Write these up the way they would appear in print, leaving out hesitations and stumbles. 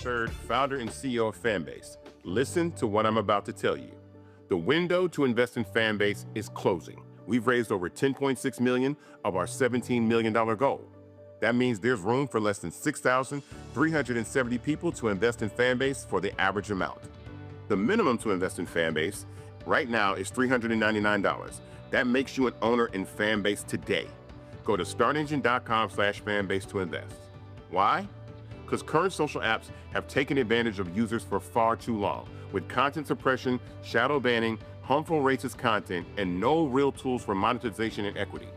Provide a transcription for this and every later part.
III, founder and CEO of Fanbase. Listen to what I'm about to tell you. The window to invest in Fanbase is closing. We've raised over $10.6 million of our $17 million goal. That means there's room for less than 6,370 people to invest in Fanbase for the average amount. The minimum to invest in Fanbase right now is $399. That makes you an owner in Fanbase today. Go to startengine.com/fanbase to invest. Why? Because current social apps have taken advantage of users for far too long, with content suppression, shadow banning, harmful racist content, and no real tools for monetization and equity.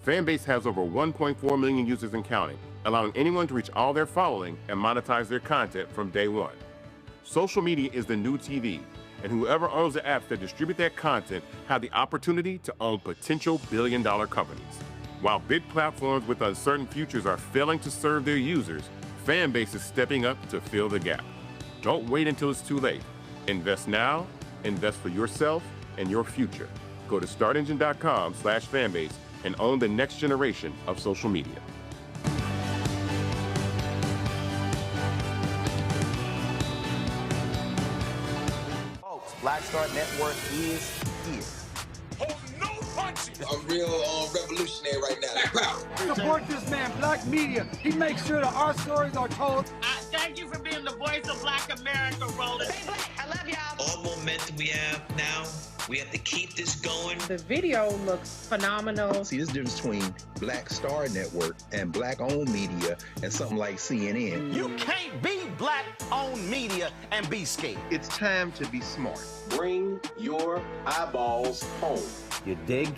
Fanbase has over 1.4 million users and counting, allowing anyone to reach all their following and monetize their content from day one. Social media is the new TV, and whoever owns the apps that distribute that content have the opportunity to own potential billion-dollar companies. While big platforms with uncertain futures are failing to serve their users, Fanbase is stepping up to fill the gap. Don't wait until it's too late. Invest now, invest for yourself and your future. Go to startengine.com/fanbase and own the next generation of social media. Folks, Black Star Network is here. Hold no punches! I'm real revolutionary right now. Support this man, Black media. He makes sure that our stories are told. Thank you for being the voice of Black America, Roland. Stay black. I love y'all. All momentum we have now, we have to keep this going. The video looks phenomenal. See, this difference between Black Star Network and Black-owned media and something like CNN. You can't be Black-owned media and be scared. It's time to be smart. Bring your eyeballs home. You dig?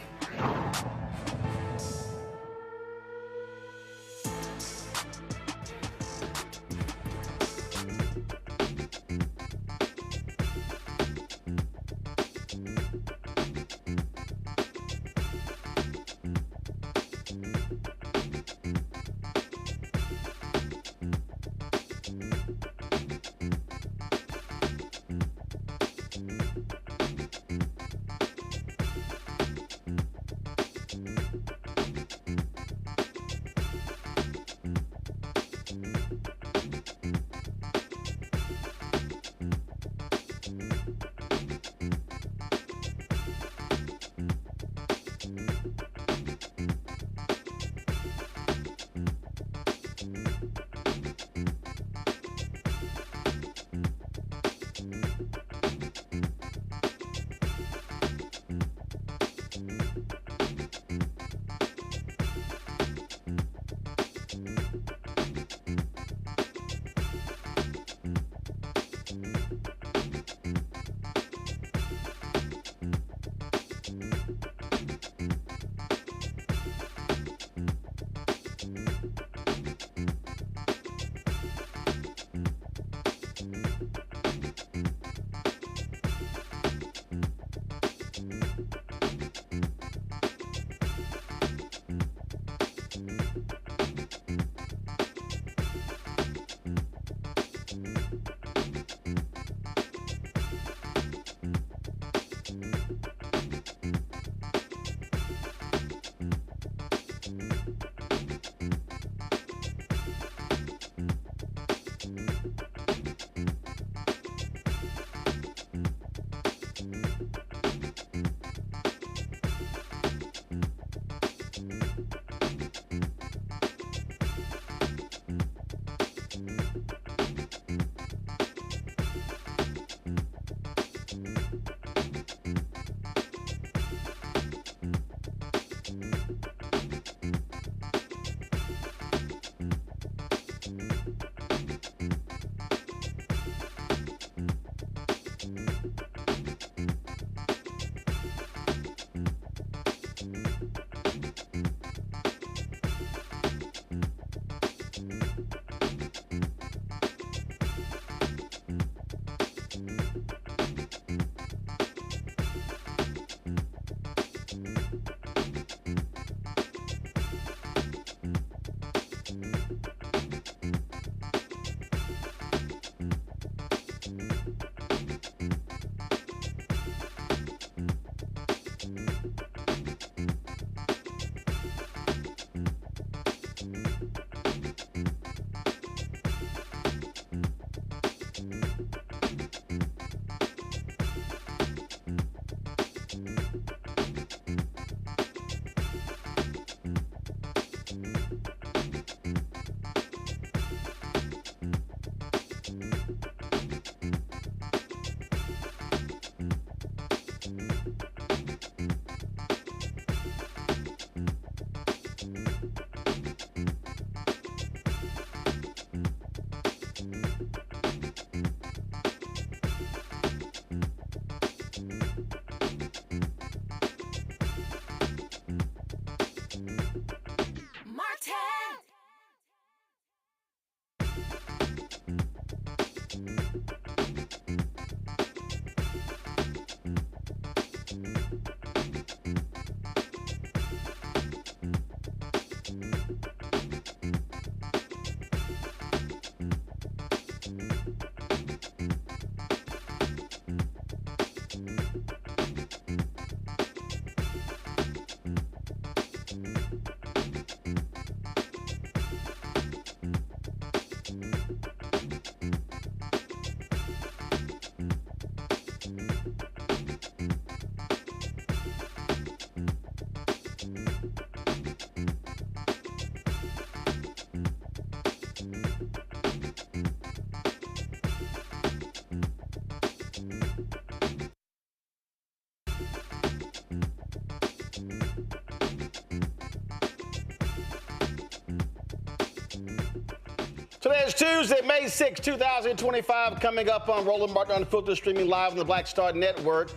Today is Tuesday, May 6, 2025. Coming up on Roland Martin Unfiltered, streaming live on the Black Star Network.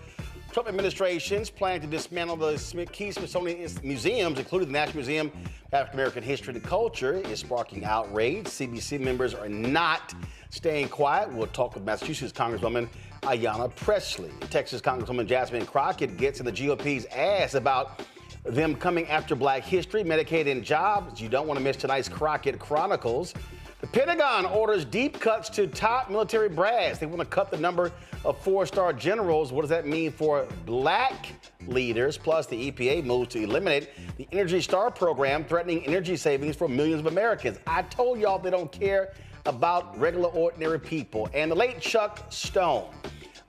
Trump administration's planning to dismantle the key Smithsonian museums, including the National Museum of African American History and Culture, is sparking outrage. CBC members are not staying quiet. We'll talk with Massachusetts Congresswoman Ayanna Pressley. Texas Congresswoman Jasmine Crockett gets in the GOP's ass about them coming after Black history, Medicaid, and jobs. You don't want to miss tonight's Crocket Chronicles. The Pentagon orders deep cuts to top military brass. They want to cut the number of four-star generals. What does that mean for Black leaders? Plus, the EPA moves to eliminate the Energy Star program, threatening energy savings for millions of Americans. I told y'all they don't care about regular, ordinary people. And the late Chuck Stone,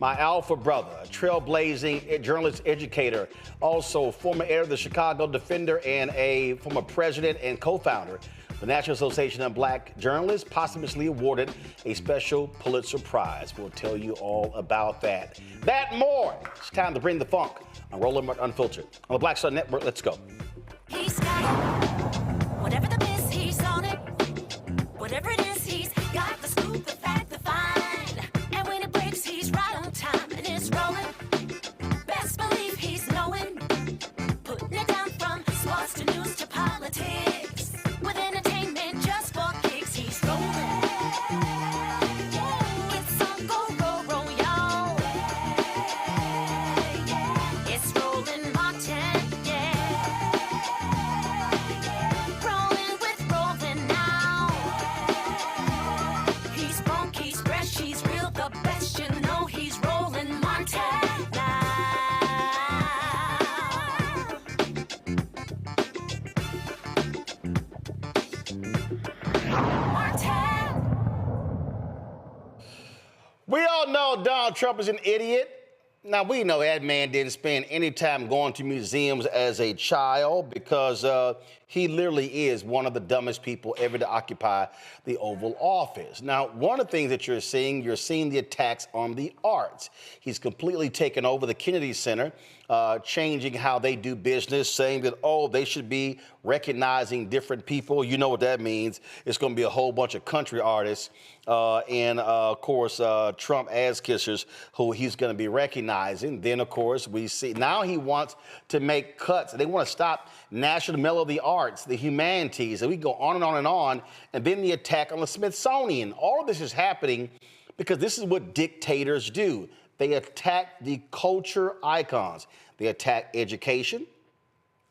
my alpha brother, a trailblazing journalist, educator, also former editor of the Chicago Defender and a former president and co-founder the National Association of Black Journalists, posthumously awarded a special Pulitzer Prize. We'll tell you all about that. That and more. It's time to bring the funk on Roland Martin Unfiltered. On the Black Star Network, let's go. He's got it. Whatever the miss, he's on it. Whatever it is, he's got the scoop, the fact, the find. And when it breaks, he's right on time and it's rolling. Best believe he's knowing. Putting it down from sports to news to politics. With entertainment just for kicks, he's rolling. It's on go, roll, y'all. It's Roland Martin, rolling with Roland now. He's funk, he's fresh, he's real, the best, you know he's Roland Martin now. We all know Donald Trump is an idiot. Now, we know that man didn't spend any time going to museums as a child because he literally is one of the dumbest people ever to occupy the Oval Office. Now, one of the things that you're seeing the attacks on the arts. He's completely taken over the Kennedy Center, changing how they do business, saying that, oh, they should be recognizing different people. You know what that means. It's going to be a whole bunch of country artists and, of course, Trump ass kissers who he's going to be recognizing. Then, of course, we see now he wants to make cuts. They want to stop National Medal of the Arts, the humanities, and we go on and on and on. And then the attack on the Smithsonian. All of this is happening because this is what dictators do. They attack the culture icons. They attack education.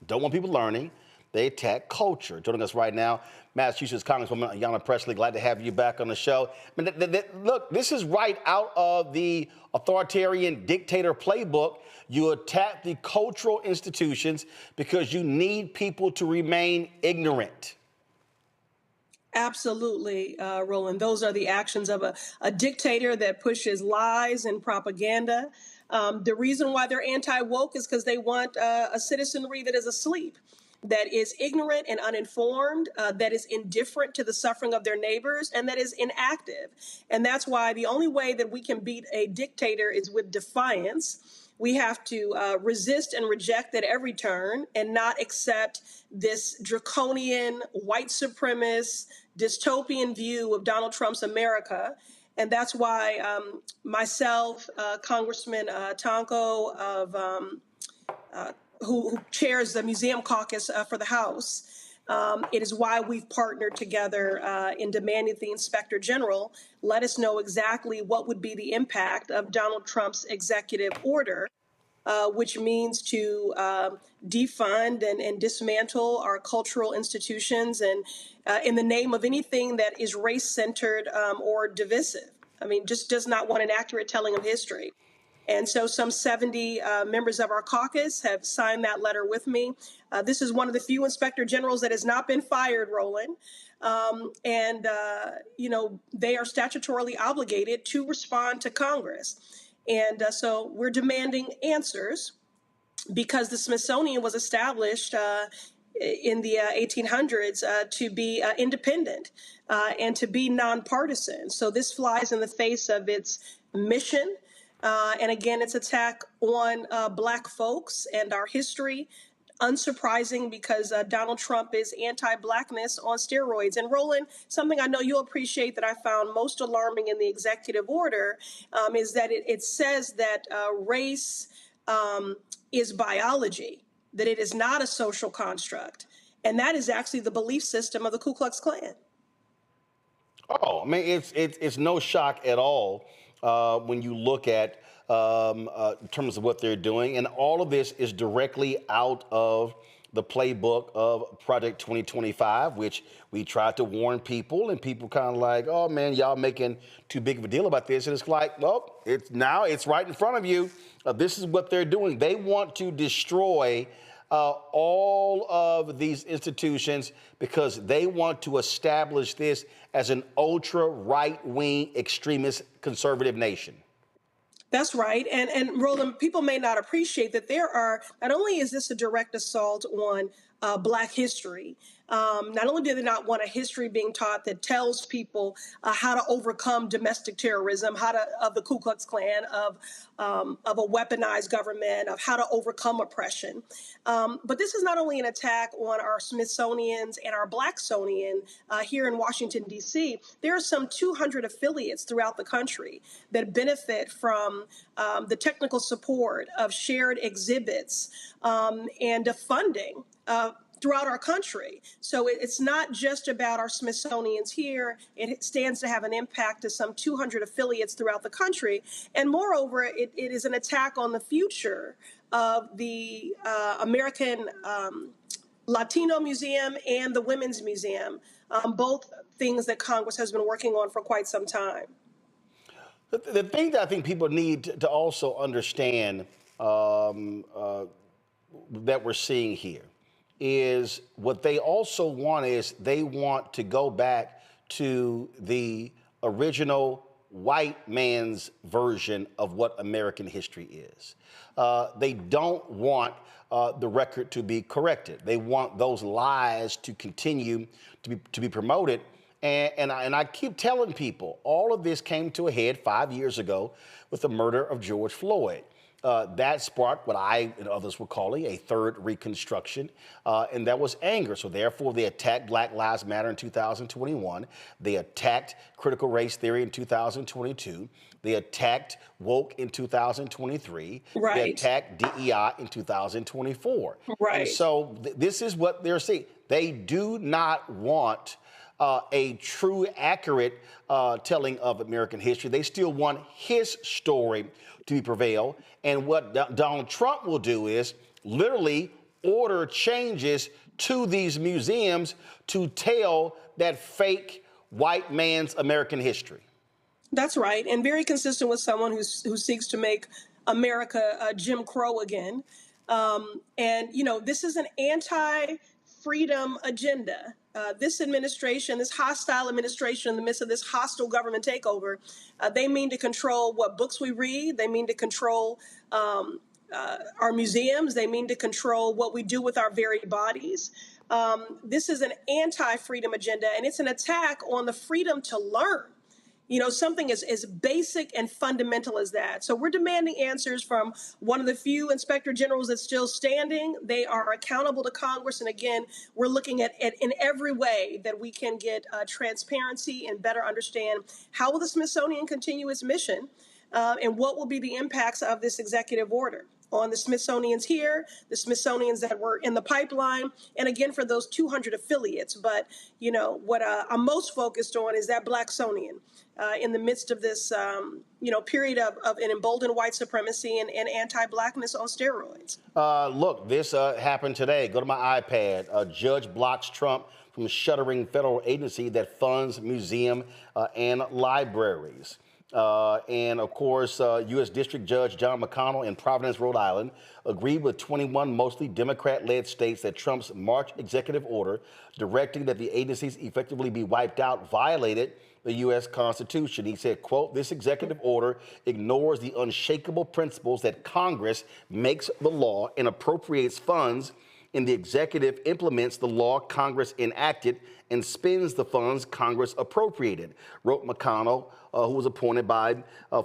Don't want people learning. They attack culture. Joining us right now, Massachusetts Congresswoman Ayanna Pressley. Glad to have you back on the show. I mean, look, this is right out of the authoritarian dictator playbook. You attack the cultural institutions because you need people to remain ignorant. Absolutely, Roland. Those are the actions of a dictator that pushes lies and propaganda. The reason why they're anti-woke is because they want a citizenry that is asleep, that is ignorant and uninformed, that is indifferent to the suffering of their neighbors, and that is inactive. And that's why the only way that we can beat a dictator is with defiance. We have to resist and reject at every turn and not accept this draconian, white supremacist, dystopian view of Donald Trump's America. And that's why myself, Congressman Tonko, who chairs the Museum Caucus for the House, it is why we've partnered together in demanding the Inspector General let us know exactly what would be the impact of Donald Trump's executive order, which means to defund and dismantle our cultural institutions and in the name of anything that is race-centered or divisive. I mean, just does not want an accurate telling of history. And so some 70 members of our caucus have signed that letter with me. This is one of the few inspector generals that has not been fired, Roland. You know, they are statutorily obligated to respond to Congress. And so we're demanding answers because the Smithsonian was established in the 1800s to be independent and to be nonpartisan. So this flies in the face of its mission. And again, its attack on Black folks and our history, unsurprising because Donald Trump is anti-Blackness on steroids. And Roland, something I know you'll appreciate that I found most alarming in the executive order is that it says that race is biology, that it is not a social construct. And that is actually the belief system of the Ku Klux Klan. Oh, I mean, it's no shock at all when you look at in terms of what they're doing. And all of this is directly out of the playbook of Project 2025, which we tried to warn people, and people kind of like, oh man, y'all making too big of a deal about this. And it's like, well, it's right in front of you. This is what they're doing. They want to destroy all of these institutions because they want to establish this as an ultra right-wing extremist conservative nation. That's right. And Roland, people may not appreciate that not only is this a direct assault on Black history, not only do they not want a history being taught that tells people how to overcome domestic terrorism, of the Ku Klux Klan, of a weaponized government, of how to overcome oppression. But this is not only an attack on our Smithsonians and our Blacksonian here in Washington, D.C. There are some 200 affiliates throughout the country that benefit from the technical support of shared exhibits and of funding throughout our country. So it's not just about our Smithsonians here. It stands to have an impact to some 200 affiliates throughout the country. And moreover, it is an attack on the future of the American Latino Museum and the Women's Museum, both things that Congress has been working on for quite some time. The thing that I think people need to also understand that we're seeing here is what they also want is they want to go back to the original white man's version of what American history is. They don't want the record to be corrected. They want those lies to continue to be promoted. And I keep telling people, all of this came to a head 5 years ago with the murder of George Floyd. That sparked what I and others were calling a third Reconstruction, and that was anger. So therefore, they attacked Black Lives Matter in 2021. They attacked critical race theory in 2022. They attacked woke in 2023. Right. They attacked DEI in 2024. Right. And so this is what they're saying. They do not want a true, accurate telling of American history. They still want his story to prevail. And what Donald Trump will do is literally order changes to these museums to tell that fake white man's American history. That's right. And very consistent with someone who seeks to make America Jim Crow again. And, you know, this is an anti-freedom agenda. This administration, this hostile administration in the midst of this hostile government takeover, they mean to control what books we read. They mean to control our museums. They mean to control what we do with our very bodies. This is an anti-freedom agenda, and it's an attack on the freedom to learn. You know, something as basic and fundamental as that. So we're demanding answers from one of the few inspector generals that's still standing. They are accountable to Congress. And again, we're looking at in every way that we can get transparency and better understand how will the Smithsonian continue its mission and what will be the impacts of this executive order on the Smithsonians here, the Smithsonians that were in the pipeline, and again, for those 200 affiliates. But, you know, what I'm most focused on is that Blacksonian in the midst of this, period of an emboldened white supremacy and anti-Blackness on steroids. Look, this happened today. Go to my iPad. A judge blocks Trump from shuttering federal agency that funds museum and libraries. And of course, U.S. District Judge John McConnell in Providence, Rhode Island, agreed with 21 mostly Democrat-led states that Trump's March executive order directing that the agencies effectively be wiped out violated the U.S. Constitution. He said, quote, "This executive order ignores the unshakable principles that Congress makes the law and appropriates funds, and the executive implements the law Congress enacted and spends the funds Congress appropriated," wrote McConnell, who was appointed by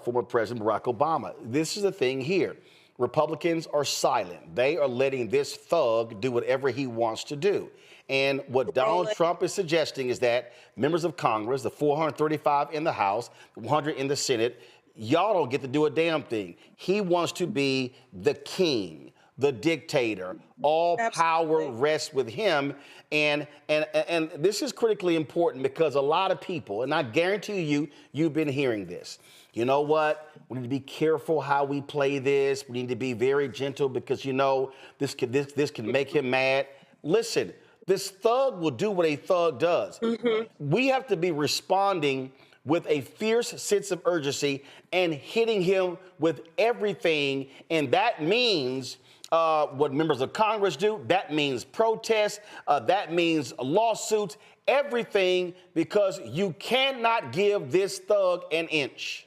former President Barack Obama. This is the thing here. Republicans are silent. They are letting this thug do whatever he wants to do. And what Donald Trump is suggesting is that members of Congress, the 435 in the House, the 100 in the Senate, y'all don't get to do a damn thing. He wants to be the king, the dictator. All power rests with him. And this is critically important because a lot of people, and I guarantee you, you've been hearing this. You know what? We need to be careful how we play this. We need to be very gentle because, you know, this can make him mad. Listen, this thug will do what a thug does. We have to be responding with a fierce sense of urgency and hitting him with everything. And that means what members of Congress do. That means protests. That means lawsuits, everything, because you cannot give this thug an inch.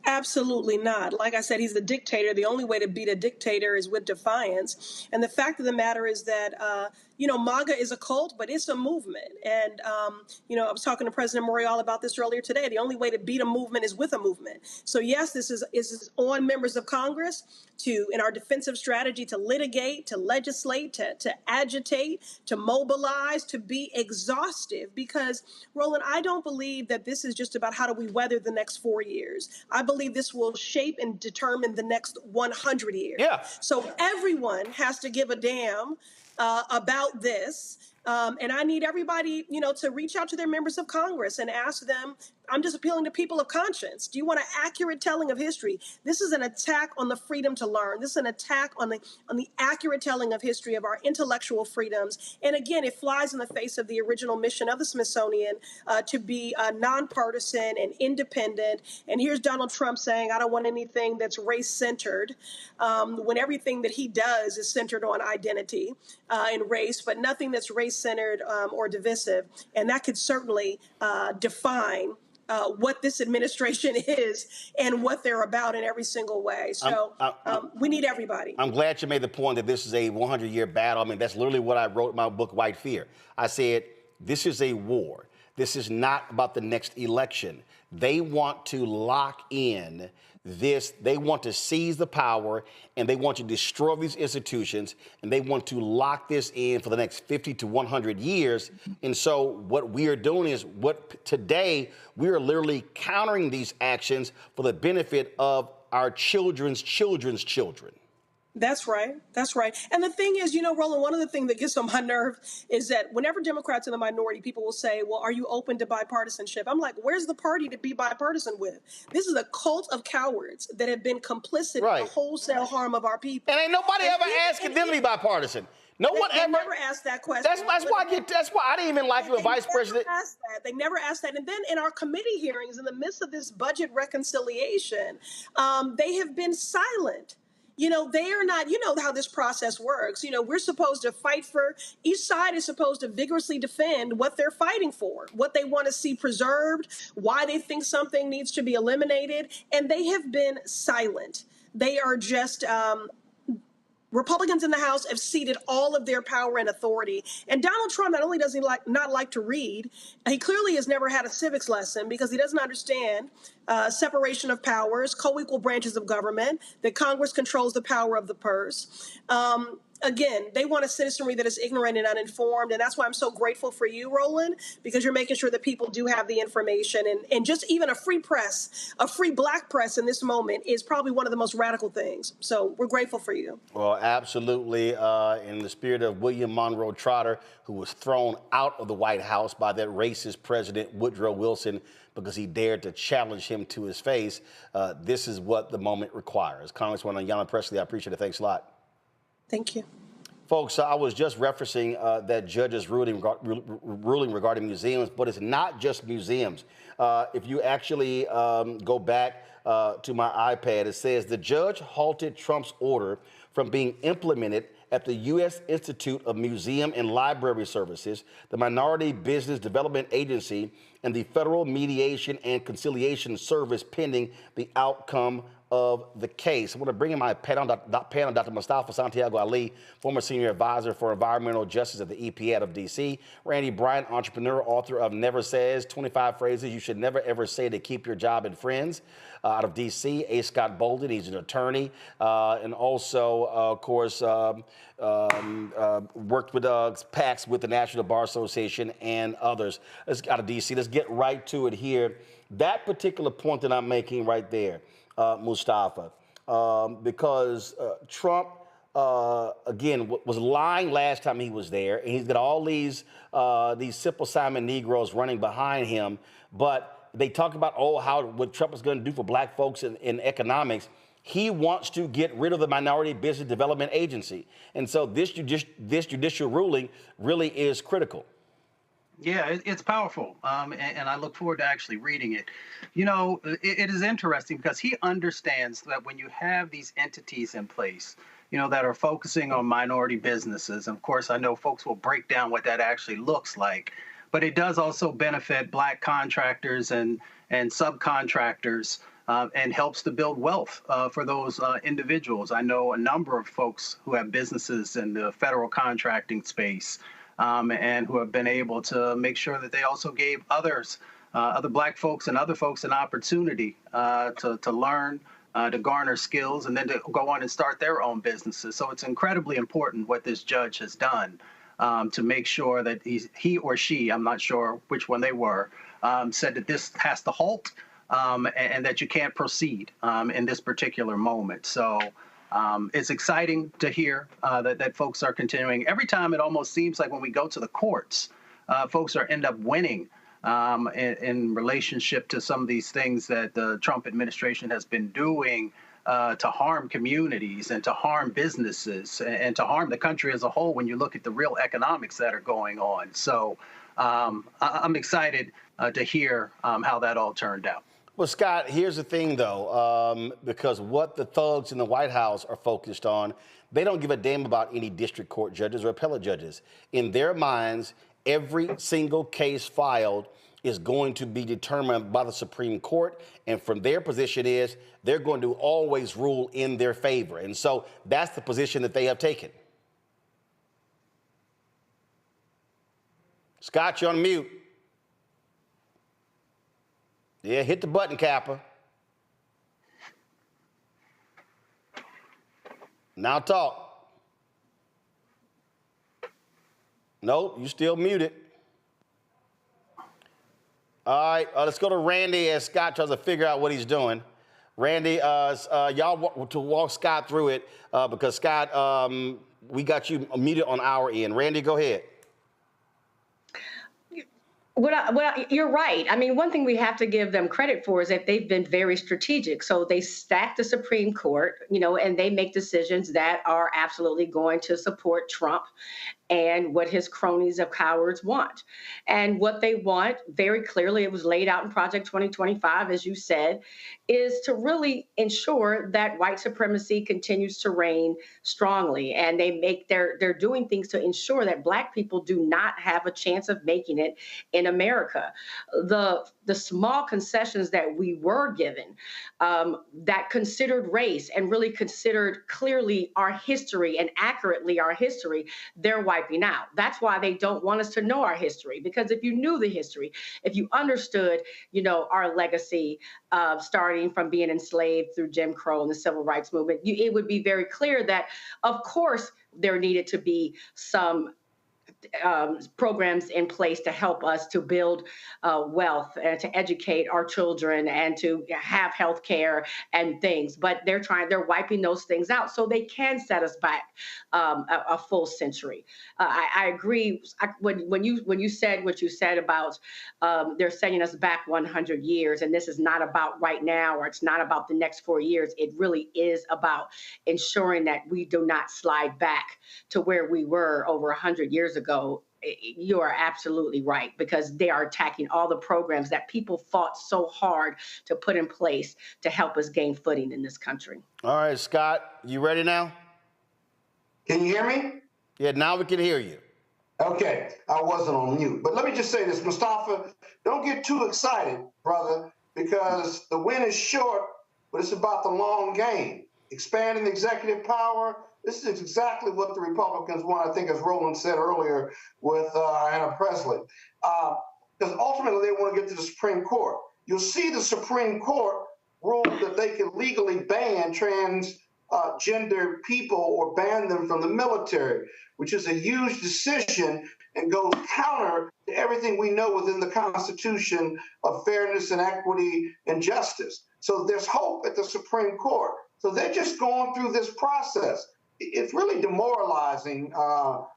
Absolutely not. Like I said, he's the dictator. The only way to beat a dictator is with defiance. And the fact of the matter is that, you know, MAGA is a cult, but it's a movement. And, you know, I was talking to President Morial about this earlier today. The only way to beat a movement is with a movement. So, yes, this is on members of Congress to, in our defensive strategy, to litigate, to legislate, to agitate, to mobilize, to be exhaustive. Because, Roland, I don't believe that this is just about how do we weather the next 4 years. I believe this will shape and determine the next 100 years. Yeah. So everyone has to give a damn about this. And I need everybody, you know, to reach out to their members of Congress and ask them, I'm just appealing to people of conscience. Do you want an accurate telling of history? This is an attack on the freedom to learn. This is an attack on the accurate telling of history, of our intellectual freedoms. And again, it flies in the face of the original mission of the Smithsonian to be nonpartisan and independent. And here's Donald Trump saying, I don't want anything that's race-centered, when everything that he does is centered on identity and race, but nothing that's race-centered or divisive. And that could certainly define what this administration is and what they're about in every single way. So we need everybody. I'm glad you made the point that this is a 100-year battle. I mean, that's literally what I wrote in my book, White Fear. I said, this is a war. This is not about the next election. They want to lock in this. They want to seize the power, and they want to destroy these institutions, and they want to lock this in for the next 50 to 100 years. And so what we are doing is today we are literally countering these actions for the benefit of our children's children's children. That's right. That's right. And the thing is, you know, Roland, one of the things that gets on my nerve is that whenever Democrats in the minority, people will say, well, are you open to bipartisanship? I'm like, where's the party to be bipartisan with? This is a cult of cowards that have been complicit in the wholesale harm of our people. And ain't nobody ever asking them to be bipartisan. No one ever never asked that question. That's why I didn't even like you a vice president. They never asked that. And then in our committee hearings, in the midst of this budget reconciliation, they have been silent. You know, they are not, you know how this process works. You know, we're supposed to fight for, each side is supposed to vigorously defend what they're fighting for, what they want to see preserved, why they think something needs to be eliminated. And they have been silent. They are just, Republicans in the House have ceded all of their power and authority. And Donald Trump not only does he not like to read, he clearly has never had a civics lesson because he doesn't understand separation of powers, co-equal branches of government, that Congress controls the power of the purse. Again, they want a citizenry that is ignorant and uninformed. And that's why I'm so grateful for you, Roland, because you're making sure that people do have the information. And just even a free press, a free black press in this moment is probably one of the most radical things. So we're grateful for you. Well, absolutely. In the spirit of William Monroe Trotter, who was thrown out of the White House by that racist president, Woodrow Wilson, because he dared to challenge him to his face. This is what the moment requires. Congresswoman Ayanna Pressley, I appreciate it. Thanks a lot. Thank you. Folks, I was just referencing that judge's ruling regarding museums, but it's not just museums. If you actually go back to my iPad, it says the judge halted Trump's order from being implemented at the U.S. Institute of Museum and Library Services, the Minority Business Development Agency, and the Federal Mediation and Conciliation Service pending the outcome of the case. I want to bring in my panel, Dr. Mustafa Santiago Ali, former senior advisor for environmental justice at the EPA out of D.C. Randy Bryant, entrepreneur, author of Never Says, 25 Phrases You Should Never Ever Say to Keep Your Job and Friends, out of D.C. A. Scott Bolden, he's an attorney, and also, of course, worked with PACs with the National Bar Association and others. Out of D.C. Let's get right to it here. That particular point that I'm making right there, Mustafa, because Trump, again, was lying last time he was there, and he's got all these Simple Simon Negroes running behind him, but they talk about, what Trump is going to do for black folks in economics. He wants to get rid of the Minority Business Development Agency. And so this judicial ruling really is critical. Yeah, it's powerful, and I look forward to actually reading it. You know, it is interesting because he understands that when you have these entities in place, you know, that are focusing on minority businesses, and of course, I know folks will break down what that actually looks like, but it does also benefit black contractors and subcontractors, and helps to build wealth for those individuals. I know a number of folks who have businesses in the federal contracting space, and who have been able to make sure that they also gave others, other black folks and other folks, an opportunity to learn, to garner skills, and then to go on and start their own businesses. So it's incredibly important what this judge has done to make sure that he or she, I'm not sure which one they were, said that this has to halt and that you can't proceed in this particular moment. So it's exciting to hear that folks are continuing. Every time it almost seems like when we go to the courts, folks end up winning in relationship to some of these things that the Trump administration has been doing to harm communities and to harm businesses and to harm the country as a whole when you look at the real economics that are going on. So I'm excited to hear how that all turned out. Well, Scott, here's the thing, though, because what the thugs in the White House are focused on, they don't give a damn about any district court judges or appellate judges. In their minds, every single case filed is going to be determined by the Supreme Court, and from their position is they're going to always rule in their favor. And so that's the position that they have taken. Scott, you're on mute. Yeah, hit the button, Kappa. Now talk. Nope, you still muted. All right, let's go to Randy as Scott tries to figure out what he's doing. Randy, y'all to walk Scott through it because Scott, we got you muted on our end. Randy, go ahead. You're right. I mean, one thing we have to give them credit for is that they've been very strategic. So they stack the Supreme Court, you know, and they make decisions that are absolutely going to support Trump and what his cronies of cowards want. And what they want, very clearly, it was laid out in Project 2025, as you said, is to really ensure that white supremacy continues to reign strongly. And they're doing things to ensure that Black people do not have a chance of making it in America. The small concessions that we were given that considered race and really considered clearly our history and accurately our history, they're wiping out. That's why they don't want us to know our history, because if you knew the history, if you understood, you know, our legacy starting from being enslaved through Jim Crow and the Civil Rights Movement, it would be very clear that, of course, there needed to be some programs in place to help us to build wealth and to educate our children and to have health care and things. But they're wiping those things out so they can set us back a full century. I agree. When you said what you said about they're sending us back 100 years, and this is not about right now, or it's not about the next 4 years. It really is about ensuring that we do not slide back to where we were over 100 years ago. You are absolutely right, because they are attacking all the programs that people fought so hard to put in place to help us gain footing in this country. All right, Scott, you ready now? Can you hear me? Yeah, now we can hear you. Okay, I wasn't on mute. But let me just say this, Mustafa, don't get too excited, brother, because the win is short, but it's about the long game. Expanding executive power, this is exactly what the Republicans want, I think, as Roland said earlier with Ayanna Pressley. Because ultimately they want to get to the Supreme Court. You'll see the Supreme Court rule that they can legally ban transgender people or ban them from the military, which is a huge decision and goes counter to everything we know within the Constitution of fairness and equity and justice. So there's hope at the Supreme Court. So they're just going through this process. It's really demoralizing,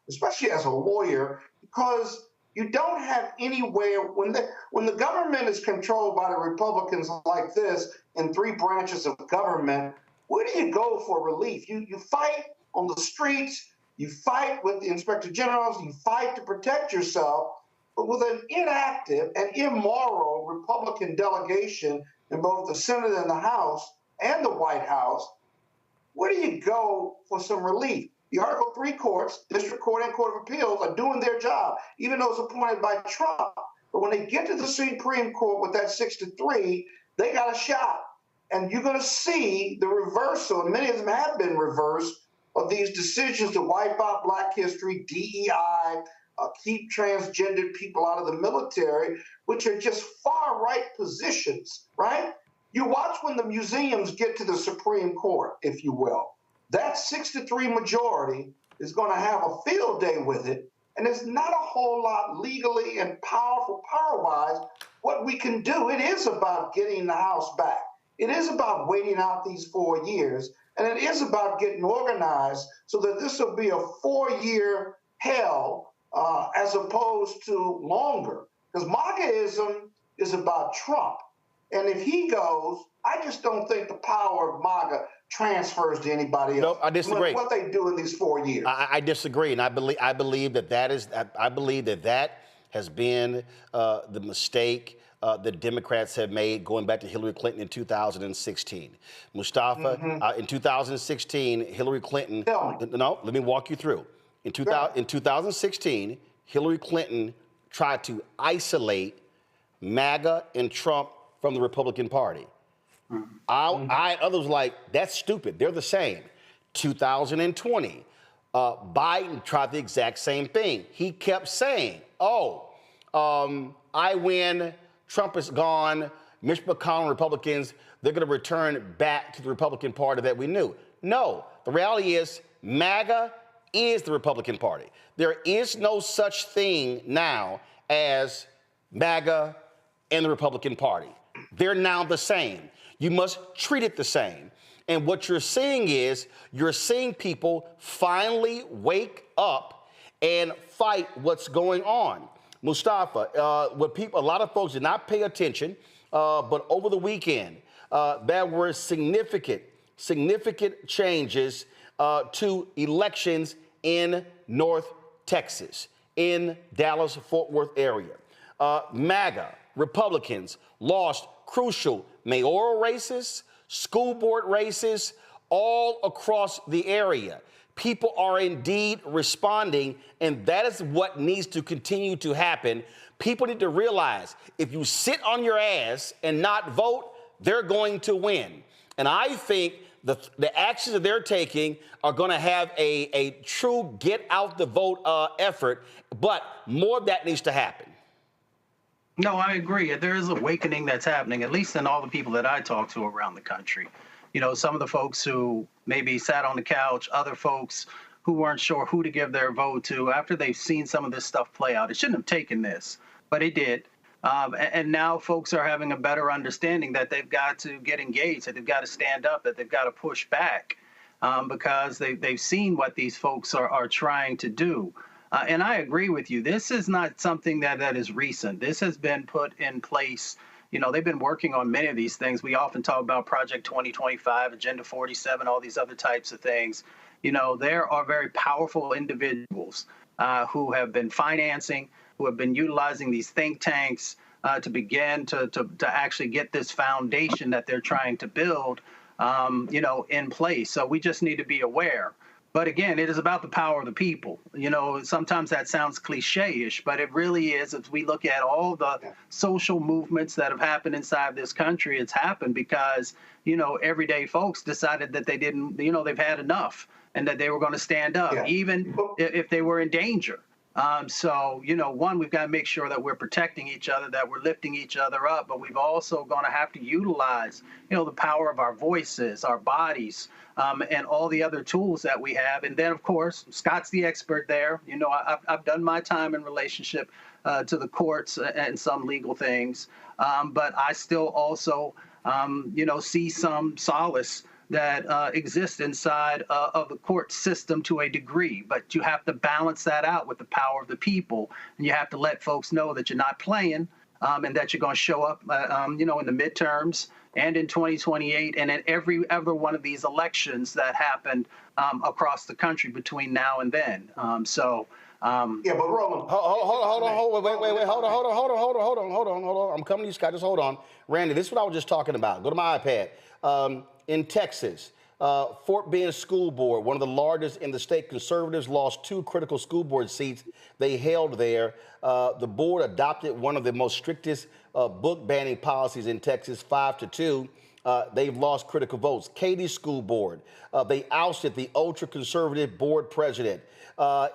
especially as a lawyer, because you don't have anywhere when the government is controlled by the Republicans like this in three branches of government. Where do you go for relief? You fight on the streets, you fight with the inspector generals, you fight to protect yourself, but with an inactive and immoral Republican delegation in both the Senate and the House and the White House, where do you go for some relief? The Article 3 courts, District Court and Court of Appeals, are doing their job, even those appointed by Trump. But when they get to the Supreme Court with that 6-3, they got a shot. And you're going to see the reversal, and many of them have been reversed, of these decisions to wipe out Black history, DEI, keep transgendered people out of the military, which are just far-right positions, right? You watch when the museums get to the Supreme Court, if you will. That 6-3 majority is going to have a field day with it, and there's not a whole lot legally and power-wise, what we can do. It is about getting the House back. It is about waiting out these 4 years, and it is about getting organized so that this will be a 4-year hell as opposed to longer. Because MAGAism is about Trump. And if he goes, I just don't think the power of MAGA transfers to anybody else. No, I disagree. What they do in these 4 years. I disagree, and I believe that has been the mistake the Democrats have made going back to Hillary Clinton in 2016. Mustafa, in 2016, Hillary Clinton. No, let me walk you through. In 2016, Hillary Clinton tried to isolate MAGA and Trump from the Republican Party. Others were like, that's stupid. They're the same. 2020, Biden tried the exact same thing. He kept saying, I win, Trump is gone, Mitch McConnell, Republicans, they're going to return back to the Republican Party that we knew. No, the reality is MAGA is the Republican Party. There is no such thing now as MAGA and the Republican Party. They're now the same. You must treat it the same. And what you're seeing is you're seeing people finally wake up and fight what's going on. Mustafa, a lot of folks did not pay attention, but over the weekend, there were significant changes to elections in North Texas, in Dallas-Fort Worth area. MAGA Republicans lost crucial mayoral races, school board races, all across the area. People are indeed responding, and that is what needs to continue to happen. People need to realize if you sit on your ass and not vote, they're going to win. And I think the actions that they're taking are going to have a true get out the vote effort, but more of that needs to happen. No, I agree. There is awakening that's happening, at least in all the people that I talk to around the country. You know, some of the folks who maybe sat on the couch, other folks who weren't sure who to give their vote to after they've seen some of this stuff play out. It shouldn't have taken this, but it did. And now folks are having a better understanding that they've got to get engaged, that they've got to stand up, that they've got to push back because they've seen what these folks are trying to do. And I agree with you. This is not something that is recent. This has been put in place. You know, they've been working on many of these things. We often talk about Project 2025, Agenda 47, all these other types of things. You know, there are very powerful individuals who have been financing, who have been utilizing these think tanks to begin to actually get this foundation that they're trying to build, you know, in place. So we just need to be aware. But again, it is about the power of the people. You know, sometimes that sounds cliche-ish, but it really is. As we look at all the social movements that have happened inside this country, it's happened because, you know, everyday folks decided that they didn't, you know, they've had enough and that they were going to stand up, even if they were in danger. So, you know, one, we've got to make sure that we're protecting each other, that we're lifting each other up, but we've also going to have to utilize, you know, the power of our voices, our bodies, and all the other tools that we have. And then, of course, Scott's the expert there. You know, I've done my time in relationship to the courts and some legal things, but I still also, you know, see some solace that exists inside of the court system to a degree, but you have to balance that out with the power of the people, and you have to let folks know that you're not playing, and that you're going to show up, you know, in the midterms and in 2028 and in every other one of these elections that happened across the country between now and then. Yeah, but Roland, hold on. I'm coming to you, Scott. Just hold on. Randy, this is what I was just talking about. Go to my iPad. In Texas, Fort Bend School Board, one of the largest in the state, conservatives lost 2 critical school board seats they held there. The board adopted one of the most strictest book banning policies in Texas, 5-2. They've lost critical votes. Katy School Board, they ousted the ultra-conservative board president.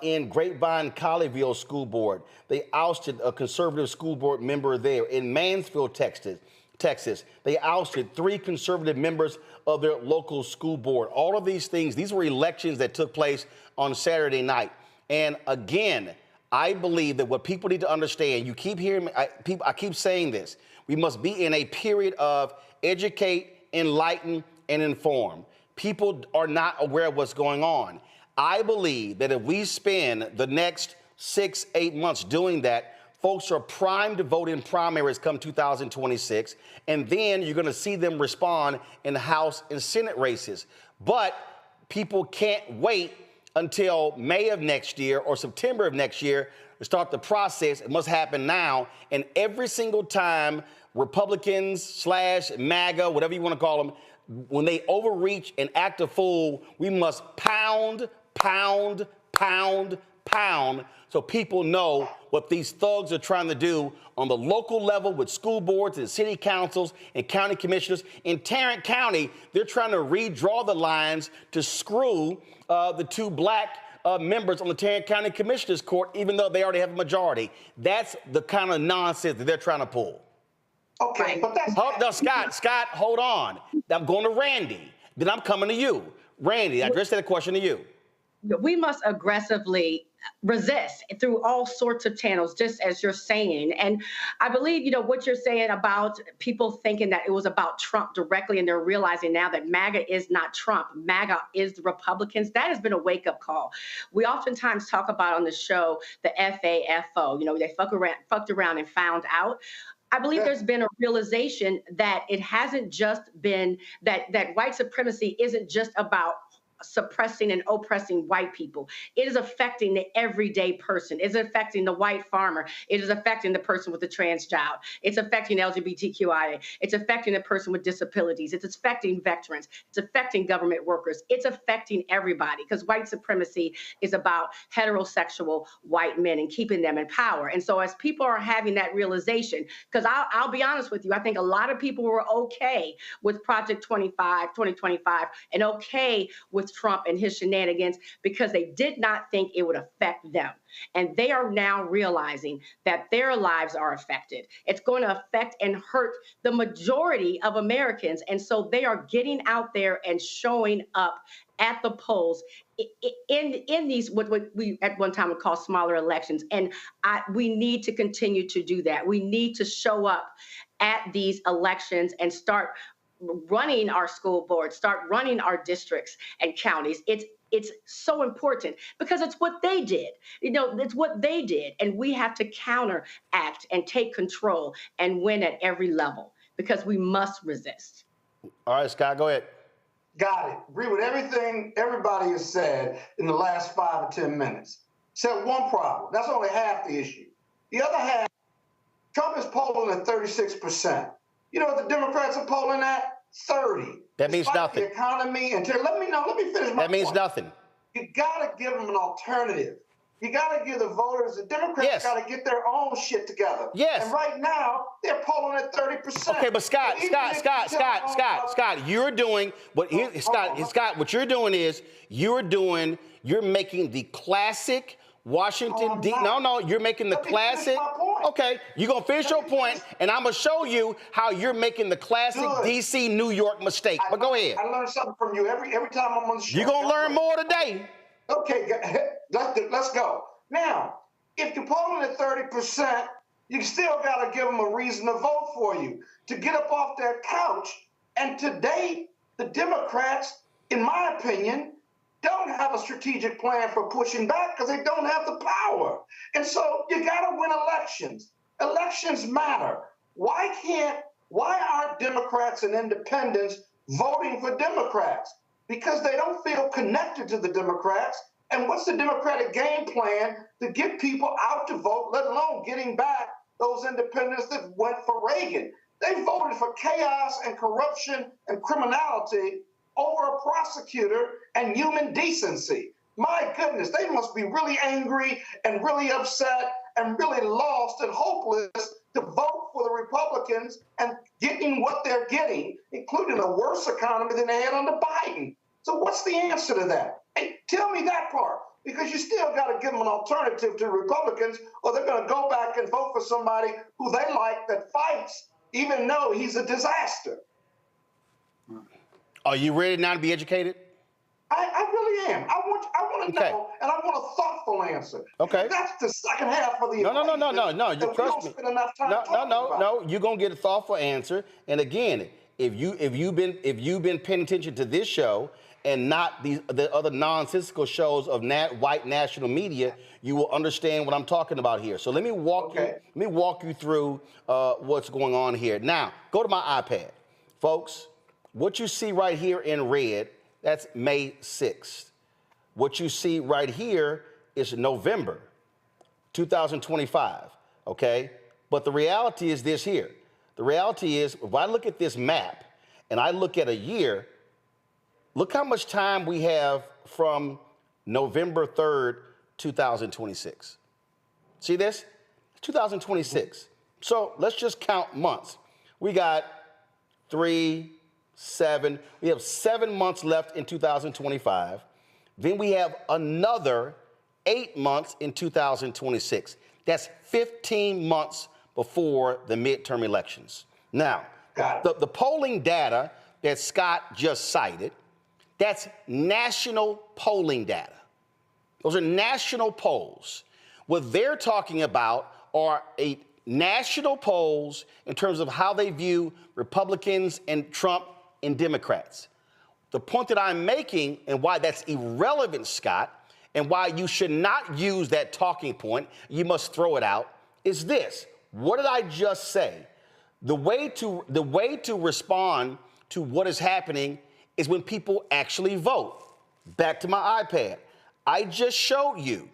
In Grapevine Colleyville School Board, they ousted a conservative school board member there. In Mansfield, Texas, they ousted 3 conservative members of their local school board. All of these things, these were elections that took place on Saturday night. And again, I believe that what people need to understand, you keep hearing me, I keep saying this, we must be in a period of educate, enlighten, and inform. People are not aware of what's going on. I believe that if we spend the next 6-8 months doing that, folks are primed to vote in primaries come 2026, and then you're going to see them respond in the House and Senate races. But people can't wait until May of next year or September of next year to start the process. It must happen now. And every single time Republicans / MAGA, whatever you want to call them, when they overreach and act a fool, we must pound, so people know what these thugs are trying to do on the local level with school boards and city councils and county commissioners. In Tarrant County, they're trying to redraw the lines to screw the 2 black members on the Tarrant County Commissioners Court, even though they already have a majority. That's the kind of nonsense that they're trying to pull. Okay, but that's... No, Scott, hold on. I'm going to Randy. Then I'm coming to you. Randy, I addressed that question to you. We must aggressively resist through all sorts of channels, just as you're saying. And I believe, you know, what you're saying about people thinking that it was about Trump directly, and they're realizing now that MAGA is not Trump. MAGA is the Republicans. That has been a wake-up call. We oftentimes talk about on the show the FAFO, you know, they fucked around and found out. I believe there's been a realization that it hasn't just been that white supremacy isn't just about suppressing and oppressing white people. It is affecting the everyday person. It's affecting the white farmer. It is affecting the person with a trans child. It's affecting LGBTQIA. It's affecting the person with disabilities. It's affecting veterans. It's affecting government workers. It's affecting everybody, because white supremacy is about heterosexual white men and keeping them in power. And so as people are having that realization, because I'll be honest with you, I think a lot of people were okay with Project 2025 and okay with Trump and his shenanigans because they did not think it would affect them. And they are now realizing that their lives are affected. It's going to affect and hurt the majority of Americans. And so they are getting out there and showing up at the polls in these what we at one time would call smaller elections. And we need to continue to do that. We need to show up at these elections and start running our school boards, start running our districts and counties. It's so important because it's what they did. You know, it's what they did. And we have to counteract and take control and win at every level because we must resist. All right, Scott, go ahead. Got it. Agree with everything everybody has said in the last 5 or 10 minutes. Except one problem. That's only half the issue. The other half, Trump is polling at 36%. You know what the Democrats are polling at? 30. That means nothing. The economy, let me finish my point. That means nothing. You got to give them an alternative. You got to give the voters, the Democrats got to get their own shit together. Yes. And right now, they're polling at 30%. Okay, but Scott, you're doing what Scott, what you're doing is you're making the classic Washington you're making the classic. Okay, you're gonna finish your point, and I'm gonna show you how you're making the classic DC New York mistake. But go ahead. I learn something from you every time I'm on the show. You're gonna learn more today. Okay, let's go. Now, if you're polling at 30%, you still got to give them a reason to vote for you, to get up off their couch. And today, the Democrats, in my opinion, don't have a strategic plan for pushing back because they don't have the power. And so you got to win elections. Elections matter. Why aren't Democrats and independents voting for Democrats? Because they don't feel connected to the Democrats. And what's the Democratic game plan to get people out to vote, let alone getting back those independents that went for Reagan? They voted for chaos and corruption and criminality over a prosecutor and human decency. My goodness, they must be really angry and really upset and really lost and hopeless to vote for the Republicans and getting what they're getting, including a worse economy than they had under Biden. So what's the answer to that? Hey, tell me that part, because you still got to give them an alternative to the Republicans, or they're going to go back and vote for somebody who they like that fights, even though he's a disaster. Are you ready now to be educated? I really am. I want to know, and I want a thoughtful answer. Okay. That's the second half of the No. You trust me. Spend enough time No. You're gonna get a thoughtful answer. And again, if you've been paying attention to this show and not the other nonsensical shows of white national media, you will understand what I'm talking about here. So let me walk you through what's going on here. Now, go to my iPad, folks. What you see right here in red, that's May 6th. What you see right here is November 2025, okay? But the reality is this here. The reality is, if I look at this map and I look at a year, look how much time we have from November 3rd, 2026. See this? 2026. So let's just count months. We got 3, 7. We have 7 months left in 2025. Then we have another 8 months in 2026. That's 15 months before the midterm elections. Now, the polling data that Scott just cited, that's national polling data. Those are national polls. What they're talking about are national polls in terms of how they view Republicans and Trump and Democrats. The point that I'm making and why that's irrelevant, Scott, and why you should not use that talking point, you must throw it out, is this. What did I just say? The way to respond to what is happening is when people actually vote. Back to my iPad. I just showed you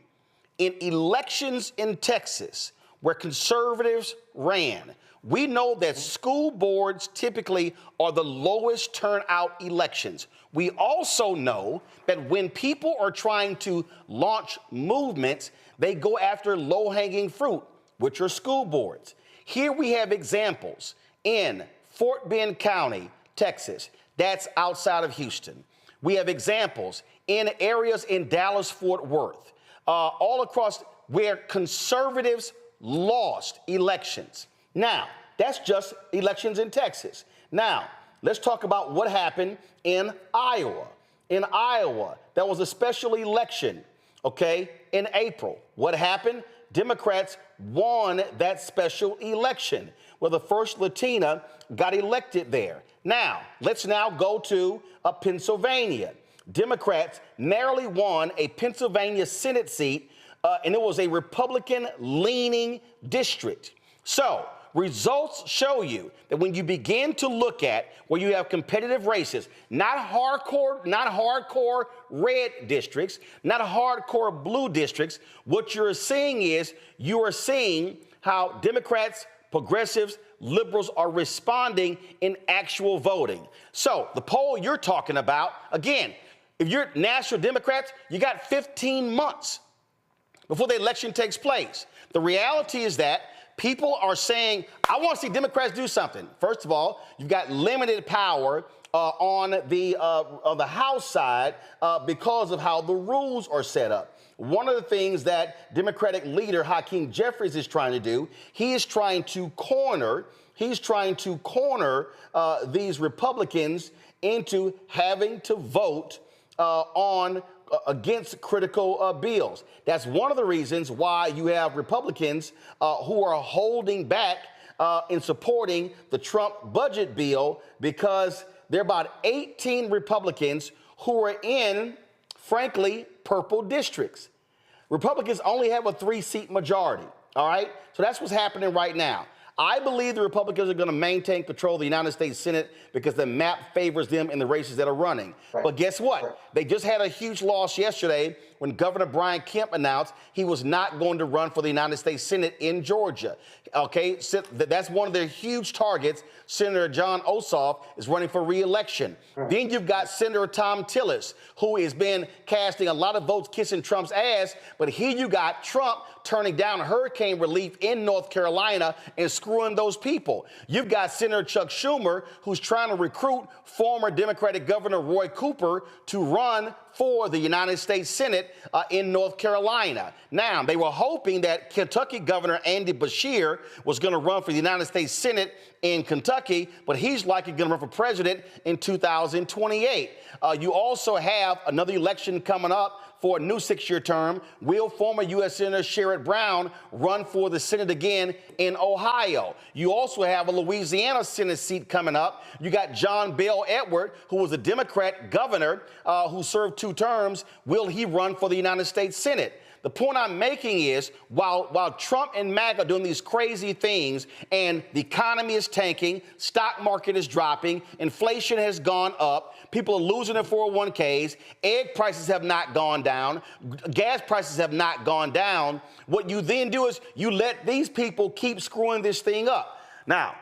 in elections in Texas where conservatives ran. We know that school boards typically are the lowest turnout elections. We also know that when people are trying to launch movements, they go after low-hanging fruit, which are school boards. Here we have examples in Fort Bend County, Texas. That's outside of Houston. We have examples in areas in Dallas-Fort Worth, all across where conservatives lost elections. Now, that's just elections in Texas. Now, let's talk about what happened in Iowa. In Iowa, there was a special election, okay, in April. What happened? Democrats won that special election where the first Latina got elected there. Now, let's now go to Pennsylvania. Democrats narrowly won a Pennsylvania Senate seat, and it was a Republican-leaning district. So, results show you that when you begin to look at where you have competitive races, not hardcore red districts, not hardcore blue districts, what you're seeing is you are seeing how Democrats, progressives, liberals are responding in actual voting. So the poll you're talking about, again, If you're National Democrats, you got 15 months before the election takes place. The reality is that people are saying, I want to see Democrats do something. First of all, you've got limited power on the House side because of how the rules are set up. One of the things that Democratic leader Hakeem Jeffries is trying to do, he is trying to corner these Republicans into having to vote against critical bills. That's one of the reasons why you have Republicans who are holding back in supporting the Trump budget bill, because there are about 18 Republicans who are in, frankly, purple districts. Republicans only have a 3-seat majority, all right? So that's what's happening right now. I believe the Republicans are going to maintain control of the United States Senate because the map favors them in the races that are running. Right. But guess what? Right. They just had a huge loss yesterday when Governor Brian Kemp announced he was not going to run for the United States Senate in Georgia. Okay, so that's one of their huge targets. Senator John Ossoff is running for re-election. Right. Then you've got Senator Tom Tillis, who has been casting a lot of votes kissing Trump's ass. But here you got Trump turning down hurricane relief in North Carolina and screwing those people. You've got Senator Chuck Schumer, who's trying to recruit former Democratic Governor Roy Cooper to run for the United States Senate in North Carolina. Now, they were hoping that Kentucky Governor Andy Beshear was going to run for the United States Senate in Kentucky, but he's likely going to run for president in 2028. You also have another election coming up for a new 6-year term. Will former U.S. Senator Sherrod Brown run for the Senate again in Ohio? You also have a Louisiana Senate seat coming up. You got John Bel Edward, who was a Democrat governor who served 2 terms. Will he run for the United States Senate? The point I'm making is, while Trump and MAGA are doing these crazy things and the economy is tanking, stock market is dropping, inflation has gone up, people are losing their 401ks, egg prices have not gone down, gas prices have not gone down, what you then do is you let these people keep screwing this thing up. Now,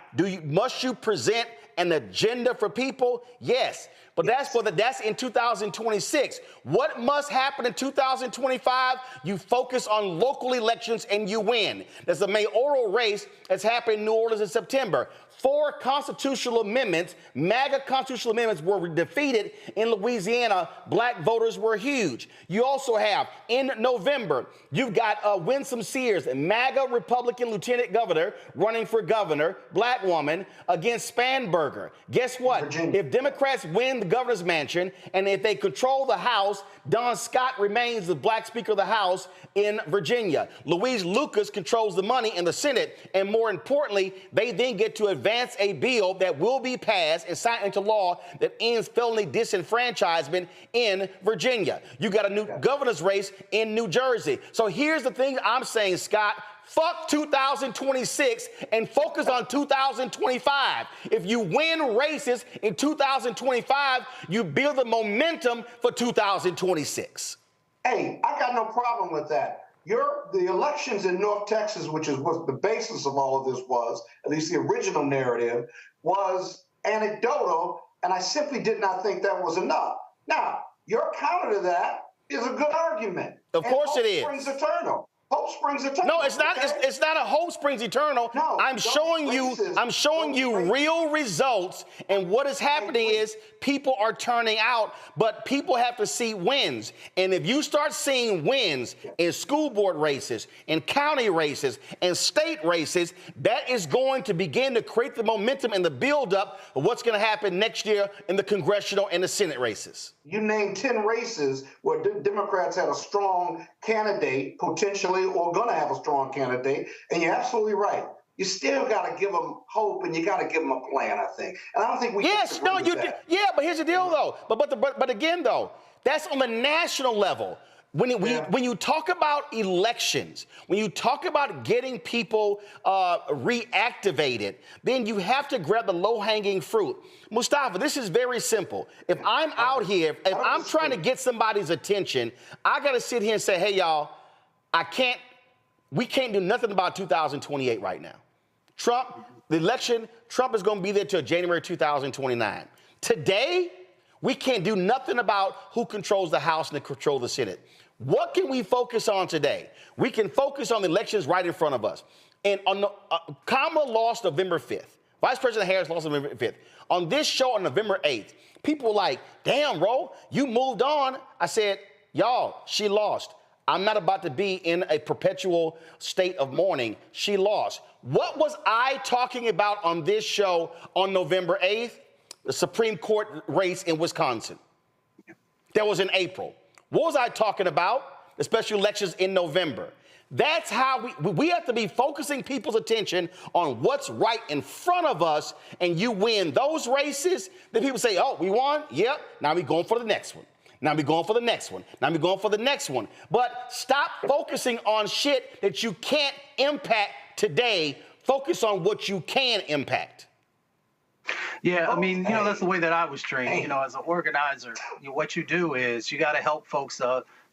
must you present an agenda for people? Yes. But that's in 2026. What must happen in 2025? You focus on local elections and you win. There's a mayoral race that's happening in New Orleans in September. 4 constitutional amendments, MAGA constitutional amendments, were defeated in Louisiana. Black voters were huge. You also have, in November, you've got Winsome Sears, a MAGA Republican lieutenant governor, running for governor, black woman, against Spanberger. Guess what? Virginia. If Democrats win the governor's mansion and if they control the House, Don Scott remains the black Speaker of the House in Virginia. Louise Lucas controls the money in the Senate, and more importantly, they then get to advance a bill that will be passed and signed into law that ends felony disenfranchisement in Virginia. You got a new governor's race in New Jersey. So here's the thing I'm saying, Scott. Fuck 2026 and focus on 2025. If you win races in 2025, you build the momentum for 2026. Hey, I got no problem with that. The elections in North Texas, which is what the basis of all of this was, at least the original narrative, was anecdotal, and I simply did not think that was enough. Now, your counter to that is a good argument. Of course it is. Hope springs eternal. Hope springs eternal. No, it's not. Okay? It's not a hope springs eternal. No, I'm showing you real results, and what is happening is people are turning out, but people have to see wins. And if you start seeing wins in school board races, in county races, and state races, that is going to begin to create the momentum and the buildup of what's going to happen next year in the congressional and the Senate races. You named 10 races where Democrats had a strong candidate, potentially, or going to have a strong candidate, and you're absolutely right. You still got to give them hope, and you got to give them a plan, I think. And I don't think we. Yes, no, you. Yeah, but here's the deal, though. But again, though, that's on the national level. When you talk about elections, when you talk about getting people reactivated, then you have to grab the low-hanging fruit. Mustafa, this is very simple. If I'm out here, if I'm trying to get somebody's attention, I got to sit here and say, hey, y'all, we can't do nothing about 2028 right now. Trump, the election, Trump is going to be there till January 2029. Today, We can't do nothing about who controls the House and control the Senate. What can we focus on today? We can focus on the elections right in front of us. And on Kamala lost November 5th. Vice President Harris lost November 5th. On this show on November 8th, people were like, damn, bro, you moved on. I said, y'all, she lost. I'm not about to be in a perpetual state of mourning. She lost. What was I talking about on this show on November 8th? The Supreme Court race in Wisconsin. That was in April. What was I talking about? The special elections in November. That's how we have to be focusing people's attention on what's right in front of us, and you win those races, then people say, oh, we won? Yep, now we're going for the next one. Now we're going for the next one. Now we're going for the next one. But stop focusing on shit that you can't impact today. Focus on what you can impact. Yeah, I mean, that's the way that I was trained. As an organizer, what you do is you got to help folks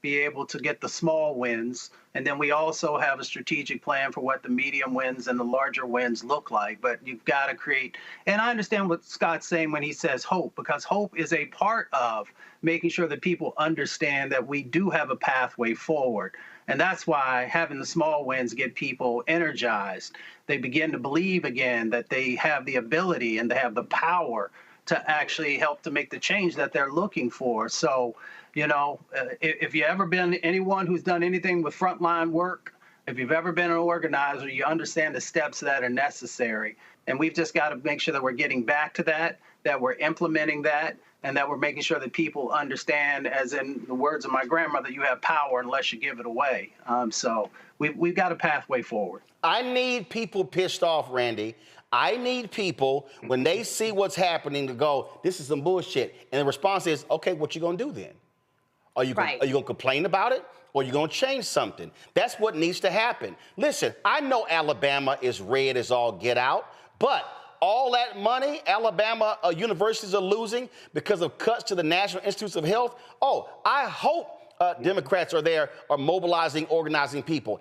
be able to get the small wins. And then we also have a strategic plan for what the medium wins and the larger wins look like. But you've got to create, and I understand what Scott's saying when he says hope, because hope is a part of making sure that people understand that we do have a pathway forward. And that's why having the small wins get people energized. They begin to believe again that they have the ability and they have the power to actually help to make the change that they're looking for. So, if you've ever been anyone who's done anything with frontline work, if you've ever been an organizer, you understand the steps that are necessary. And we've just got to make sure that we're getting back to that we're implementing that, and that we're making sure that people understand, as in the words of my grandmother, you have power unless you give it away. So we've got a pathway forward. I need people pissed off, Randy. I need people, when they see what's happening, to go, this is some bullshit. And the response is, okay, what you going to do then? Are you going to complain about it? Or are you going to change something? That's what needs to happen. Listen, I know Alabama is red as all get out, but all that money Alabama universities are losing because of cuts to the National Institutes of Health. Oh, I hope Democrats are mobilizing, organizing people.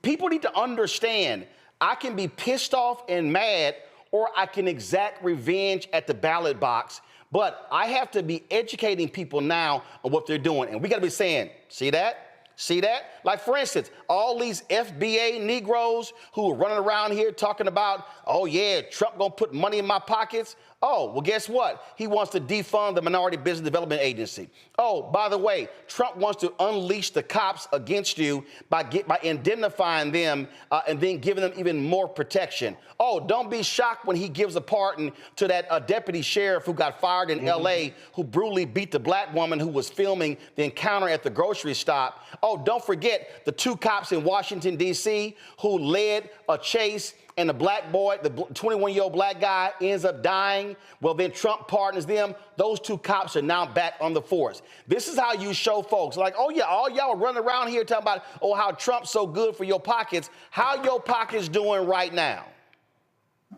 People need to understand, I can be pissed off and mad, or I can exact revenge at the ballot box. But I have to be educating people now on what they're doing. And we got to be saying, see that? See that? Like, for instance, all these FBA Negroes who are running around here talking about, oh, yeah, Trump going to put money in my pockets. Oh, well, guess what? He wants to defund the Minority Business Development Agency. Oh, by the way, Trump wants to unleash the cops against you by indemnifying them and then giving them even more protection. Oh, don't be shocked when he gives a pardon to that deputy sheriff who got fired in L.A., who brutally beat the black woman who was filming the encounter at the grocery stop. Oh, don't forget the 2 cops in Washington, D.C., who led a chase, and the black boy, the 21-year-old black guy, ends up dying. Well, then Trump pardons them. Those 2 cops are now back on the force. This is how you show folks, like, oh, yeah, all y'all running around here talking about, oh, how Trump's so good for your pockets. How your pockets doing right now?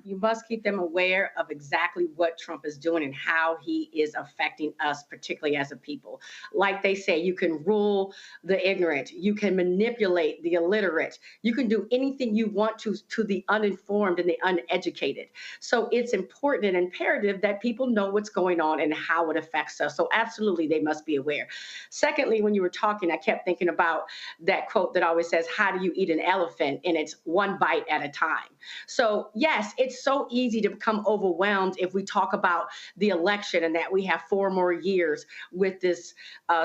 You must keep them aware of exactly what Trump is doing and how he is affecting us, particularly as a people. Like they say, you can rule the ignorant, you can manipulate the illiterate, you can do anything you want to the uninformed and the uneducated. So it's important and imperative that people know what's going on and how it affects us. So absolutely, they must be aware. Secondly, when you were talking, I kept thinking about that quote that always says, how do you eat an elephant? And it's one bite at a time. So yes, it's so easy to become overwhelmed if we talk about the election and that we have 4 more years with this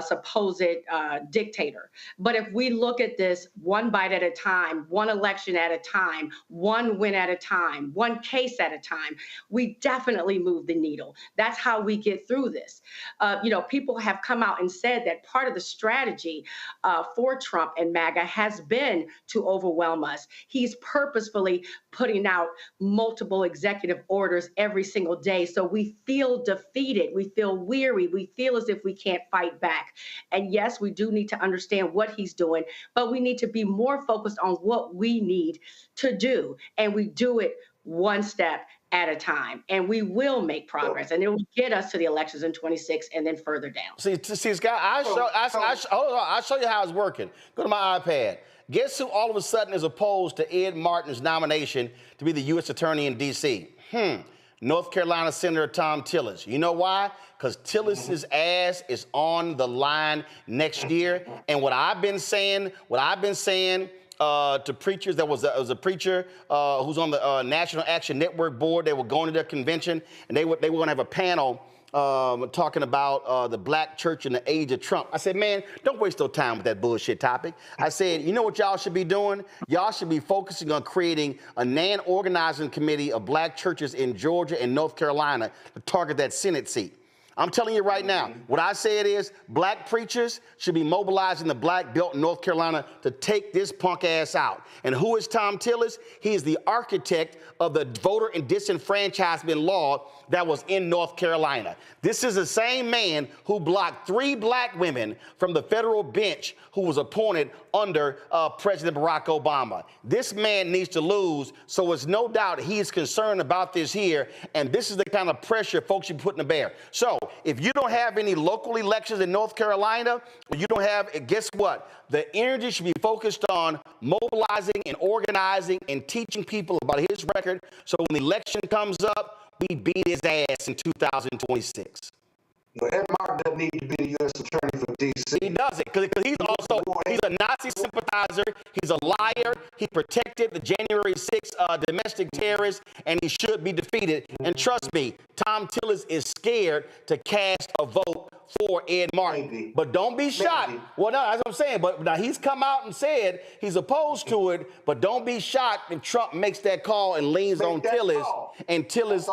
supposed dictator. But if we look at this one bite at a time, one election at a time, one win at a time, one case at a time, we definitely move the needle. That's how we get through this. People have come out and said that part of the strategy for Trump and MAGA has been to overwhelm us. He's purposefully putting out multiple executive orders every single day. So we feel defeated. We feel weary. We feel as if we can't fight back. And yes, we do need to understand what he's doing, but we need to be more focused on what we need to do. And we do it one step at a time. And we will make progress. And it will get us to the elections in 26 and then further down. See, Scott, I'll show you how it's working. Go to my iPad. Guess who all of a sudden is opposed to Ed Martin's nomination to be the U.S. Attorney in D.C.? North Carolina Senator Tom Tillis. You know why? Because Tillis's ass is on the line next year. And what I've been saying to preachers, there was a preacher who's on the National Action Network board. They were going to their convention, and they were going to have a panel talking about the black church in the age of Trump. I said, man, don't waste your time with that bullshit topic. I said, you know what y'all should be doing? Y'all should be focusing on creating a non-organizing committee of black churches in Georgia and North Carolina to target that Senate seat. I'm telling you right now, what I said is black preachers should be mobilizing the black belt in North Carolina to take this punk ass out. And who is Tom Tillis? He is the architect of the voter and disenfranchisement law that was in North Carolina. This is the same man who blocked 3 black women from the federal bench who was appointed under President Barack Obama. This man needs to lose, so it's no doubt he is concerned about this here, and this is the kind of pressure folks should be putting to bear. So if you don't have any local elections in North Carolina, you don't have, guess what? The energy should be focused on mobilizing and organizing and teaching people about his record, so when the election comes up, we beat his ass in 2026. Ed Martin doesn't need to be the U.S. Attorney for D.C. He doesn't, because he's a Nazi sympathizer. He's a liar. He protected the January 6th domestic terrorists, and he should be defeated. And trust me, Tom Tillis is scared to cast a vote for Ed Martin. Maybe. But don't be shocked. Maybe. Well, no, that's what I'm saying. But now he's come out and said he's opposed to it, but don't be shocked if Trump makes that call and leans on Tillis, and Tillis,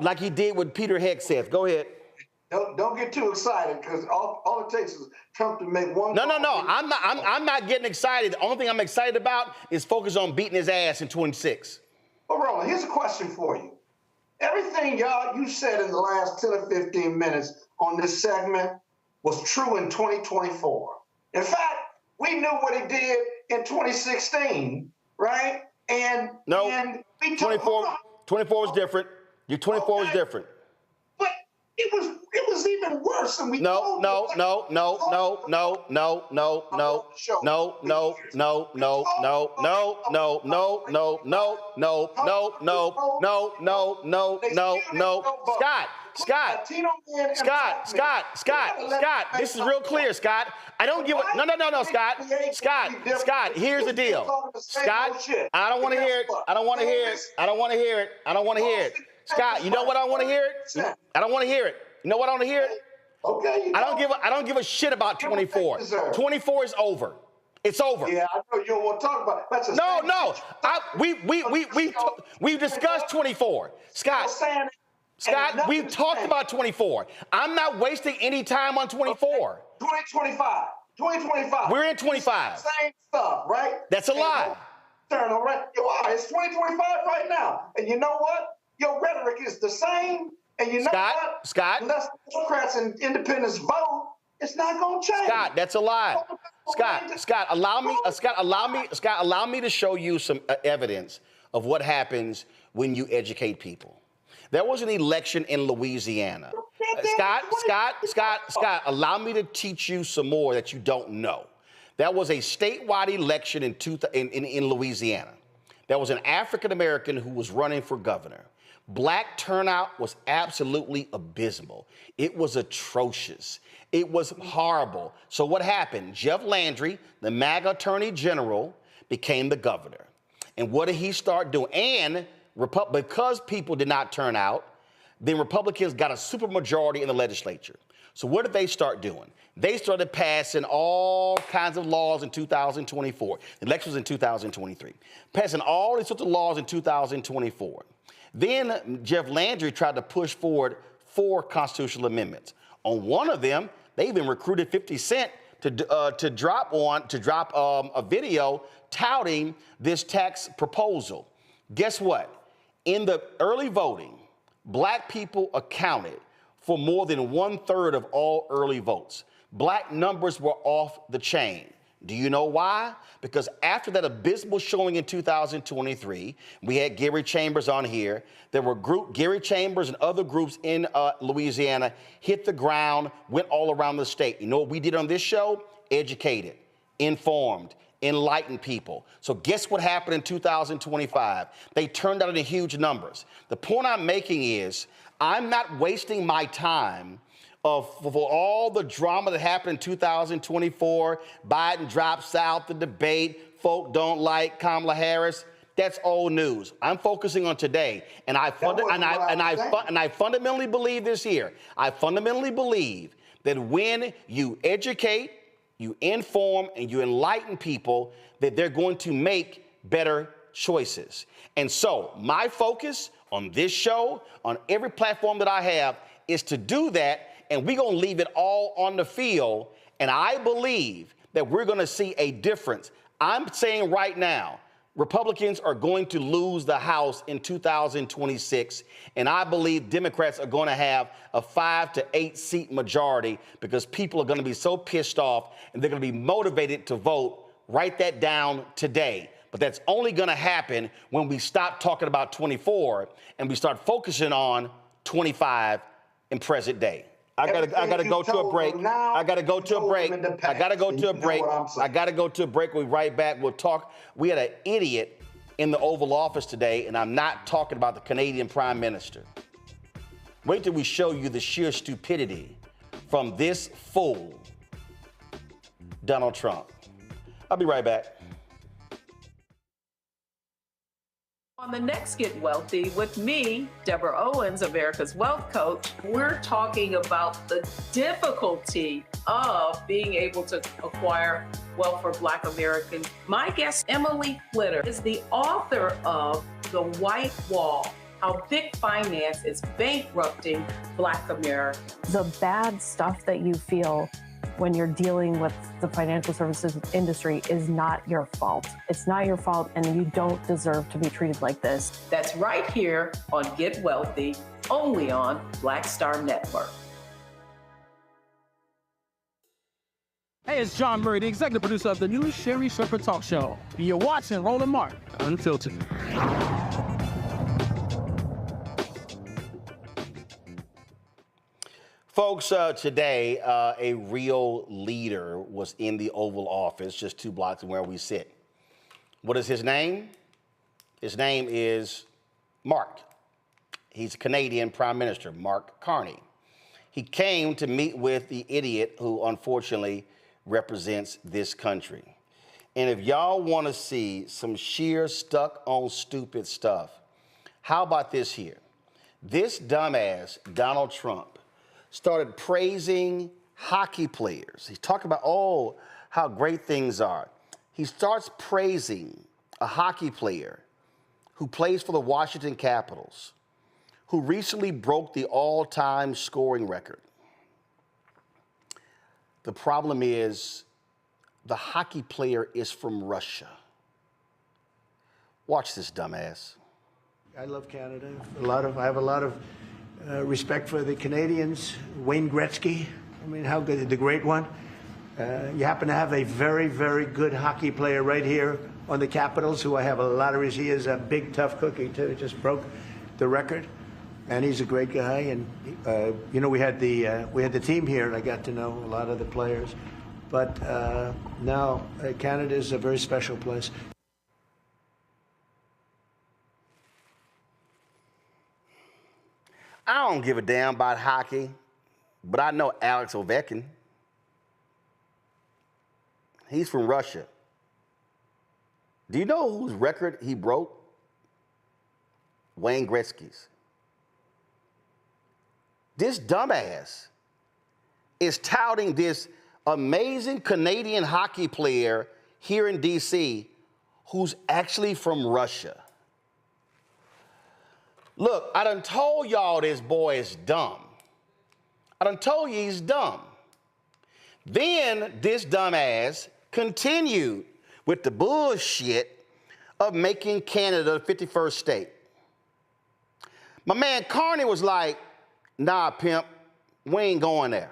like he did with Peter Hegseth. Go ahead. Don't get too excited, because all it takes is Trump to make one. No. I'm not getting excited. The only thing I'm excited about is focus on beating his ass in 26. Well, Roland, here's a question for you. Everything you said in the last 10 or 15 minutes on this segment was true in 2024. In fact, we knew what he did in 2016, right? And no, and 24 was different. Your 24 was different. But it was even worse than we No. Scott, this is real clear, Scott. I don't give a, no, Scott, here's the deal. Scott, I don't want to hear it. Scott, you know what I want to hear it? I don't want to hear it. You know what I want to hear it? Okay. I don't give a shit about 24. 24 is over. It's over. Yeah, I know you don't want to talk about it. No. We've discussed 24. Scott, we've talked about 24. I'm not wasting any time on 24. 2025. We're in 25. Same stuff, right? That's a lie. It's 2025 right now. And you know what? Your rhetoric is the same. And you know what? Scott. Unless Democrats and independents vote, it's not going to change. Scott, that's a lie. Scott, allow me to show you some evidence of what happens when you educate people. There was an election in Louisiana. Scott, allow me to teach you some more that you don't know. There was a statewide election in Louisiana. There was an African-American who was running for governor. Black turnout was absolutely abysmal. It was atrocious. It was horrible. So what happened? Jeff Landry, the MAGA attorney general, became the governor. And what did he start doing? And because people did not turn out, then Republicans got a supermajority in the legislature. So what did they start doing? They started passing all kinds of laws in 2024. The election was in 2023. Passing all these sorts of laws in 2024. Then Jeff Landry tried to push forward 4 constitutional amendments. On one of them, they even recruited 50 Cent to drop a video touting this tax proposal. Guess what? In the early voting, black people accounted for more than 1/3 of all early votes. Black numbers were off the chain. Do you know why? Because after that abysmal showing in 2023, we had Gary Chambers on here. There were Gary Chambers and other groups in Louisiana hit the ground, went all around the state. You know what we did on this show? Educated, informed, enlighten people. So guess what happened in 2025? They turned out into huge numbers. The point I'm making is I'm not wasting my time for all the drama that happened in 2024. Biden drops out the debate. Folk don't like Kamala Harris. That's old news. I'm focusing on today, and I fundamentally believe this here. I fundamentally believe that when you educate, you inform, and you enlighten people, that they're going to make better choices. And so my focus on this show, on every platform that I have, is to do that, and we're going to leave it all on the field. And I believe that we're going to see a difference. I'm saying right now, Republicans are going to lose the House in 2026, and I believe Democrats are going to have a 5 to 8 seat majority because people are going to be so pissed off and they're going to be motivated to vote. Write that down today. But that's only going to happen when we stop talking about 24 and we start focusing on 25 in present day. I gotta go to a break. I gotta go to a break. I gotta go to a break. I gotta go to a break. We'll be right back. We'll talk. We had an idiot in the Oval Office today, and I'm not talking about the Canadian Prime Minister. Wait till we show you the sheer stupidity from this fool, Donald Trump. I'll be right back. On the next Get Wealthy with me, Deborah Owens, America's Wealth Coach, we're talking about the difficulty of being able to acquire wealth for Black Americans. My guest, Emily Flitter, is the author of The White Wall, How Big Finance is Bankrupting Black America. The bad stuff that you feel when you're dealing with the financial services industry is not your fault. It's not your fault, and you don't deserve to be treated like this. That's right here on Get Wealthy, only on Black Star Network. Hey, it's John Murray, the executive producer of the new Sherry Shepherd Talk Show. You're watching Roland Martin, Unfiltered. Folks, today, a real leader was in the Oval Office, just 2 blocks from where we sit. What is his name? His name is Mark. He's a Canadian Prime Minister, Mark Carney. He came to meet with the idiot who unfortunately represents this country. And if y'all want to see some sheer stuck on stupid stuff, how about this here? This dumbass, Donald Trump, started praising hockey players. He's talking about, oh, how great things are. He starts praising a hockey player who plays for the Washington Capitals, who recently broke the all-time scoring record. The problem is the hockey player is from Russia. Watch this dumbass. I love Canada. I have a lot of respect for the Canadians. Wayne Gretzky, I mean, how good, the great one. You happen to have a very, very good hockey player right here on the Capitals, who I have a lot of, he is a big, tough cookie too, just broke the record. And he's a great guy. And, you know, we had the team here, and I got to know a lot of the players. But now, Canada is a very special place. I don't give a damn about hockey, but I know Alex Ovechkin. He's from Russia. Do you know whose record he broke? Wayne Gretzky's. This dumbass is touting this amazing Canadian hockey player here in D.C. who's actually from Russia. Look, I done told y'all this boy is dumb. I done told you he's dumb. Then this dumbass continued with the bullshit of making Canada the 51st state. My man Carney was like, nah, pimp, we ain't going there.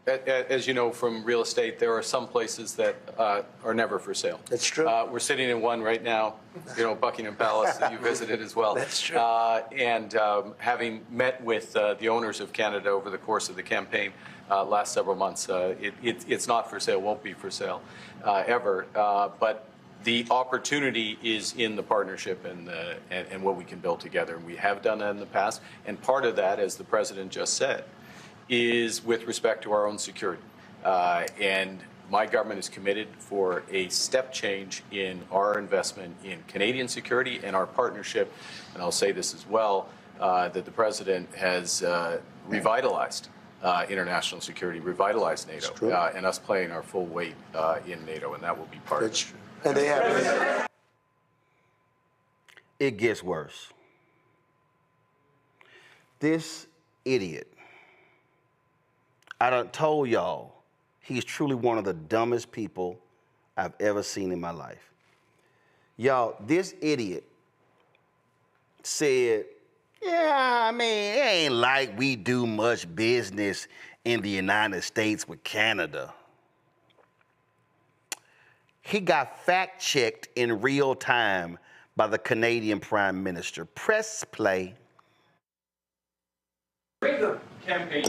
As you know from real estate, there are some places that are never for sale. That's true. We're sitting in one right now, you know, Buckingham Palace that you visited as well. That's true. And having met with the owners of Canada over the course of the campaign, last several months. It's not for sale, won't be for sale ever, but the opportunity is in the partnership and what we can build together. And we have done that in the past. And part of that, as the president just said, is with respect to our own security. And my government is committed for a step change in our investment in Canadian security and our partnership. And I'll say this as well, that the president has revitalized international security, revitalized NATO, and us playing our full weight in NATO, and that will be part of it. And they have. It gets worse. This idiot, I done told y'all, he's truly one of the dumbest people I've ever seen in my life. Y'all, this idiot said, yeah, I mean, it ain't like we do much business in the United States with Canada. He got fact-checked in real time by the Canadian Prime Minister. Press play. During the campaign,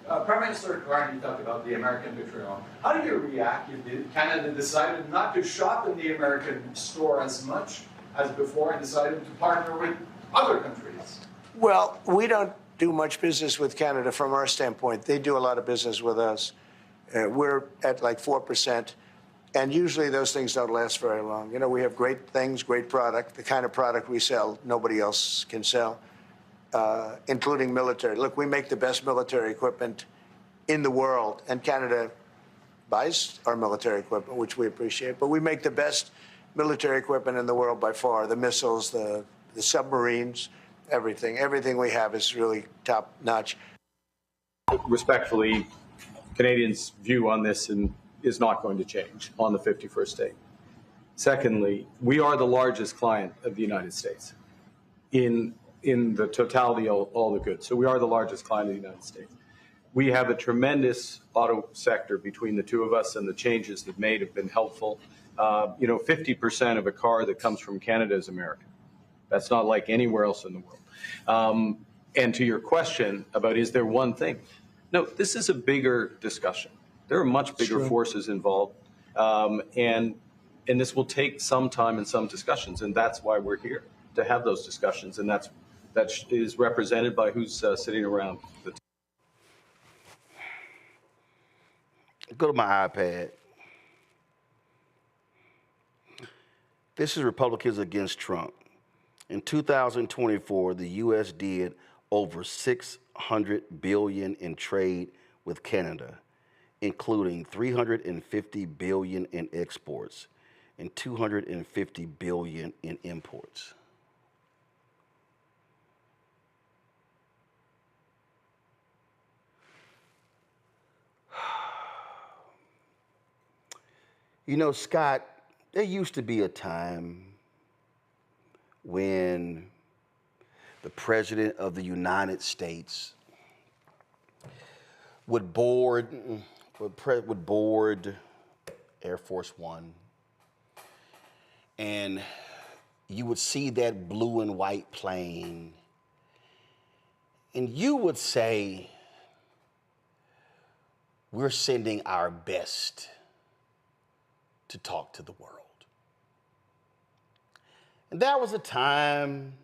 Prime Minister Carney talked about the American betrayal. How do you react if Canada decided not to shop in the American store as much as before and decided to partner with other countries? Well, we don't do much business with Canada from our standpoint. They do a lot of business with us. We're at like 4%. And usually those things don't last very long. You know, we have great things, great product. The kind of product we sell, nobody else can sell, including military. Look, we make the best military equipment in the world, and Canada buys our military equipment, which we appreciate. But we make the best military equipment in the world by far. The missiles, the submarines, everything. Everything we have is really top notch. Respectfully, Canadians' view on this is not going to change on the 51st day. Secondly, we are the largest client of the United States in the totality of all the goods. So we are the largest client of the United States. We have a tremendous auto sector between the two of us, and the changes that made have been helpful. 50% of a car that comes from Canada is American. That's not like anywhere else in the world. And to your question about is there one thing? No, this is a bigger discussion. There are much bigger forces involved, and this will take some time and some discussions, and that's why we're here, to have those discussions, and that is represented by who's sitting around the table. Go to my iPad. This is Republicans against Trump. In 2024, the U.S. did over $600 billion in trade with Canada, including $350 billion in exports and $250 billion in imports. You know, Scott, there used to be a time when the President of the United States would board Air Force One, and you would see that blue and white plane, and you would say, we're sending our best to talk to the world. And that was a time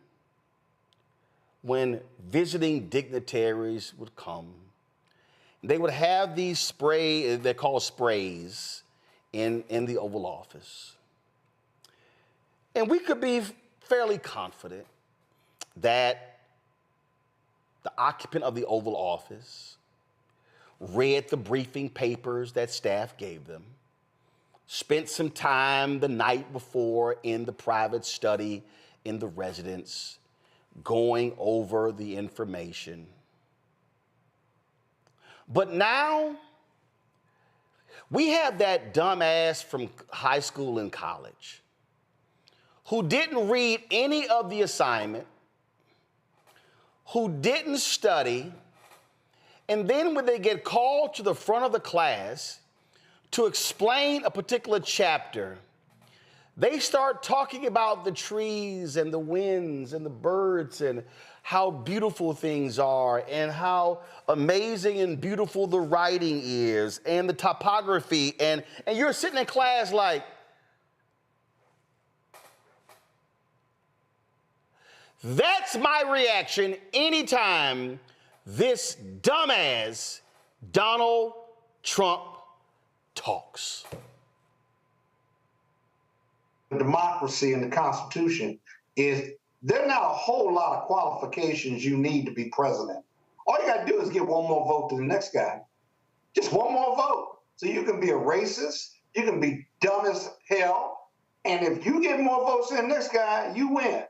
when visiting dignitaries would come. They would have these they're called sprays, in the Oval Office. And we could be fairly confident that the occupant of the Oval Office read the briefing papers that staff gave them, spent some time the night before in the private study in the residence, going over the information. But now, we have that dumbass from high school and college who didn't read any of the assignment, who didn't study, and then when they get called to the front of the class to explain a particular chapter, they start talking about the trees and the winds and the birds and how beautiful things are and how amazing and beautiful the writing is and the topography. And you're sitting in class like, that's my reaction anytime this dumbass Donald Trump talks. Democracy and the Constitution is there are not a whole lot of qualifications you need to be president. All you got to do is give one more vote to the next guy. Just one more vote. So you can be a racist, you can be dumb as hell, and if you get more votes than the next guy, you win.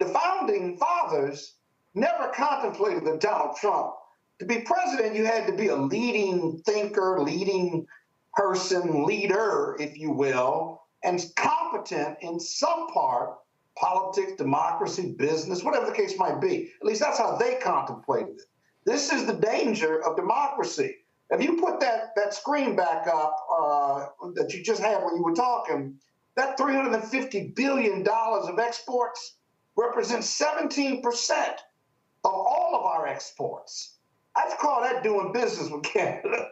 The founding fathers never contemplated that Donald Trump. To be president, you had to be a leading thinker, leading person, leader, if you will, and competent in some part, politics, democracy, business, whatever the case might be. At least that's how they contemplated it. This is the danger of democracy. If you put that screen back up that you just had when you were talking, that $350 billion of exports represents 17% of all of our exports. I'd call that doing business with Canada.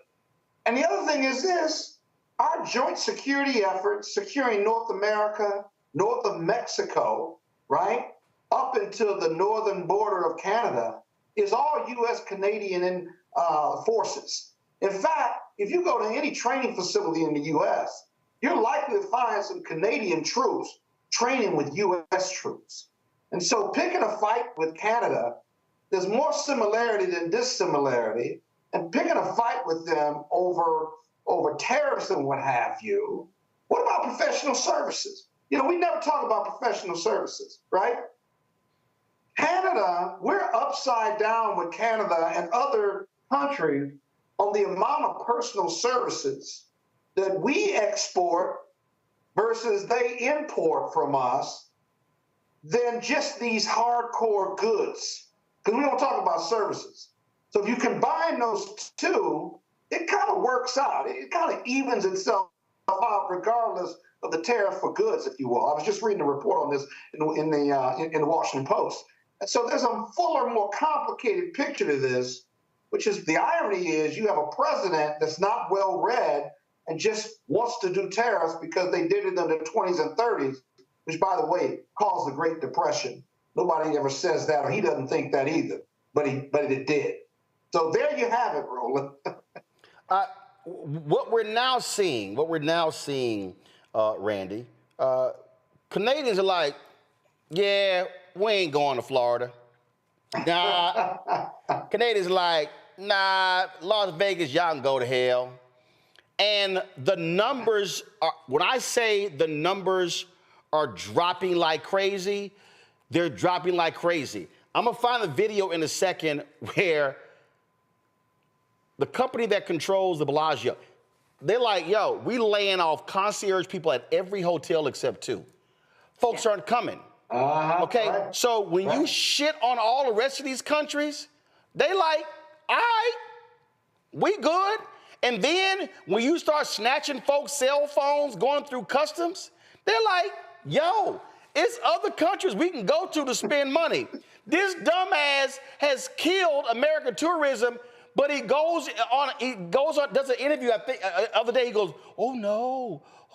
And the other thing is this, our joint security efforts, securing North America, north of Mexico, right, up until the northern border of Canada, is all U.S.-Canadian forces. In fact, if you go to any training facility in the U.S., you're likely to find some Canadian troops training with U.S. troops. And so picking a fight with Canada, there's more similarity than dissimilarity, and picking a fight with them over tariffs and what have you. What about professional services? You know, we never talk about professional services, right? Canada, we're upside down with Canada and other countries on the amount of personal services that we export versus they import from us than just these hardcore goods. Because we don't talk about services. So if you combine those two, it kind of works out. It kind of evens itself out regardless of the tariff for goods, if you will. I was just reading a report on this in the Washington Post. And so there's a fuller, more complicated picture to this, which is the irony is you have a president that's not well read and just wants to do tariffs because they did it in the 20s and 30s, which, by the way, caused the Great Depression. Nobody ever says that, or he doesn't think that either, but it did. So there you have it, Roland. What we're now seeing, Randy, Canadians are like, yeah, we ain't going to Florida. Nah, Canadians are like, nah, Las Vegas, y'all can go to hell. And the numbers are, when I say the numbers are dropping like crazy, they're dropping like crazy. I'm gonna find a video in a second where the company that controls the Bellagio, they're like, yo, we laying off concierge people at every hotel except 2. Folks aren't coming. Okay, right. So when you shit on all the rest of these countries, they like, all right, we good. And then when you start snatching folks' cell phones, going through customs, they're like, yo, it's other countries we can go to spend money. This dumbass has killed American tourism, but he goes on, does an interview, I think, other day, he goes, oh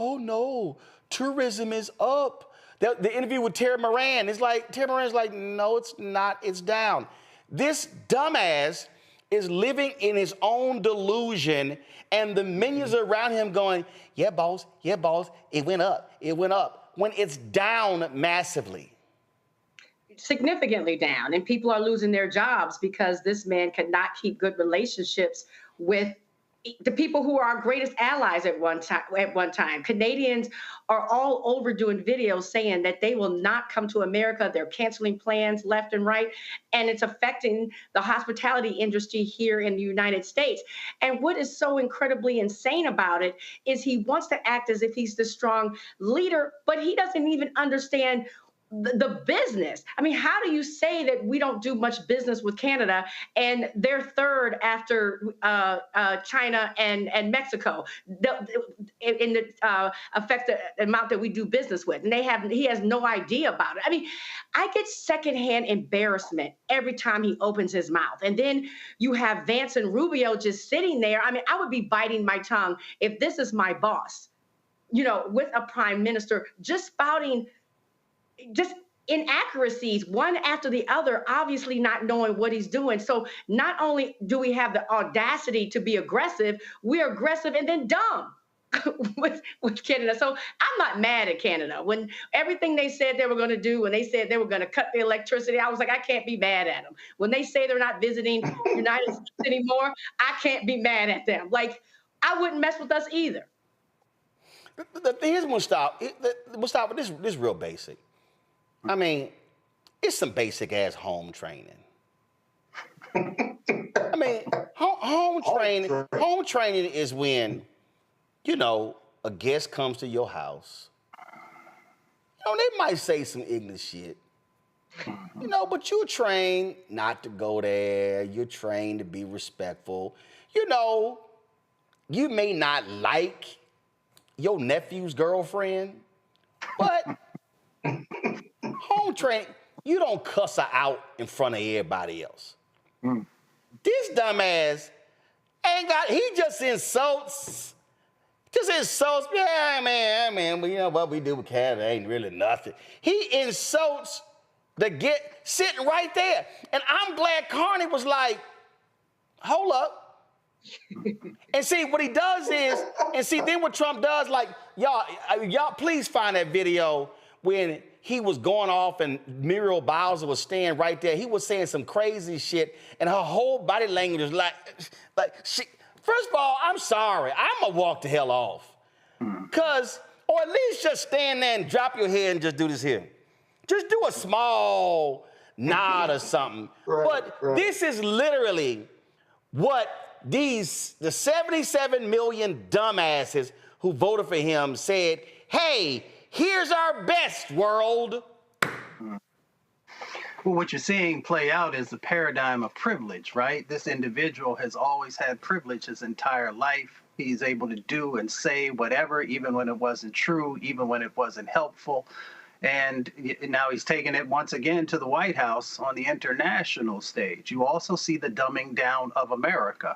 no, tourism is up. The interview with Terry Moran, Terry Moran's like, no, it's not, it's down. This dumbass is living in his own delusion, and the minions around him going, yeah, boss, it went up, when it's down massively. Significantly down, and people are losing their jobs because this man cannot keep good relationships with the people who are our greatest allies at one time. Canadians are all over doing videos saying that they will not come to America. They're canceling plans left and right, and it's affecting the hospitality industry here in the United States. And what is so incredibly insane about it is he wants to act as if he's the strong leader, but he doesn't even understand the business. I mean, how do you say that we don't do much business with Canada and they're third after China and Mexico in the effective amount that we do business with? And he has no idea about it. I mean, I get secondhand embarrassment every time he opens his mouth. And then you have Vance and Rubio just sitting there. I mean, I would be biting my tongue if this is my boss, with a prime minister just spouting just inaccuracies one after the other, obviously not knowing what he's doing. So not only do we have the audacity to be aggressive, we're aggressive and then dumb with Canada. So I'm not mad at Canada. When everything they said they were going to do, when they said they were going to cut the electricity, I was like, I can't be mad at them. When they say they're not visiting the United States anymore, I can't be mad at them. Like, I wouldn't mess with us either. Here's Mustafa. This is real basic. I mean, it's some basic ass home training. I mean, home training is when, a guest comes to your house. They might say some ignorant shit. But you're trained not to go there. You're trained to be respectful. You may not like your nephew's girlfriend, but home training, you don't cuss her out in front of everybody else. This dumbass he just insults. Yeah, man, but what we do with Canada ain't really nothing. He insults sitting right there. And I'm glad Carney was like, hold up. And see, what he does is, then what Trump does, like, y'all please find that video when he was going off and Muriel Bowser was standing right there. He was saying some crazy shit, and her whole body language was like she. First of all, I'm sorry. I'm going to walk the hell off. Or at least just stand there and drop your head and just do this here. Just do a small nod or something. But this is literally what the 77 million dumbasses who voted for him said, hey, here's our best, world. Well, what you're seeing play out is the paradigm of privilege, right? This individual has always had privilege his entire life. He's able to do and say whatever, even when it wasn't true, even when it wasn't helpful. And now he's taking it once again to the White House on the international stage. You also see the dumbing down of America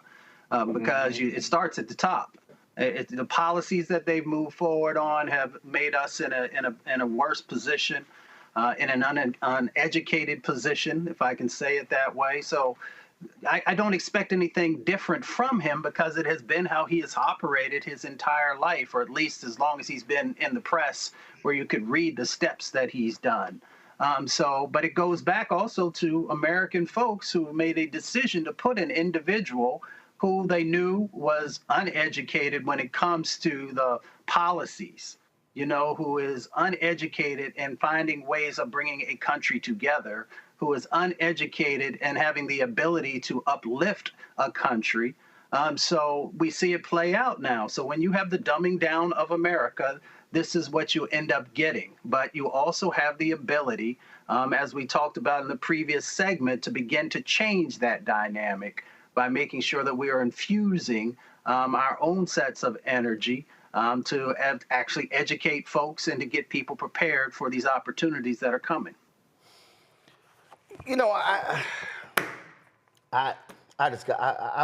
because it starts at the top. The policies that they've moved forward on have made us in a worse position. In an uneducated position, if I can say it that way. So I don't expect anything different from him because it has been how he has operated his entire life, or at least as long as he's been in the press where you could read the steps that he's done. But it goes back also to American folks who made a decision to put an individual who they knew was uneducated when it comes to the policies, who is uneducated and finding ways of bringing a country together, who is uneducated and having the ability to uplift a country. So we see it play out now. So when you have the dumbing down of America, this is what you end up getting. But you also have the ability, as we talked about in the previous segment, to begin to change that dynamic by making sure that we are infusing our own sets of energy to actually educate folks and to get people prepared for these opportunities that are coming. I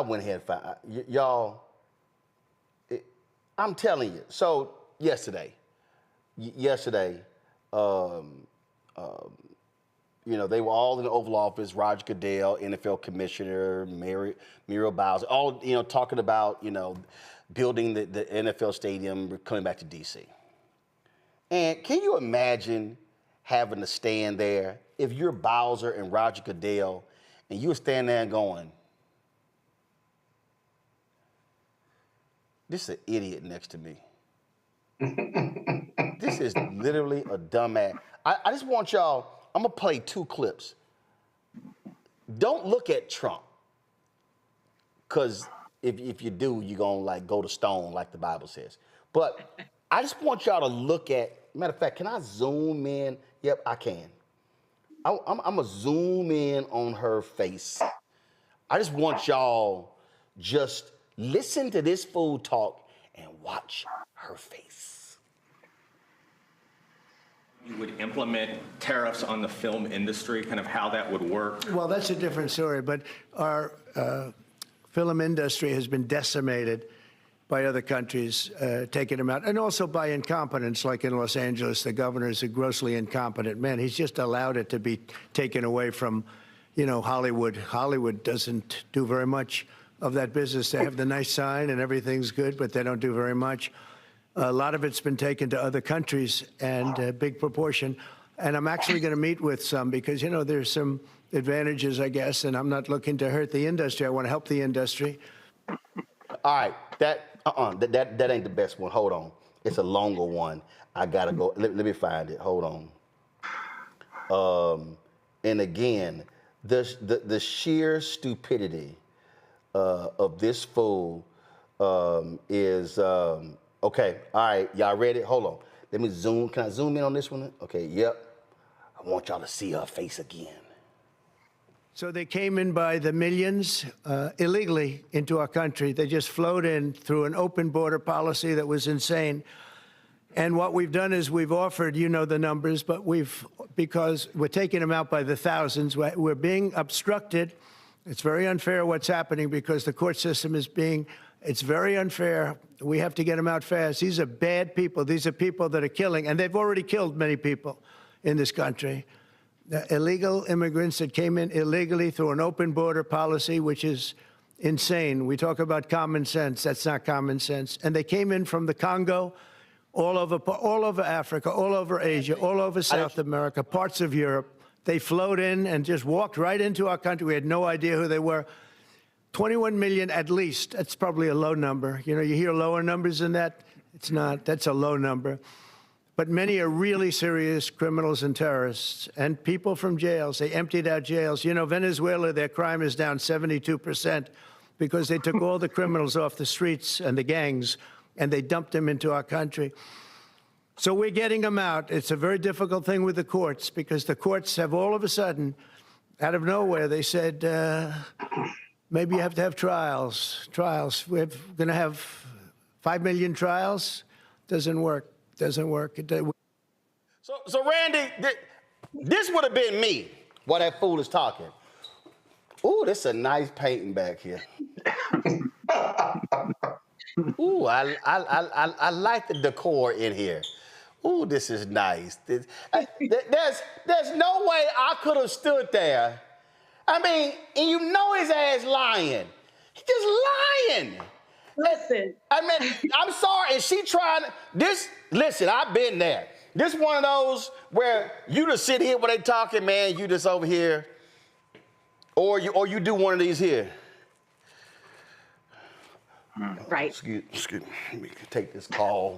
went ahead and found y'all. I'm telling you. So yesterday, they were all in the Oval Office. Roger Goodell, NFL Commissioner, Muriel Bowser, all talking about building the NFL stadium, coming back to D.C. And can you imagine having to stand there if you're Bowser and Roger Goodell and you stand there and going, this is an idiot next to me. This is literally a dumbass. I just want y'all, I'm going to play 2 clips. Don't look at Trump, because if you do, you're going to go to stone like the Bible says. But I just want y'all to look at, matter of fact, can I zoom in? Yep, I can. I'm going to zoom in on her face. I just want y'all just listen to this fool talk and watch her face. You would implement tariffs on the film industry, kind of how that would work? Well, that's a different story, but our film industry has been decimated by other countries taking them out, and also by incompetence, like in Los Angeles. The governor is a grossly incompetent man. He's just allowed it to be taken away from, Hollywood. Hollywood doesn't do very much of that business. They have the nice sign and everything's good, but they don't do very much. A lot of it's been taken to other countries, and a big proportion. And I'm actually going to meet with some because, there's some advantages, I guess, and I'm not looking to hurt the industry. I want to help the industry. All right, that ain't the best one. Hold on. It's a longer one. I got to go. Let me find it. Hold on. And again, the sheer stupidity of this fool is... Okay, all right, y'all ready? Hold on. Let me zoom. Can I zoom in on this one? Okay, yep. I want y'all to see her face again. So they came in by the millions illegally into our country. They just flowed in through an open border policy that was insane. And what we've done is we've offered, the numbers, but because we're taking them out by the thousands, we're being obstructed. It's very unfair what's happening because the court system is it's very unfair. We have to get them out fast. These are bad people. These are people that are killing, and they've already killed many people in this country. The illegal immigrants that came in illegally through an open border policy, which is insane. We talk about common sense. That's not common sense. And they came in from the Congo, all over Africa, all over Asia, all over South America, parts of Europe. They flowed in and just walked right into our country. We had no idea who they were. 21 million at least. That's probably a low number. You hear lower numbers than that. It's not. That's a low number. But many are really serious criminals and terrorists and people from jails. They emptied out jails. Venezuela, their crime is down 72% because they took all the criminals off the streets and the gangs and they dumped them into our country. So we're getting them out. It's a very difficult thing with the courts because the courts have all of a sudden, out of nowhere, they said, maybe you have to have trials. We're going to have 5 million trials. Doesn't work. So Randy, this would have been me while that fool is talking. Ooh, this is a nice painting back here. Ooh, I like the decor in here. Ooh, this is nice. There's no way I could have stood there. I mean, and his ass lying. He's just lying. Listen. I mean, I'm sorry. Is she trying this? Listen, I've been there. This one of those where you just sit here when they talking, man, you just over here. Or you do one of these here. Right. Excuse me. Let me take this call.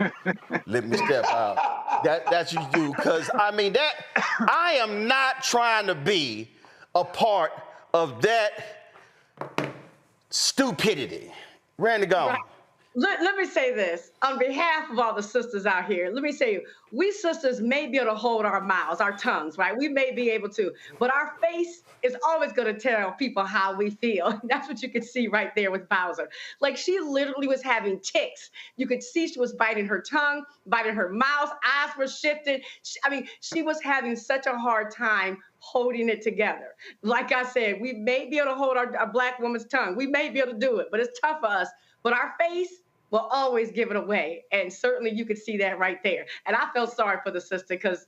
Let me step out. That's what you do. Because, I am not trying to be a part of that stupidity. Randy, go. Right. Let me say this. On behalf of all the sisters out here, let me say, we sisters may be able to hold our mouths, our tongues, right? We may be able to, but our face is always going to tell people how we feel. That's what you could see right there with Bowser. Like, she literally was having tics. You could see she was biting her tongue, biting her mouth, eyes were shifted. She was having such a hard time holding it together. Like I said, we may be able to hold our Black woman's tongue. We may be able to do it, but it's tough for us. But our face will always give it away. And certainly you could see that right there. And I felt sorry for the sister because,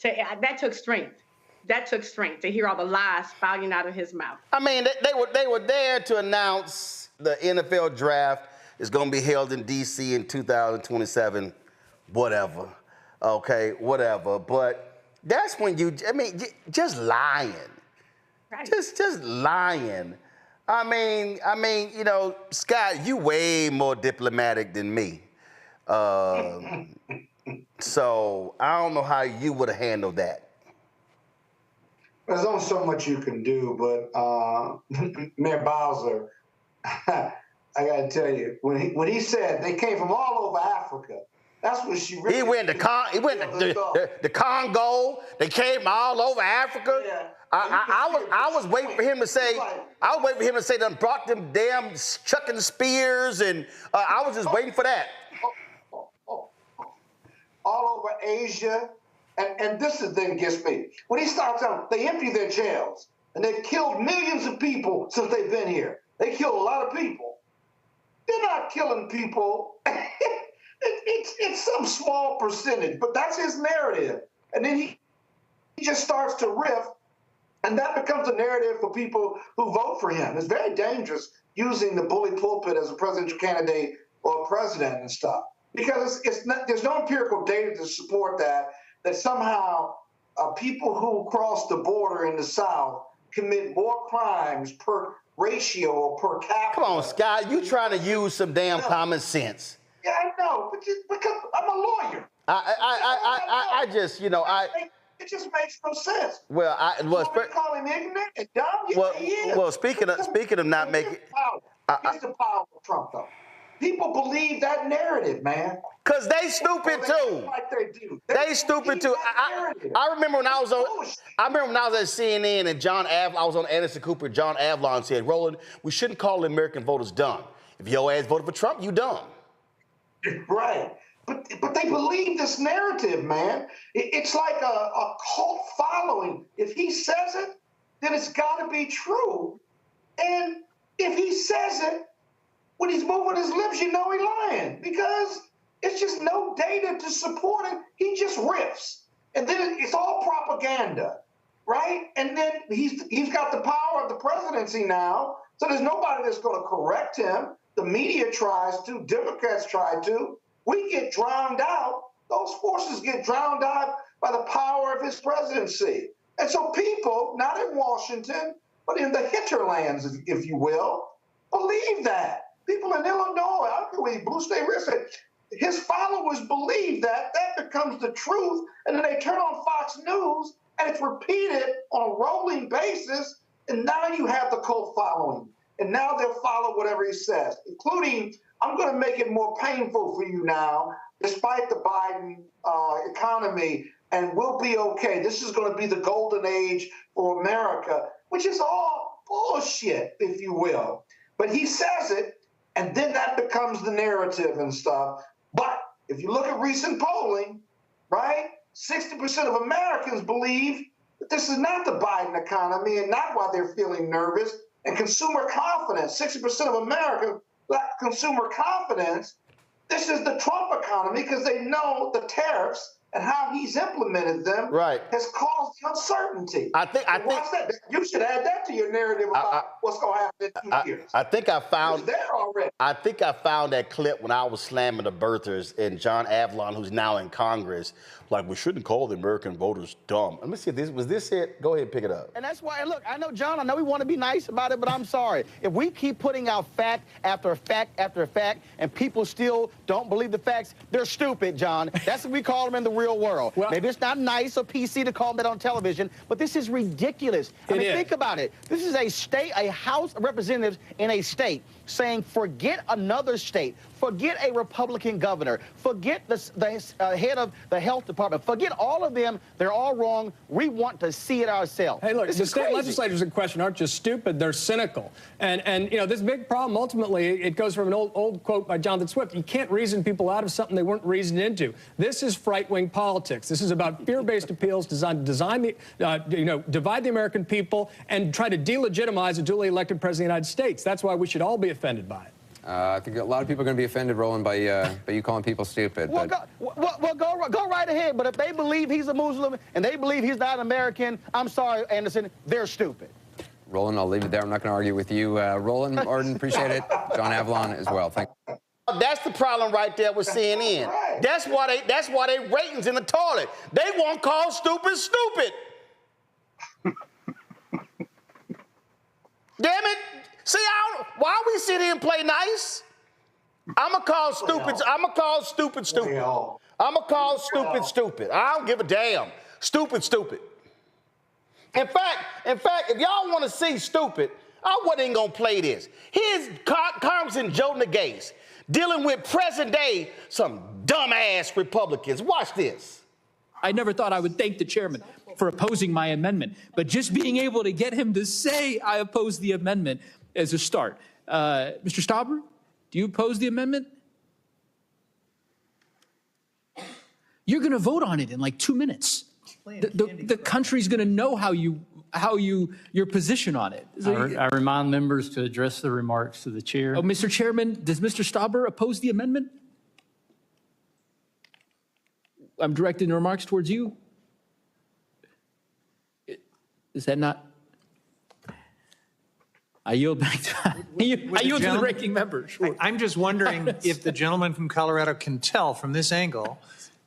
that took strength. That took strength to hear all the lies spouting out of his mouth. I mean, they were there to announce the NFL draft is going to be held in D.C. in 2027, whatever. Okay, whatever. But that's when just lying. Right. Just lying. Scott, you way more diplomatic than me. So I don't know how you would have handled that. There's only so much you can do, but Mayor Bowser, I got to tell you, when he said they came from all over Africa, that's what she really. He went to the Congo. They came all over Africa. Yeah. I was waiting for him to say. I was waiting for him to say, "Done brought them damn chucking spears," and I was just waiting for that. All over Asia, and this is the thing that gets me. When he starts out, they empty their jails, and they've killed millions of people since they've been here. They killed a lot of people. They're not killing people. It's some small percentage, but that's his narrative. And then he just starts to riff, and that becomes a narrative for people who vote for him. It's very dangerous using the bully pulpit as a presidential candidate or a president and stuff, because there's no empirical data to support that somehow people who cross the border in the South commit more crimes per ratio or per capita. Come on, Scott, you trying to use some damn common sense. Yeah, I know, but because I'm a lawyer. I just, you know, it just makes no sense. Well, call him ignorant and dumb. Yeah, he is. Well, speaking of not making. Here's the power of Trump, though. People believe that narrative, man. Cause they stupid too. Like they do. They stupid too. I remember when I was at CNN and I was on Anderson Cooper. John Avlon said, "Roland, we shouldn't call the American voters dumb. If your ass voted for Trump, you dumb." Right. But they believe this narrative, man. It's like a cult following. If he says it, then it's got to be true. And if he says it, when he's moving his lips, you know he's lying, because it's just no data to support it. He just riffs. And then it's all propaganda, right? And then he's got the power of the presidency now, so there's nobody that's going to correct him. The media tries to, Democrats try to. We get drowned out. Those forces get drowned out by the power of his presidency. And so people, not in Washington, but in the hinterlands, if you will, believe that. People in Illinois, I don't care Blue State Red State, his followers believe that. That becomes the truth. And then they turn on Fox News, and it's repeated on a rolling basis. And now you have the cult following. And now they'll follow whatever he says, including, I'm going to make it more painful for you now, despite the Biden economy, and we'll be okay. This is going to be the golden age for America, which is all bullshit, if you will. But he says it, and then that becomes the narrative and stuff. But if you look at recent polling, right, 60% of Americans believe that this is not the Biden economy and not why they're feeling nervous. And consumer confidence, 60% of Americans lack consumer confidence. This is the Trump economy, because they know the tariffs and how he's implemented them has caused uncertainty. I think you should add that to your narrative about what's going to happen in 2 years. I think I found it's there already. I think I found that clip when I was slamming the birthers, and John Avlon, who's now in Congress, like, we shouldn't call the American voters dumb. Let me see if was this it? Go ahead and pick it up. And that's why, look, I know, John, I know we want to be nice about it, but I'm sorry. If we keep putting out fact after fact after fact, and people still don't believe the facts, they're stupid, John. That's what we call them in the real world. Well, maybe it's not nice or PC to call them that on television, but this is ridiculous. I mean, think about it. This is a House of Representatives in a state saying, forget another state, forget a Republican governor, forget the head of the health department, forget all of them. They're all wrong. We want to see it ourselves. Hey, look, the state legislators in question aren't just stupid, they're cynical. And you know, this big problem, ultimately, it goes from an old quote by Jonathan Swift: you can't reason people out of something they weren't reasoned into. This is right-wing politics. This is about fear-based appeals designed to divide the American people and try to delegitimize a duly elected president of the United States. That's why we should all be offended by it. I think a lot of people are going to be offended, Roland, by you calling people stupid. Well, go right ahead. But if they believe he's a Muslim and they believe he's not American, I'm sorry, Anderson, they're stupid. Roland, I'll leave it there. I'm not going to argue with you. Roland, Arden, appreciate it. John Avlon as well. Thank you. That's the problem right there with CNN. Right. That's why they ratings in the toilet. They won't call stupid stupid. Damn it. See, why we sit here and play nice? I'm going to call stupid stupid. I'm going to call stupid stupid. I don't give a damn. Stupid stupid. In fact, if y'all want to see stupid, I wasn't even gonna play this. Here's Congressman Joe Nagase dealing with present day some dumbass Republicans. Watch this. I never thought I would thank the chairman for opposing my amendment, but just being able to get him to say I oppose the amendment is a start. Mr. Stauber, do you oppose the amendment? You're going to vote on it in like 2 minutes. The country's going to know your position on it. I remind members to address the remarks to the chair. Oh, Mr. Chairman, does Mr. Stauber oppose the amendment? I'm directing the remarks towards you. Is that not? I yield back to, I yield to the ranking member. Sure. I'm just wondering if the gentleman from Colorado can tell from this angle.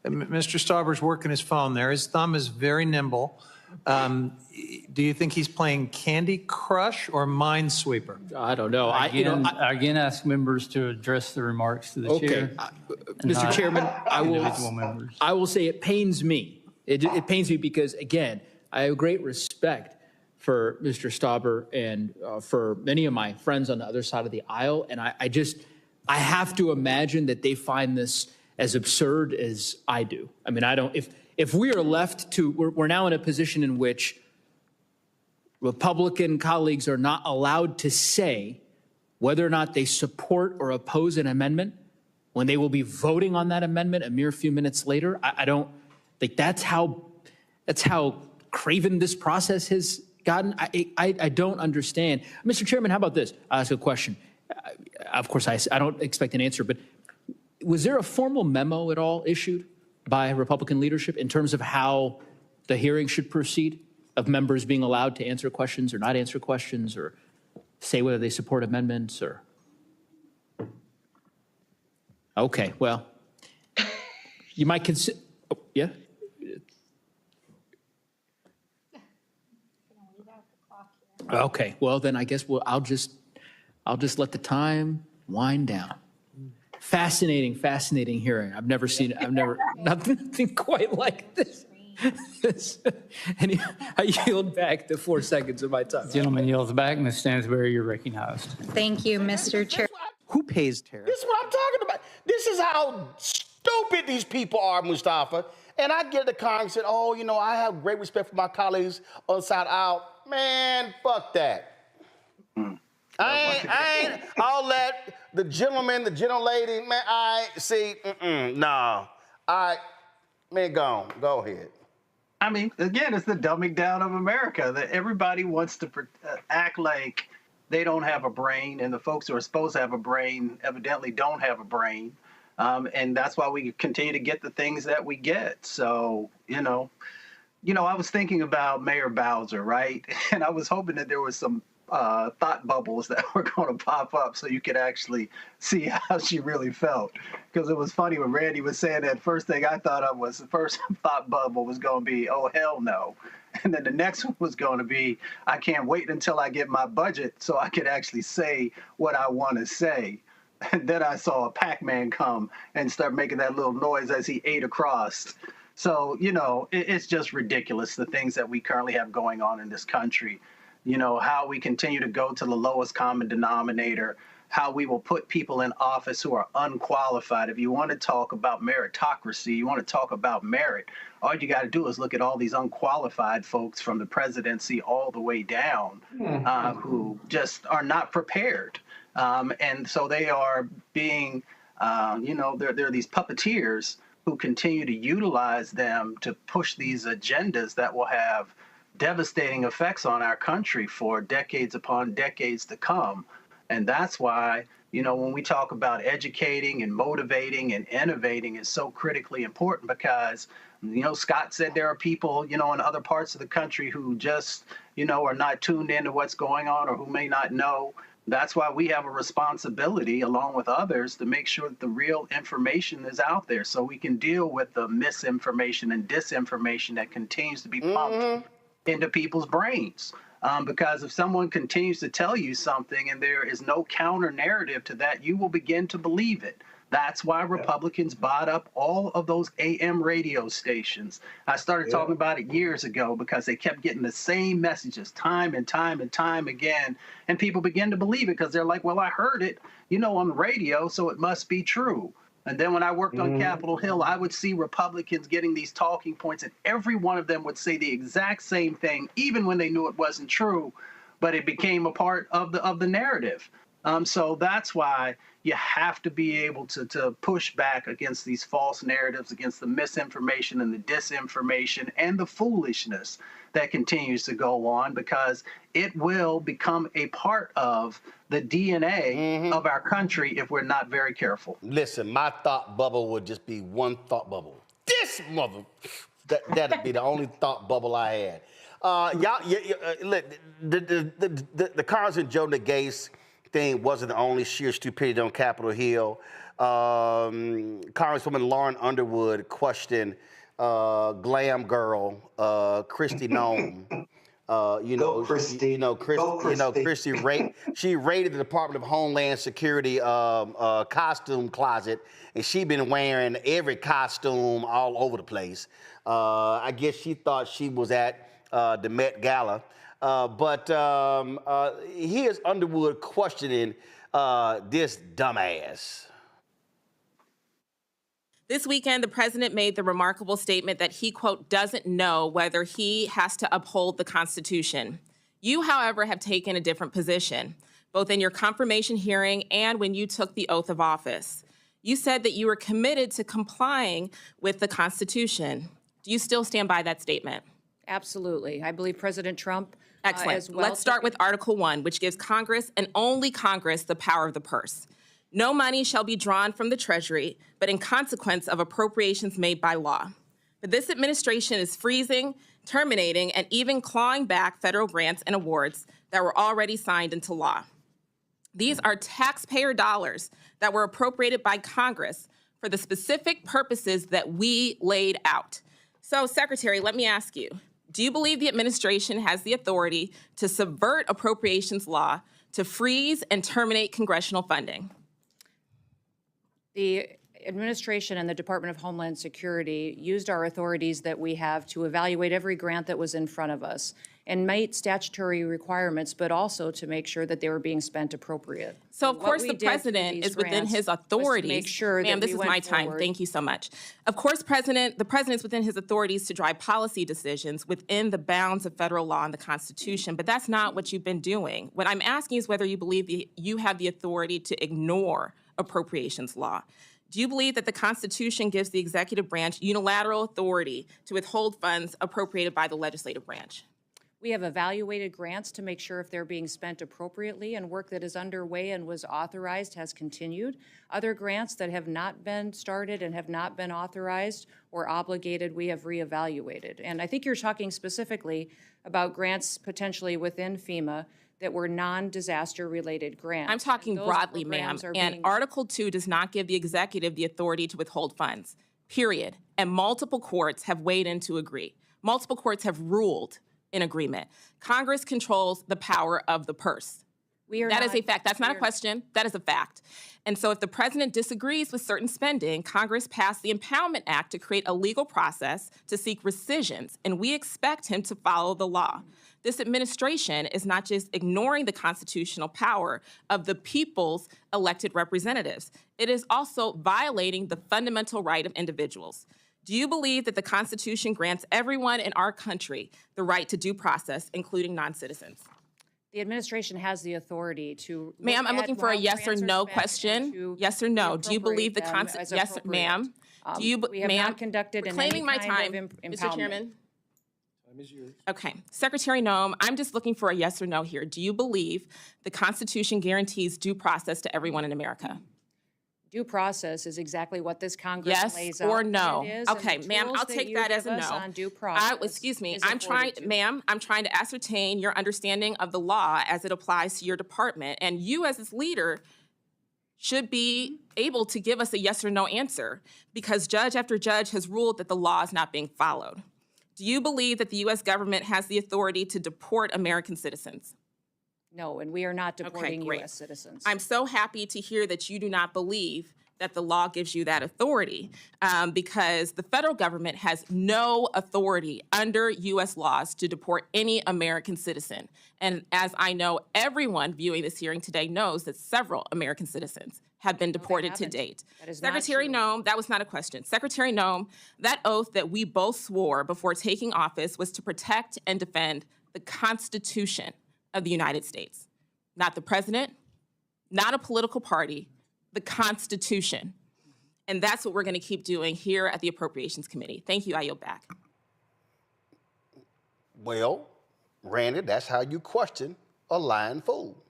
Mr. Stauber's working his phone there. His thumb is very nimble. Do you think he's playing Candy Crush or Minesweeper? I don't know. I again ask members to address the remarks to the chair. Mr. Chairman, I will say it pains me. It pains me because, again, I have great respect for Mr. Stauber and for many of my friends on the other side of the aisle. And I have to imagine that they find this as absurd as I do. I mean, if we are left to, we're now in a position in which Republican colleagues are not allowed to say whether or not they support or oppose an amendment when they will be voting on that amendment a mere few minutes later. I don't think that's how craven this process has gotten. I don't understand. Mr. Chairman, how about this? I'll ask a question. Of course, I don't expect an answer, but was there a formal memo at all issued by Republican leadership in terms of how the hearing should proceed, of members being allowed to answer questions or not answer questions or say whether they support amendments or? Okay, well, you might consider, yeah? Okay, well then I guess I'll just let the time wind down. Fascinating hearing. I've never nothing quite like this. And I yield back the 4 seconds of my time. Gentleman yields back. Ms. Stansbury, you're recognized. Thank you, Mr. Chair. Who pays tariffs? This is what I'm talking about. This is how stupid these people are, Mustafa. And I get the Congress and said, oh, you know, I have great respect for my colleagues on the side aisle. Man, fuck that. I ain't all that. The gentleman, the gentlelady, man, man, go ahead. I mean, again, it's the dumbing down of America that everybody wants to act like they don't have a brain, and the folks who are supposed to have a brain evidently don't have a brain. And that's why we continue to get the things that we get. So, you know, I was thinking about Mayor Bowser, right? And I was hoping that there was some thought bubbles that were going to pop up so you could actually see how she really felt. Because it was funny when Randy was saying that, first thing I thought of was the first thought bubble was going to be, oh, hell no. And then the next one was going to be, I can't wait until I get my budget so I could actually say what I want to say. And then I saw a Pac-Man come and start making that little noise as he ate across. So, you know, it's just ridiculous, the things that we currently have going on in this country. You know, how we continue to go to the lowest common denominator, how we will put people in office who are unqualified. If you want to talk about meritocracy, you want to talk about merit, all you got to do is look at all these unqualified folks from the presidency all the way down who just are not prepared. And so they are being, there are these puppeteers who continue to utilize them to push these agendas that will have devastating effects on our country for decades upon decades to come. And that's why, you know, when we talk about educating and motivating and innovating is so critically important, because, you know, Scott said there are people, you know, in other parts of the country who just, you know, are not tuned into what's going on or who may not know. That's why we have a responsibility, along with others, to make sure that the real information is out there so we can deal with the misinformation and disinformation that continues to be pumped into people's brains. Because if someone continues to tell you something and there is no counter narrative to that, you will begin to believe it. That's why Republicans bought up all of those AM radio stations. I started talking about it years ago because they kept getting the same messages time and time and time again. And people began to believe it because they're like, well, I heard it, on the radio, so it must be true. And then when I worked on Capitol Hill, I would see Republicans getting these talking points, and every one of them would say the exact same thing, even when they knew it wasn't true, but it became a part of the narrative. So that's why you have to be able to push back against these false narratives, against the misinformation and the disinformation and the foolishness that continues to go on, because it will become a part of the DNA of our country if we're not very careful. Listen, my thought bubble would just be one thought bubble. This mother, that'd be the only thought bubble I had. Look, the Congressman Joe Nagase thing wasn't the only sheer stupidity on Capitol Hill. Congresswoman Lauren Underwood questioned glam girl Christy Nome. Christy she raided the Department of Homeland Security costume closet, and she been wearing every costume all over the place. I guess she thought she was at the Met Gala. But here's Underwood questioning this dumbass. This weekend, the president made the remarkable statement that he, quote, doesn't know whether he has to uphold the Constitution. You, however, have taken a different position, both in your confirmation hearing and when you took the oath of office. You said that you were committed to complying with the Constitution. Do you still stand by that statement? Absolutely. I believe President Trump Excellent. as well. Let's start with Article 1, which gives Congress and only Congress the power of the purse. No money shall be drawn from the Treasury, but in consequence of appropriations made by law. But this administration is freezing, terminating, and even clawing back federal grants and awards that were already signed into law. These are taxpayer dollars that were appropriated by Congress for the specific purposes that we laid out. So, Secretary, let me ask you, do you believe the administration has the authority to subvert appropriations law to freeze and terminate congressional funding? The administration and the Department of Homeland Security used our authorities that we have to evaluate every grant that was in front of us and meet statutory requirements, but also to make sure that they were being spent appropriate. So, of course, the president is within his authorities. Make sure Ma'am, that this is my time. Thank you so much. Of course, the president's within his authorities to drive policy decisions within the bounds of federal law and the Constitution, but that's not what you've been doing. What I'm asking is whether you believe you have the authority to ignore appropriations law. Do you believe that the Constitution gives the executive branch unilateral authority to withhold funds appropriated by the legislative branch? We have evaluated grants to make sure if they're being spent appropriately, and work that is underway and was authorized has continued. Other grants that have not been started and have not been authorized or obligated, we have reevaluated. And I think you're talking specifically about grants potentially within FEMA that were non-disaster related grants. I'm talking broadly, ma'am, and Article 2 does not give the executive the authority to withhold funds, period. And multiple courts have weighed in to agree. Multiple courts have ruled in agreement. Congress controls the power of the purse. That is a fact. That's not a question. That is a fact. And so if the president disagrees with certain spending, Congress passed the Impoundment Act to create a legal process to seek rescissions, and we expect him to follow the law. This administration is not just ignoring the constitutional power of the people's elected representatives. It is also violating the fundamental right of individuals. Do you believe that the Constitution grants everyone in our country the right to due process, including non-citizens? The administration has the authority to. Ma'am, I'm looking for a yes or no question. Yes or no. Do you believe the Constitution? Yes, ma'am. Do you, we have not conducted in claiming my any kind time, of Mr. Chairman? Time is yours. Okay. Secretary Nome, I'm just looking for a yes or no here. Do you believe the Constitution guarantees due process to everyone in America? Due process is exactly what this Congress lays out. Yes or no? It is, okay, ma'am, I'll take that as a no. On due process excuse me, I'm trying to ascertain your understanding of the law as it applies to your department, and you as its leader should be able to give us a yes or no answer, because judge after judge has ruled that the law is not being followed. Do you believe that the U.S. government has the authority to deport American citizens? No, and we are not deporting great. U.S. citizens. I'm so happy to hear that you do not believe that the law gives you that authority, because the federal government has no authority under U.S. laws to deport any American citizen. And as I know, everyone viewing this hearing today knows that several American citizens have been deported to date. That is not Secretary true. Noem, that was not a question. Secretary Noem, that oath that we both swore before taking office was to protect and defend the Constitution of the United States. Not the president, not a political party, the Constitution. And that's what we're going to keep doing here at the Appropriations Committee. Thank you. I yield back. Well, Randy, that's how you question a lying fool.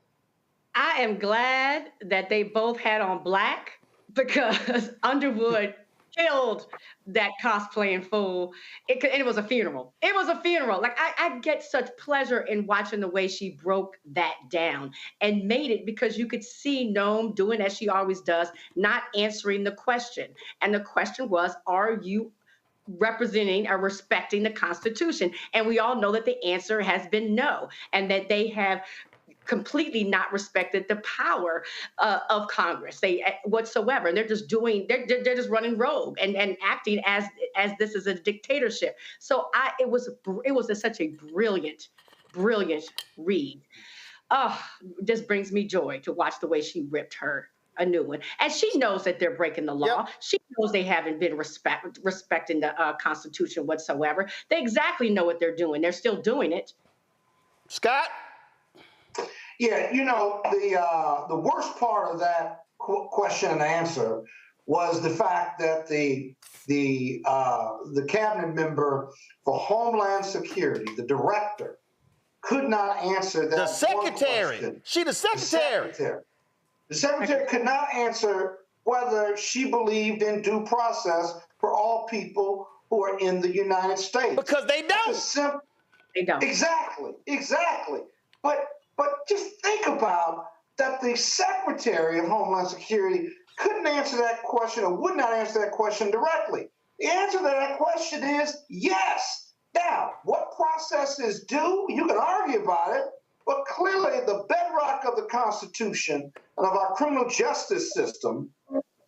I am glad that they both had on black, because Underwood killed that cosplaying fool. And it was a funeral. It was a funeral. Like, I get such pleasure in watching the way she broke that down and made it, because you could see Noem doing as she always does, not answering the question. And the question was, are you representing or respecting the Constitution? And we all know that the answer has been no, and that they have completely not respected the power of Congress whatsoever. And they're just just running rogue and acting as this is a dictatorship. So it was such a brilliant read. Oh, this brings me joy to watch the way she ripped her a new one. And she knows that they're breaking the law. Yep. She knows they haven't been respecting the Constitution whatsoever. They exactly know what they're doing. They're still doing it. Scott? Yeah, you know, the worst part of that question and answer was the fact that the cabinet member for Homeland Security, the director, could not answer that. The secretary. She the secretary. The secretary could not answer whether she believed in due process for all people who are in the United States. Because they don't. They don't. Exactly. But just think about that the Secretary of Homeland Security couldn't answer that question or would not answer that question directly. The answer to that question is yes. Now, what process is due? You can argue about it, but clearly the bedrock of the Constitution and of our criminal justice system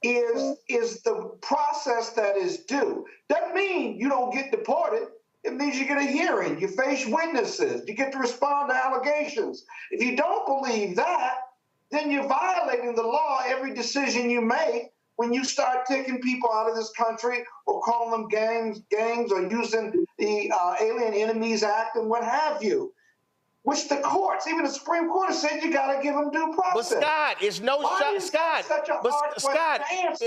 is the process that is due. Doesn't mean you don't get deported. It means you get a hearing, you face witnesses, you get to respond to allegations. If you don't believe that, then you're violating the law every decision you make when you start taking people out of this country or calling them gangs or using the Alien Enemies Act and what have you. Which the courts, even the Supreme Court, has said you got to give them due process. But Scott, it's no shock.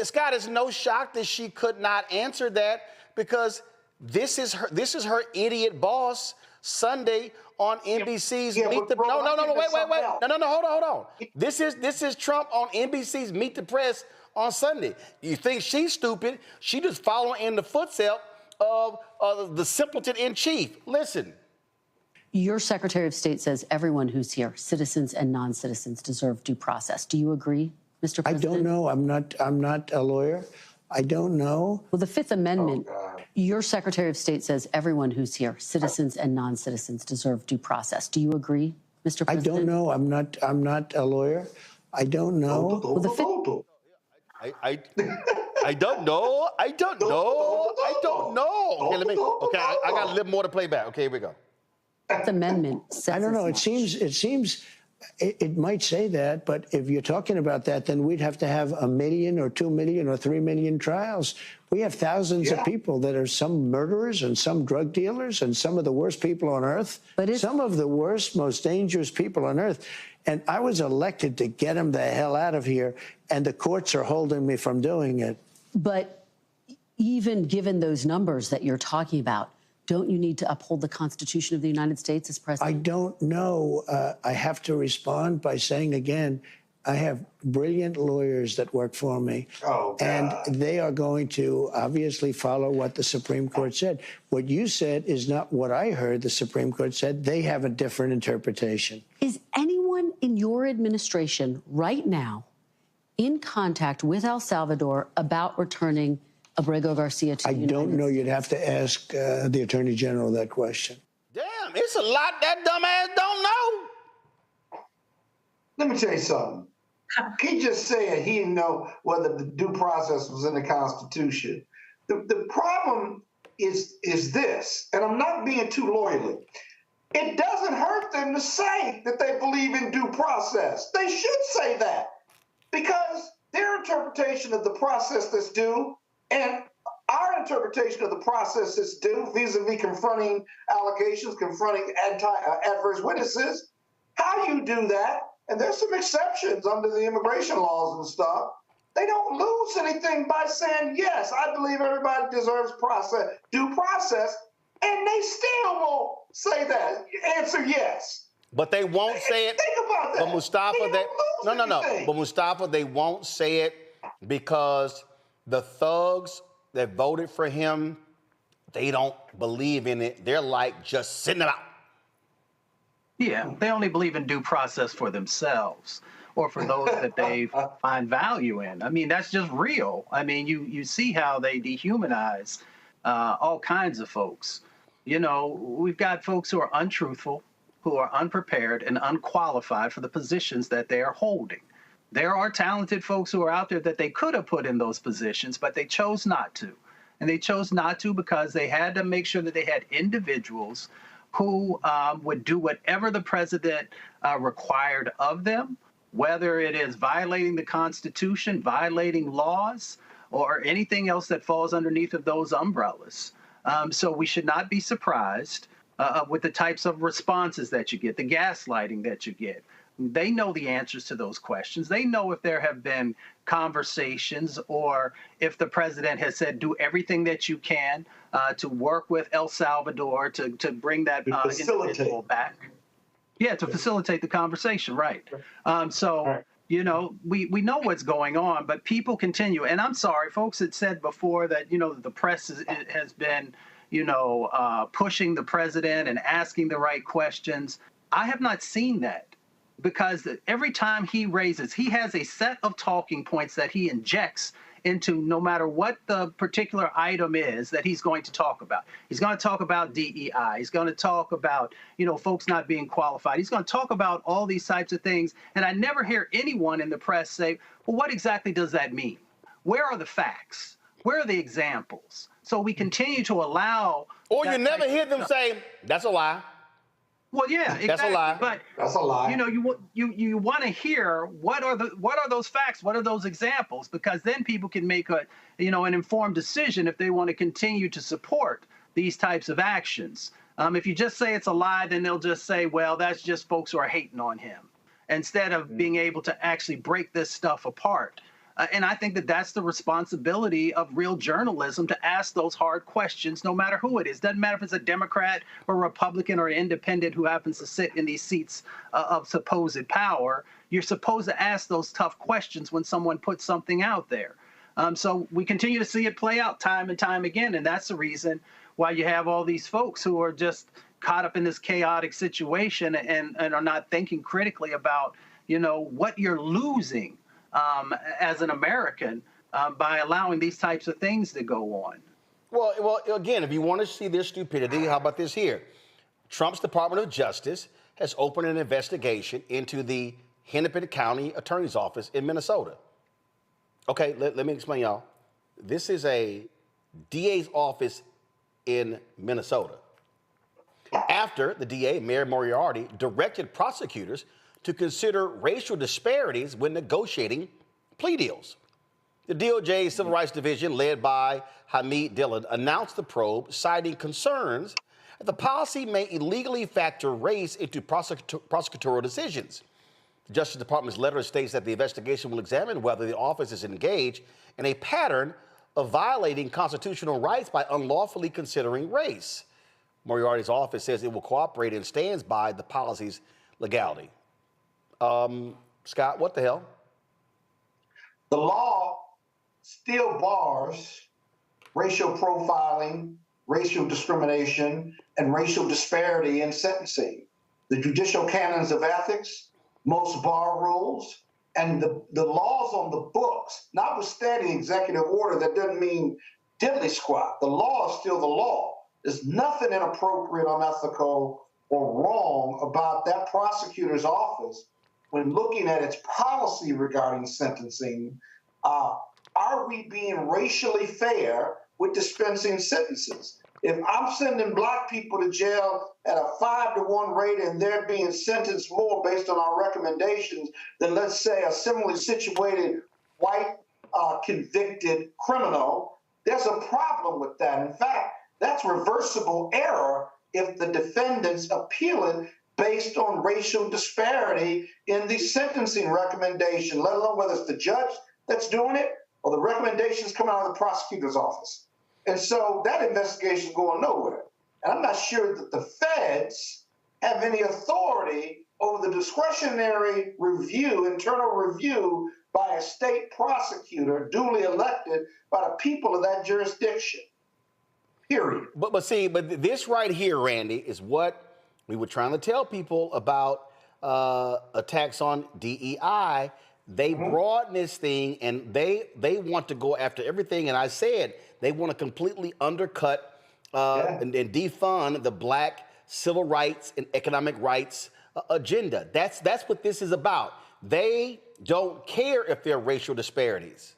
Scott, it's no shock that she could not answer that, because this is her idiot boss Sunday on NBC's Meet the Press. Hold on. This is Trump on NBC's Meet the Press on Sunday. You think she's stupid? She just following in the footsteps of the simpleton in chief. Listen. Your Secretary of State says everyone who's here, citizens and non-citizens, deserve due process. Do you agree, Mr. President? I don't know. I'm not a lawyer. I don't know. Well, the Fifth Amendment, your Secretary of State says everyone who's here, citizens and non-citizens, deserve due process. Do you agree, Mr. President? I don't know. I'm not a lawyer. I don't know. Well, the Fifth... I don't know. I don't know. Okay, I got a little more to play back. Okay, here we go. Fifth Amendment says I don't know. It seems it might say that, but if you're talking about that, then we'd have to have 1 million or 2 million or 3 million trials. We have thousands of people that are some murderers and some drug dealers and some of the worst people on earth. Some of the worst, most dangerous people on earth. And I was elected to get them the hell out of here, and the courts are holding me from doing it. But even given those numbers that you're talking about, don't you need to uphold the Constitution of the United States as president? I don't know. I have to respond by saying again, I have brilliant lawyers that work for me. And they are going to obviously follow what the Supreme Court said. What you said is not what I heard the Supreme Court said. They have a different interpretation. Is anyone in your administration right now in contact with El Salvador about returning Abrego Garcia to the United States? I don't know. You'd have to ask the Attorney General that question. Damn, it's a lot that dumbass don't know. Let me tell you something. he just said he didn't know whether the due process was in the Constitution. The problem is this, and I'm not being too lawyerly. It doesn't hurt them to say that they believe in due process. They should say that, because their interpretation of the process that's due and our interpretation of the process that's due vis-a-vis confronting allegations, confronting adverse witnesses, how you do that, and there's some exceptions under the immigration laws and stuff, they don't lose anything by saying, yes, I believe everybody deserves due process, and they still won't say that. Answer yes. But they won't say it. Think about that. But Mustafa, But Mustafa, they won't say it because the thugs that voted for him, they don't believe in it. They're like just sitting it out. Yeah, they only believe in due process for themselves or for those that they find value in. I mean, that's just real. I mean, you see how they dehumanize all kinds of folks. You know, we've got folks who are untruthful, who are unprepared and unqualified for the positions that they are holding. There are talented folks who are out there that they could have put in those positions, but they chose not to. And they chose not to because they had to make sure that they had individuals who would do whatever the president required of them, whether it is violating the Constitution, violating laws, or anything else that falls underneath of those umbrellas. So we should not be surprised with the types of responses that you get, the gaslighting that you get. They know the answers to those questions. They know if there have been conversations or if the president has said, do everything that you can to work with El Salvador to bring that individual back. Yeah, to facilitate the conversation, right. You know, we know what's going on, but people continue. And I'm sorry, folks had said before that, you know, the press has been, you know, pushing the president and asking the right questions. I have not seen that. Because every time he has a set of talking points that he injects into no matter what the particular item is that he's going to talk about. He's going to talk about DEI. He's going to talk about, you know, folks not being qualified. He's going to talk about all these types of things. And I never hear anyone in the press say, well, what exactly does that mean? Where are the facts? Where are the examples? So we continue to allow. Or you never hear them say, that's a lie. Well, yeah, exactly. That's a lie. But that's a lie. You know, you want to hear what are those facts? What are those examples? Because then people can make an informed decision if they want to continue to support these types of actions. If you just say it's a lie, then they'll just say, well, that's just folks who are hating on him, instead of being able to actually break this stuff apart. And I think that that's the responsibility of real journalism, to ask those hard questions, no matter who it is. Doesn't matter if it's a Democrat or Republican or an independent who happens to sit in these seats of supposed power. You're supposed to ask those tough questions when someone puts something out there. So we continue to see it play out time and time again. And that's the reason why you have all these folks who are just caught up in this chaotic situation and are not thinking critically about, you know, what you're losing as an American by allowing these types of things to go on. Well, again, if you want to see their stupidity, how about this here? Trump's Department of Justice has opened an investigation into the Hennepin County Attorney's Office in Minnesota. Okay, let me explain, y'all. This is a DA's office in Minnesota. After the DA, Mayor Moriarty, directed prosecutors to consider racial disparities when negotiating plea deals. The DOJ's Civil Rights Division, led by Hamid Dillon, announced the probe, citing concerns that the policy may illegally factor race into prosecutorial decisions. The Justice Department's letter states that the investigation will examine whether the office is engaged in a pattern of violating constitutional rights by unlawfully considering race. Moriarty's office says it will cooperate and stands by the policy's legality. Scott, what the hell? The law still bars racial profiling, racial discrimination, and racial disparity in sentencing. The judicial canons of ethics, most bar rules, and the laws on the books, notwithstanding executive order, that doesn't mean diddly squat. The law is still the law. There's nothing inappropriate, unethical, or wrong about that prosecutor's office when looking at its policy regarding sentencing, are we being racially fair with dispensing sentences? If I'm sending black people to jail at a 5-to-1 rate and they're being sentenced more based on our recommendations than, let's say, a similarly situated white convicted criminal, there's a problem with that. In fact, that's reversible error if the defendants appeal it based on racial disparity in the sentencing recommendation, let alone whether it's the judge that's doing it or the recommendations coming out of the prosecutor's office. And so that investigation is going nowhere. And I'm not sure that the feds have any authority over the discretionary review, internal review by a state prosecutor duly elected by the people of that jurisdiction. Period. But this right here, Randy, is what we were trying to tell people about attacks on DEI. They broaden this thing and they want to go after everything. And I said they want to completely undercut and defund the black civil rights and economic rights agenda. That's what this is about. They don't care if there are racial disparities.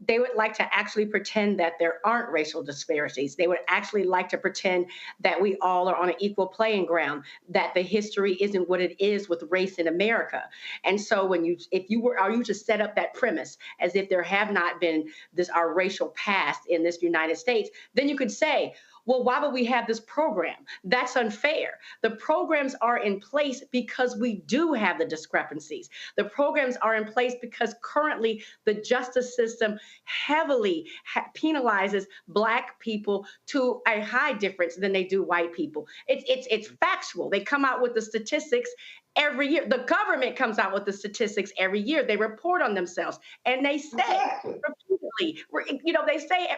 They would like to actually pretend that there aren't racial disparities. They would actually like to pretend that we all are on an equal playing ground, that the history isn't what it is with race in America. And so if you were to set up that premise as if there have not been our racial past in this United States, then you could say, well, why would we have this program? That's unfair. The programs are in place because we do have the discrepancies. The programs are in place because currently the justice system heavily penalizes black people to a high difference than they do white people. It's factual. They come out with the statistics every year. The government comes out with the statistics every year. They report on themselves and they say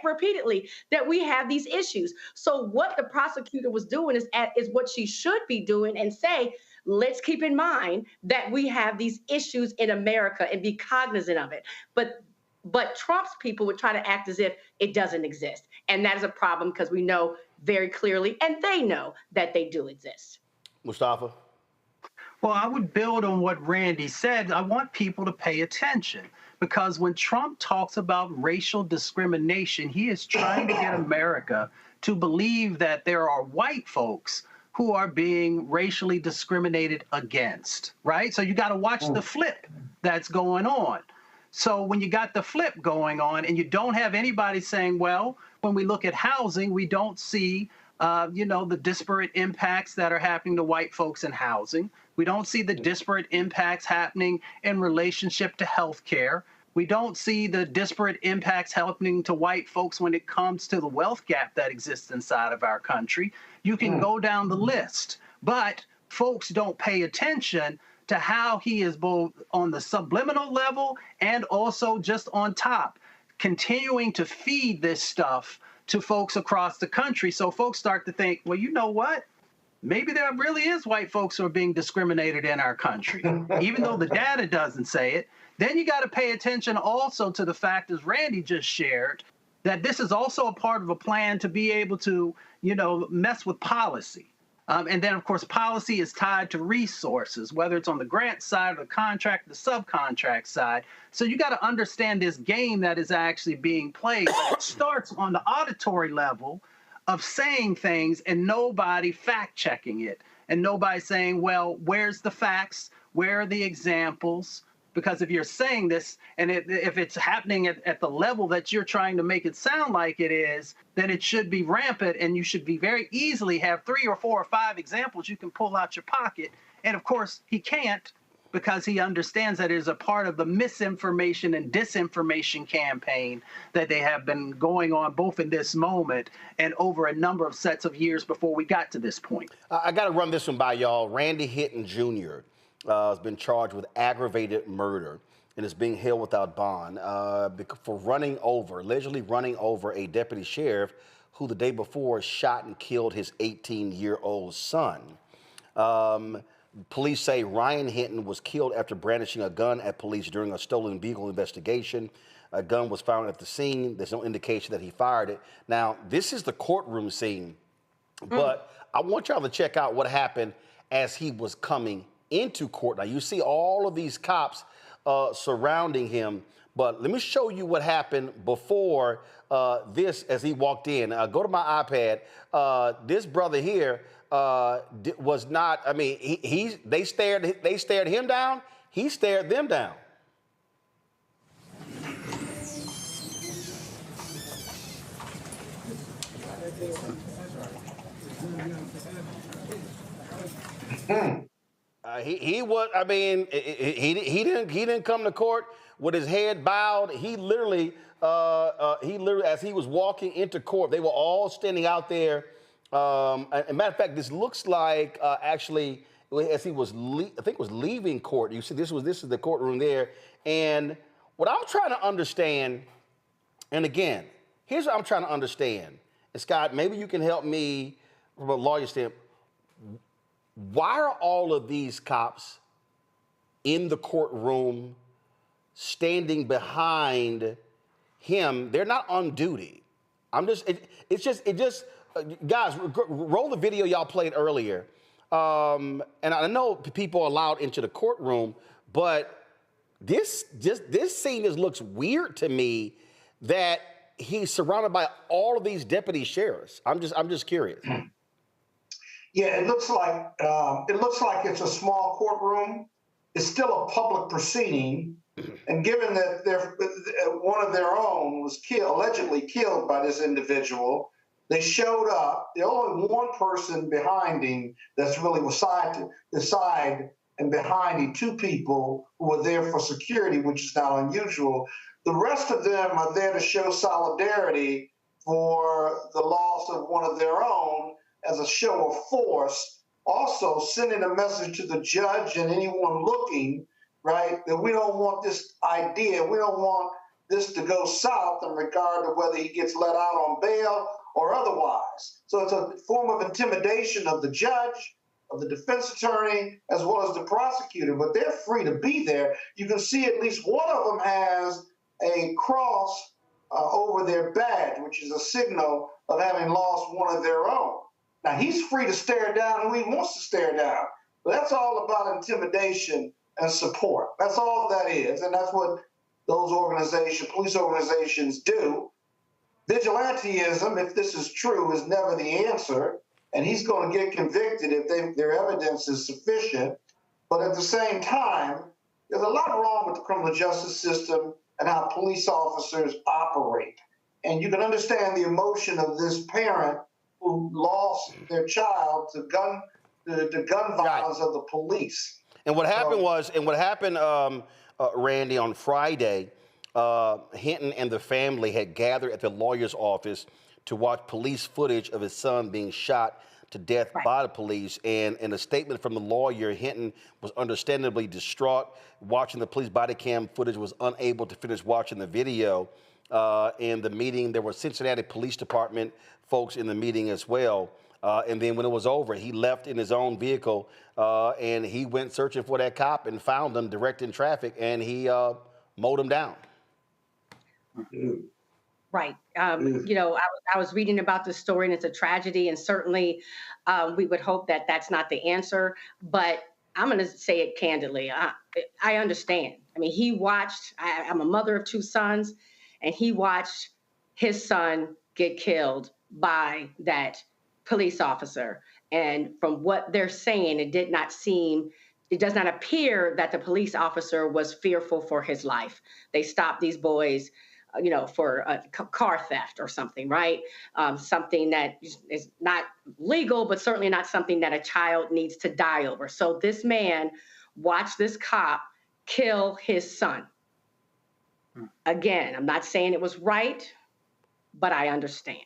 repeatedly that we have these issues. So what the prosecutor was doing is what she should be doing and say, let's keep in mind that we have these issues in America and be cognizant of it. But Trump's people would try to act as if it doesn't exist. And that is a problem because we know very clearly, and they know that they do exist. Mustafa? Well, I would build on what Randy said. I want people to pay attention because when Trump talks about racial discrimination, he is trying to get America to believe that there are white folks who are being racially discriminated against, right? So you got to watch the flip that's going on. So when you got the flip going on and you don't have anybody saying, well, when we look at housing, we don't see the disparate impacts that are happening to white folks in housing. We don't see the disparate impacts happening in relationship to health care. We don't see the disparate impacts happening to white folks when it comes to the wealth gap that exists inside of our country. You can go down the list, but folks don't pay attention to how he is both on the subliminal level and also just on top, continuing to feed this stuff to folks across the country. So folks start to think, well, you know what? Maybe there really is white folks who are being discriminated in our country, even though the data doesn't say it. Then you got to pay attention also to the fact, as Randy just shared, that this is also a part of a plan to be able to, mess with policy. And then, of course, policy is tied to resources, whether it's on the grant side or the contract, the subcontract side. So you got to understand this game that is actually being played. But it starts on the auditory level of saying things and nobody fact checking it and nobody saying, well, where's the facts? Where are the examples? Because if you're saying this and if it's happening at the level that you're trying to make it sound like it is, then it should be rampant and you should be very easily have 3 or 4 or 5 examples you can pull out your pocket. And of course, he can't because he understands that it is a part of the misinformation and disinformation campaign that they have been going on both in this moment and over a number of sets of years before we got to this point. I got to run this one by y'all. Randy Hinton Jr. Has been charged with aggravated murder and is being held without bond for allegedly running over a deputy sheriff who the day before shot and killed his 18-year-old son. Police say Ryan Hinton was killed after brandishing a gun at police during a stolen vehicle investigation. A gun was found at the scene. There's no indication that he fired it. Now, this is the courtroom scene, but I want y'all to check out what happened as he was coming into court. Now, you see all of these cops surrounding him, but let me show you what happened before this as he walked in. Go to my iPad. This brother here was not, I mean, they stared him down, he stared them down. He was. I mean, he didn't come to court with his head bowed. He literally, as he was walking into court, they were all standing out there. As a matter of fact, this looks like actually as he was, I think it was leaving court. You see, this is the courtroom there. And what I'm trying to understand, and again, here's what I'm trying to understand. And Scott, maybe you can help me from a lawyer standpoint. Why are all of these cops in the courtroom standing behind him? They're not on duty. Guys, roll the video y'all played earlier. And I know people are allowed into the courtroom, but this scene just looks weird to me that he's surrounded by all of these deputy sheriffs. I'm just curious. Yeah, it looks like it's a small courtroom. It's still a public proceeding, and given that one of their own was allegedly killed by this individual, they showed up. There's only one person behind him that's really was side and behind him, two people who were there for security, which is not unusual. The rest of them are there to show solidarity for the loss of one of their own, as a show of force, also sending a message to the judge and anyone looking, right, that we don't want this idea, we don't want this to go south in regard to whether he gets let out on bail or otherwise. So it's a form of intimidation of the judge, of the defense attorney, as well as the prosecutor, but they're free to be there. You can see at least one of them has a cross over their badge, which is a signal of having lost one of their own. Now, he's free to stare down who he wants to stare down. But that's all about intimidation and support. That's all that is. And that's what those organizations, police organizations, do. Vigilantism, if this is true, is never the answer. And he's going to get convicted if their evidence is sufficient. But at the same time, there's a lot wrong with the criminal justice system and how police officers operate. And you can understand the emotion of this parent who lost their child to gun violence of the police. And what happened Randy, on Friday, Hinton and the family had gathered at the lawyer's office to watch police footage of his son being shot to death by the police. And in a statement from the lawyer, Hinton was understandably distraught watching the police body cam footage, was unable to finish watching the video. In the meeting, there were Cincinnati Police Department folks in the meeting as well. And then when it was over, he left in his own vehicle and he went searching for that cop and found him directing traffic, and he mowed him down. Right. You know, I was reading about this story, and it's a tragedy, and certainly we would hope that that's not the answer. But I'm going to say it candidly. I understand. I mean, he watched, I'm a mother of two sons, and he watched his son get killed by that police officer. And from what they're saying, it does not appear that the police officer was fearful for his life. They stopped these boys, you know, for a car theft or something, right? Something that is not legal, but certainly not something that a child needs to die over. So this man watched this cop kill his son. Again, I'm not saying it was right, but I understand.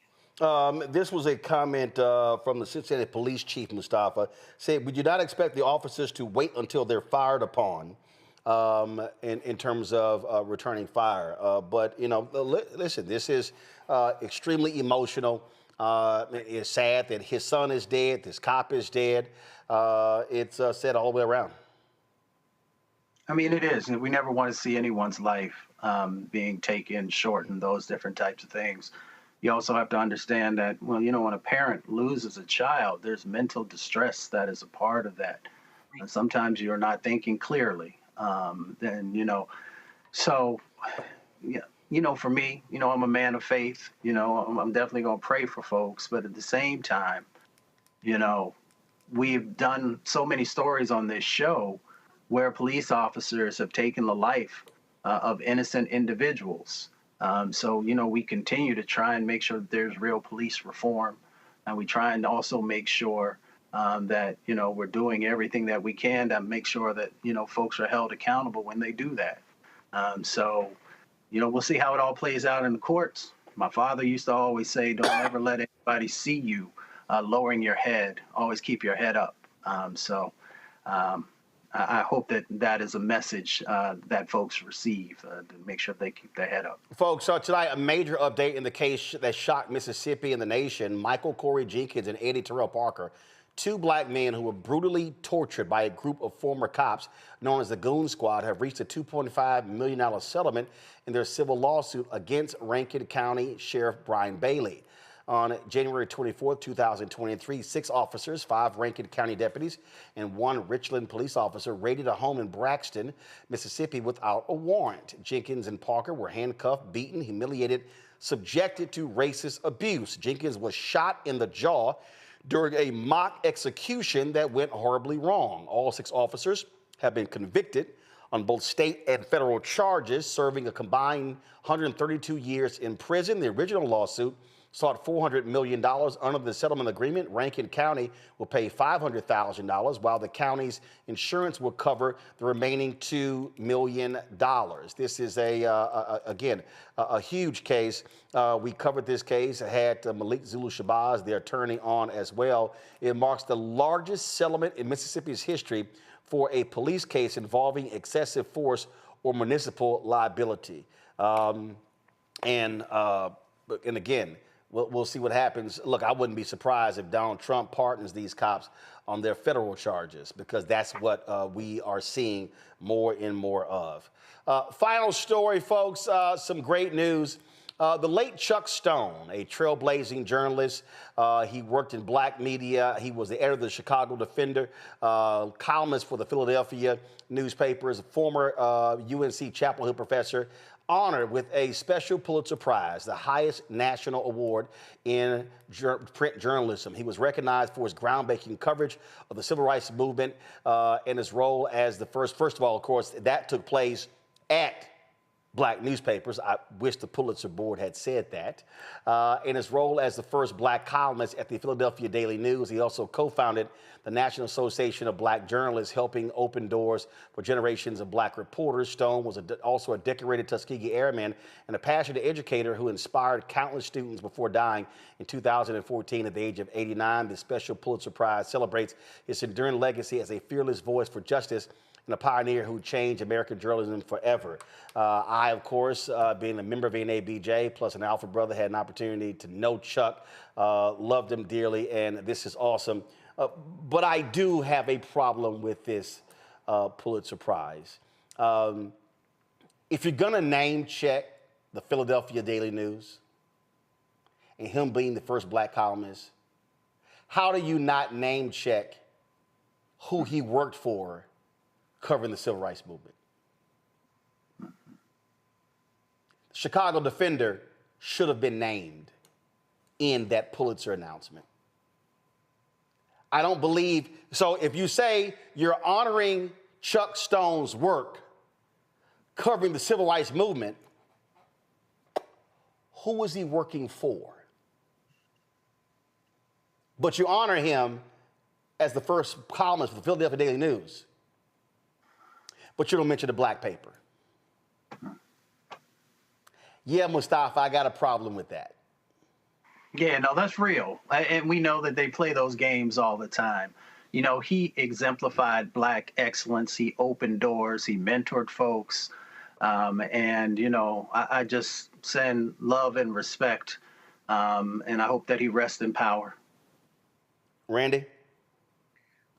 This was a comment from the Cincinnati Police Chief, Mustafa, said, "We do not expect the officers to wait until they're fired upon in terms of returning fire." But, you know, listen, this is extremely emotional. It's sad that his son is dead, this cop is dead. It's sad all the way around. I mean, it is. And we never want to see anyone's life being taken short and those different types of things. You also have to understand that, well, you know, when a parent loses a child, there's mental distress that is a part of that. and sometimes you're not thinking clearly. Then, so, yeah, for me, I'm a man of faith. I'm definitely going to pray for folks. But at the same time, we've done so many stories on this show where police officers have taken the life of innocent individuals. So, we continue to try and make sure that there's real police reform. And we try and also make sure that, we're doing everything that we can to make sure that, folks are held accountable when they do that. So, we'll see how it all plays out in the courts. My father used to always say, don't ever let anybody see you lowering your head. Always keep your head up. I hope that is a message that folks receive to make sure they keep their head up. Folks, so tonight, a major update in the case that shocked Mississippi and the nation. Michael Corey Jenkins and Eddie Terrell Parker, two black men who were brutally tortured by a group of former cops known as the Goon Squad, have reached a $2.5 million settlement in their civil lawsuit against Rankin County Sheriff Brian Bailey. On January 24, 2023, 6 officers, 5 Rankin County deputies, and 1 Richland police officer raided a home in Braxton, Mississippi without a warrant. Jenkins and Parker were handcuffed, beaten, humiliated, subjected to racist abuse. Jenkins was shot in the jaw during a mock execution that went horribly wrong. All 6 officers have been convicted on both state and federal charges, serving a combined 132 years in prison. The original lawsuit sought $400 million. Under the settlement agreement, Rankin County will pay $500,000, while the county's insurance will cover the remaining $2 million. This is again, a huge case. We covered this case, had Malik Zulu Shabazz, the attorney, on as well. It marks the largest settlement in Mississippi's history for a police case involving excessive force or municipal liability. And again, we'll see what happens. Look, I wouldn't be surprised if Donald Trump pardons these cops on their federal charges, because that's what we are seeing more and more of. Final story, folks, some great news. The late Chuck Stone, a trailblazing journalist, he worked in black media. He was the editor of the Chicago Defender, columnist for the Philadelphia newspapers, former UNC Chapel Hill professor, honored with a special Pulitzer Prize, the highest national award in print journalism. He was recognized for his groundbreaking coverage of the civil rights movement and his role as the first of all, of course, that took place at black newspapers. I wish the Pulitzer Board had said that. In his role as the first black columnist at the Philadelphia Daily News, he also co-founded the National Association of Black Journalists, helping open doors for generations of black reporters. Stone was also a decorated Tuskegee Airman and a passionate educator who inspired countless students before dying in 2014 at the age of 89. The special Pulitzer Prize celebrates his enduring legacy as a fearless voice for justice and a pioneer who changed American journalism forever. I, of course, being a member of NABJ, plus an Alpha brother, had an opportunity to know Chuck, loved him dearly, and this is awesome. But I do have a problem with this Pulitzer Prize. If you're gonna name check the Philadelphia Daily News and him being the first black columnist, how do you not name check who he worked for covering the civil rights movement? Chicago Defender should have been named in that Pulitzer announcement. I don't believe, so if you say you're honoring Chuck Stone's work covering the civil rights movement, who was he working for? But you honor him as the first columnist for the Philadelphia Daily News, but you don't mention the black paper. Yeah, Mustafa, I got a problem with that. Yeah, no, that's real. And we know that they play those games all the time. You know, he exemplified black excellence. He opened doors. He mentored folks. And, you know, I just send love and respect. And I hope that he rests in power. Randy?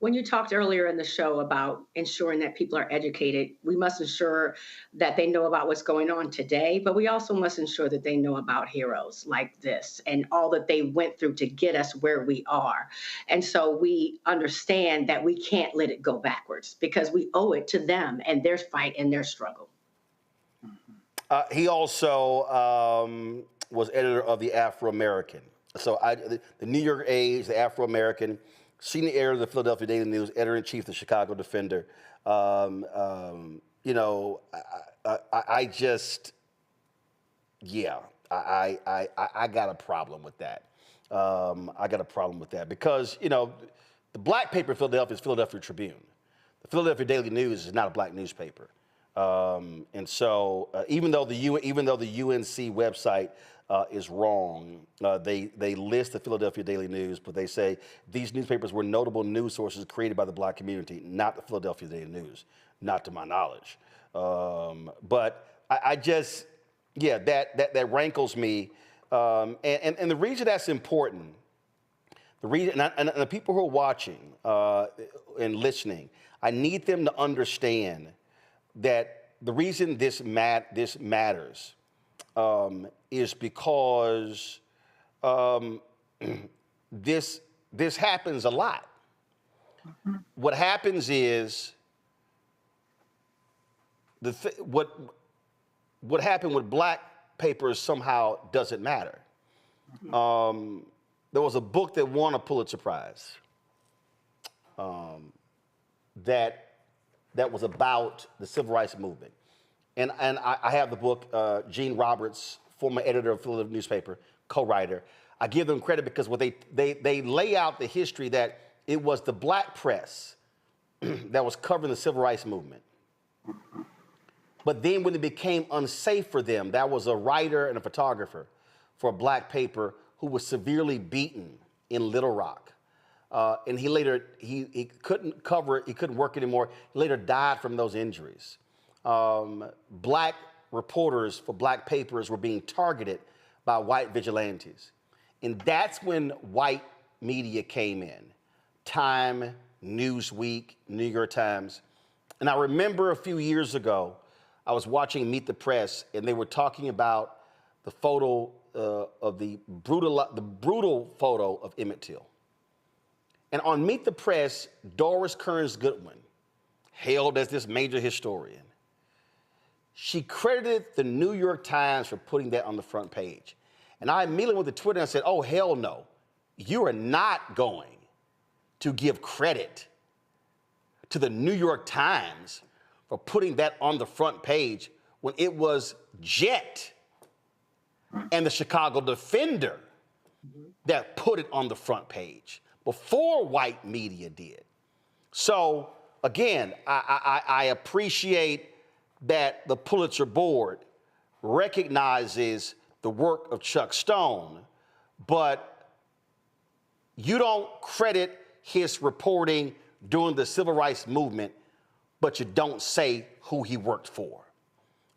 When you talked earlier in the show about ensuring that people are educated, we must ensure that they know about what's going on today, but we also must ensure that they know about heroes like this and all that they went through to get us where we are. And so we understand that we can't let it go backwards because we owe it to them and their fight and their struggle. He also was editor of the Afro-American. So the New York Age, the Afro-American, senior editor of the Philadelphia Daily News, editor-in-chief of the Chicago Defender. You know, I just, yeah, I got a problem with that. I got a problem with that because, you know, the black paper in Philadelphia is Philadelphia Tribune. The Philadelphia Daily News is not a black newspaper. And so even though the UNC website is wrong, they list the Philadelphia Daily News, but they say these newspapers were notable news sources created by the black community, not the Philadelphia Daily News, not to my knowledge. But I just, yeah, that rankles me. And the reason that's important, the reason, and the people who are watching and listening, I need them to understand that the reason this matters is because this happens a lot. What happens is what happened with black papers somehow doesn't matter. There was a book that won a Pulitzer Prize that was about the civil rights movement. And I have the book, Gene Roberts, former editor of Philadelphia newspaper, co-writer. I give them credit because what they lay out the history that it was the black press that was covering the civil rights movement. But then when it became unsafe for them, that was a writer and a photographer for a black paper who was severely beaten in Little Rock. And he later, he couldn't cover it, he couldn't work anymore. He later died from those injuries. Black reporters for black papers were being targeted by white vigilantes. And that's when white media came in. Time, Newsweek, New York Times. And I remember a few years ago, I was watching Meet the Press, and they were talking about the photo of the brutal photo of Emmett Till. And on Meet the Press, Doris Kearns Goodwin, hailed as this major historian, she credited the New York Times for putting that on the front page. And I immediately went to Twitter and said, oh, hell no. You are not going to give credit to the New York Times for putting that on the front page when it was Jet and the Chicago Defender that put it on the front page before white media did. So again, I appreciate that the Pulitzer Board recognizes the work of Chuck Stone, but you don't credit his reporting during the civil rights movement, but you don't say who he worked for.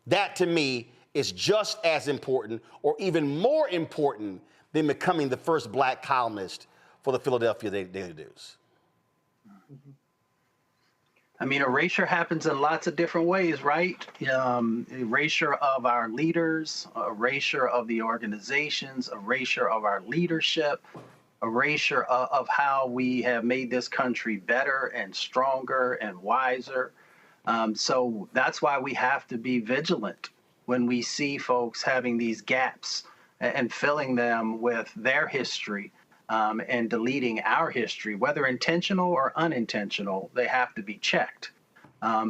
That, to me, is just as important or even more important than becoming the first black columnist for the Philadelphia Daily News. I mean, erasure happens in lots of different ways, right? Erasure of our leaders, erasure of the organizations, erasure of our leadership, erasure of how we have made this country better and stronger and wiser. So that's why we have to be vigilant when we see folks having these gaps and filling them with their history and deleting our history, whether intentional or unintentional. They have to be checked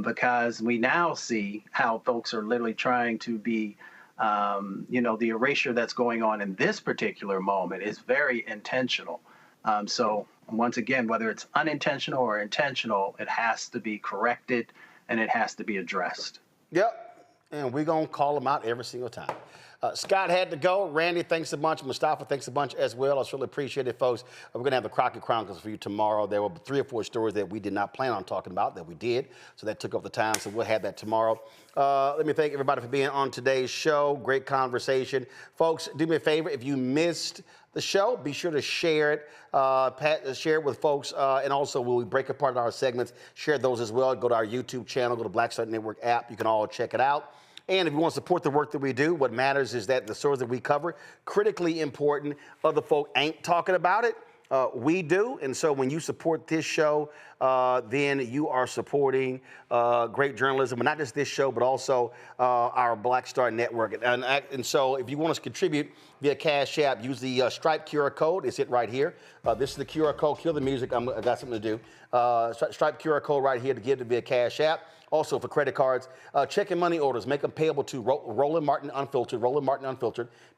because we now see how folks are literally trying to be, the erasure that's going on in this particular moment is very intentional. So once again, whether it's unintentional or intentional, it has to be corrected and it has to be addressed. Yep. And we're going to call them out every single time. Scott had to go. Randy, thanks a bunch. Mustafa, thanks a bunch as well. I certainly appreciate it, folks. We're going to have the Crocket Chronicles for you tomorrow. There were 3 or 4 stories that we did not plan on talking about that we did. So that took up the time. So we'll have that tomorrow. Let me thank everybody for being on today's show. Great conversation. Folks, do me a favor. If you missed the show, be sure to share it, share it with folks. And also, when we break apart our segments, share those as well. Go to our YouTube channel, go to Black Star Network app. You can all check it out. And if you want to support the work that we do, what matters is that the stories that we cover, critically important. Other folk ain't talking about it. We do. And so when you support this show, then you are supporting great journalism, but not just this show, but also our Black Star Network. And so if you want us to contribute via Cash App, use the Stripe QR code. It's it right here. This is the QR code. Kill the music. I got something to do. Stripe QR code right here to give it via Cash App. Also, for credit cards, check and money orders, make them payable to Roland Martin Unfiltered,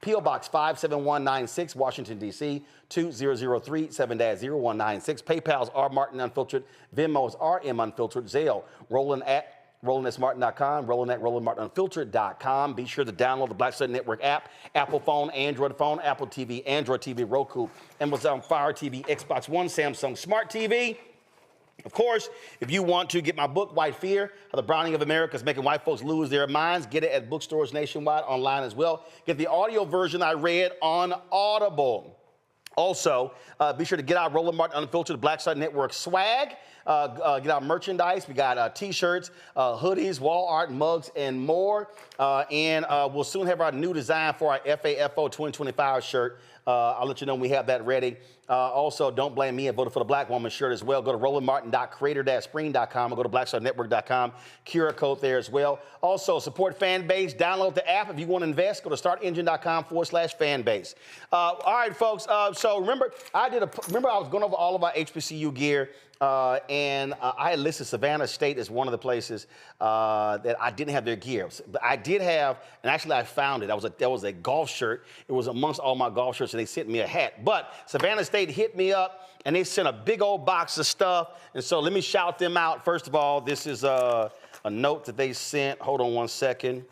P.O. Box 57196, Washington, D.C., 2003 7-0196. PayPal's R Martin Unfiltered, Venmo's RM Unfiltered, Zelle, Roland at RolandSmartin.com, Roland at RolandMartinUnfiltered.com. Be sure to download the Black Star Network app, Apple phone, Android phone, Apple TV, Android TV, Roku, Amazon Fire TV, Xbox One, Samsung Smart TV. Of course, if you want to get my book, White Fear, How the Browning of America is Making White Folks Lose Their Minds, get it at bookstores nationwide, online as well. Get the audio version I read on Audible. Also, be sure to get our Roland Martin Unfiltered Black Star Network swag. Get our merchandise. We got T-shirts, hoodies, wall art, mugs, and more. And we'll soon have our new design for our FAFO 2025 shirt. I'll let you know when we have that ready. Also, don't blame me. I voted for the Black Woman shirt as well. Go to rolandmartin.creator-spring.com or go to blackstarnetwork.com. QR code there as well. Also, support Fanbase. Download the app. If you want to invest, go to startengine.com/Fanbase. All right, folks. So remember, I was going over all of our HBCU gear. And I had listed Savannah State as one of the places that I didn't have their gear. But I did have, and actually I found it. That was a golf shirt. It was amongst all my golf shirts, and they sent me a hat. But Savannah State hit me up, and they sent a big old box of stuff. And so let me shout them out. First of all, this is a note that they sent. Hold on one second.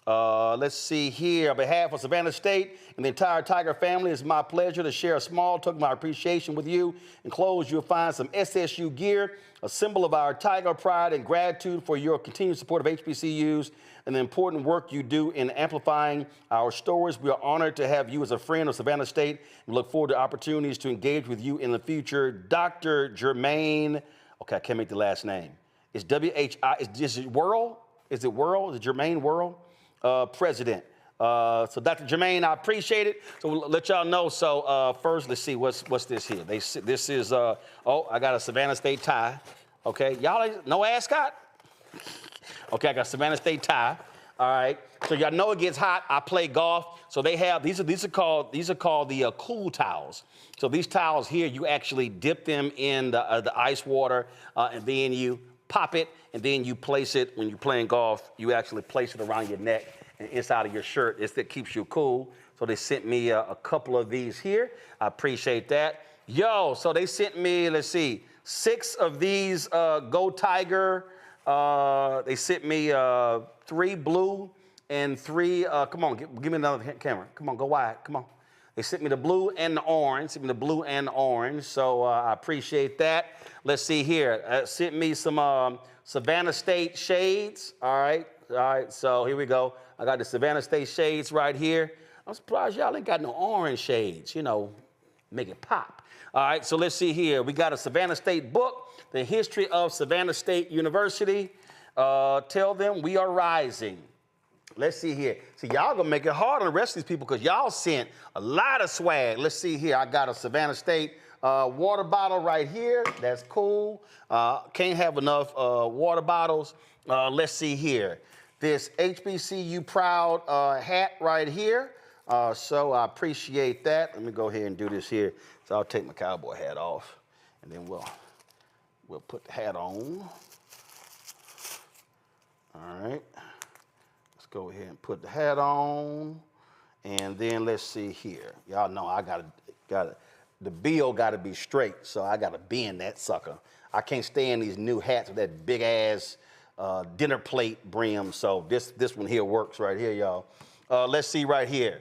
Let's see here. On behalf of Savannah State and the entire Tiger family, it's my pleasure to share a small token of my appreciation with you. Enclosed, you'll find some SSU gear, a symbol of our Tiger pride and gratitude for your continued support of HBCUs and the important work you do in amplifying our stories. We are honored to have you as a friend of Savannah State and look forward to opportunities to engage with you in the future. Dr. Jermaine, okay, I can't make the last name. It's W-H-I, is it Worrell? Is it Worrell? Is it Jermaine Worrell? President. So Dr. Jermaine, I appreciate it. So we'll let y'all know. So first, let's see, what's this here? This is, I got a Savannah State tie. Okay, y'all, no ascot? Okay, I got a Savannah State tie. All right, so y'all know it gets hot. I play golf. So they have, these are called the cool towels. So these towels here, you actually dip them in the ice water and then you pop it, and then you place it, when you're playing golf, you actually place it around your neck and inside of your shirt. That keeps you cool. So they sent me a couple of these here. I appreciate that. Yo, so they sent me, let's see, 6 of these Go Tiger. They sent me 3 blue and 3, come on, give me another camera. Come on, go wide, come on. They sent me the blue and the orange, so I appreciate that. Let's see here. Sent me some Savannah State shades. All right, so here we go. I got the Savannah State shades right here. I'm surprised y'all ain't got no orange shades, you know, make it pop. All right, so let's see here. We got a Savannah State book, The History of Savannah State University. Tell them we are rising. Let's see here. See, y'all gonna make it hard on the rest of these people because y'all sent a lot of swag. Let's see here. I got a Savannah State water bottle right here. That's cool. Can't have enough water bottles. Let's see here. This HBCU Proud hat right here. So I appreciate that. Let me go ahead and do this here. So I'll take my cowboy hat off, and then we'll put the hat on. All right. Go ahead and put the hat on, and then let's see here. Y'all know I the bill gotta be straight, so I gotta bend that sucker. I can't stand these new hats with that big ass dinner plate brim. So this one here works right here, y'all. Let's see right here.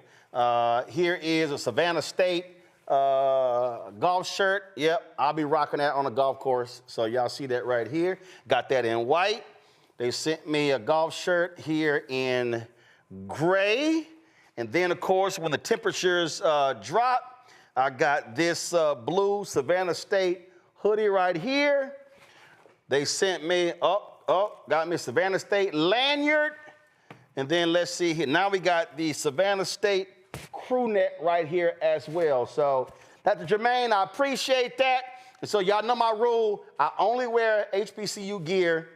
Here is a Savannah State golf shirt. Yep, I'll be rocking that on a golf course. So y'all see that right here. Got that in white. They sent me a golf shirt here in gray. And then, of course, when the temperatures drop, I got this blue Savannah State hoodie right here. They sent me, got me Savannah State lanyard. And then let's see here. Now we got the Savannah State crew neck right here as well. So Dr. Jermaine, I appreciate that. And so y'all know my rule. I only wear HBCU gear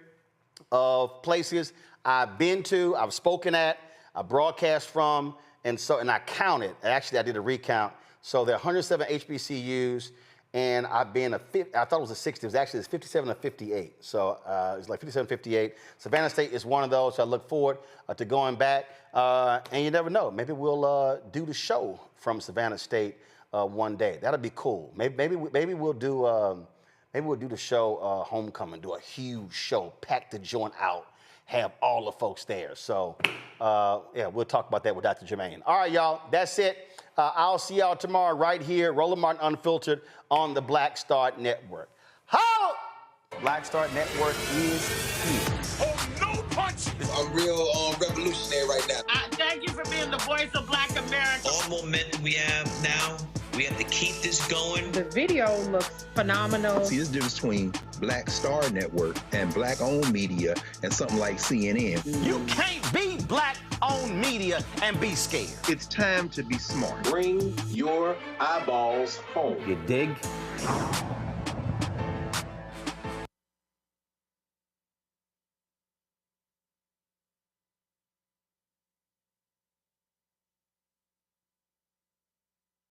of places I've been to, I've spoken at, I broadcast from, and I counted. Actually, I did a recount. So there are 107 HBCUs, and I've been I thought it was a 60. It was actually 57 or 58. So it's like 57, 58. Savannah State is one of those. So I look forward to going back. And you never know. Maybe we'll do the show from Savannah State one day. That'll be cool. Maybe we'll do the show Homecoming. Do a huge show, pack the joint out, have all the folks there. So yeah, we'll talk about that with Dr. Jermaine. All right, y'all. That's it. I'll see y'all tomorrow right here, Roland Martin Unfiltered on the Black Star Network. How? Black Star Network is here. Oh, no punch! I'm real revolutionary right now. Thank you for being the voice of Black America. All momentum we have now, we have to keep this going. The video looks phenomenal. See, there's a difference between Black Star Network and black-owned media and something like CNN. You can't be black-owned media and be scared. It's time to be smart. Bring your eyeballs home. You dig?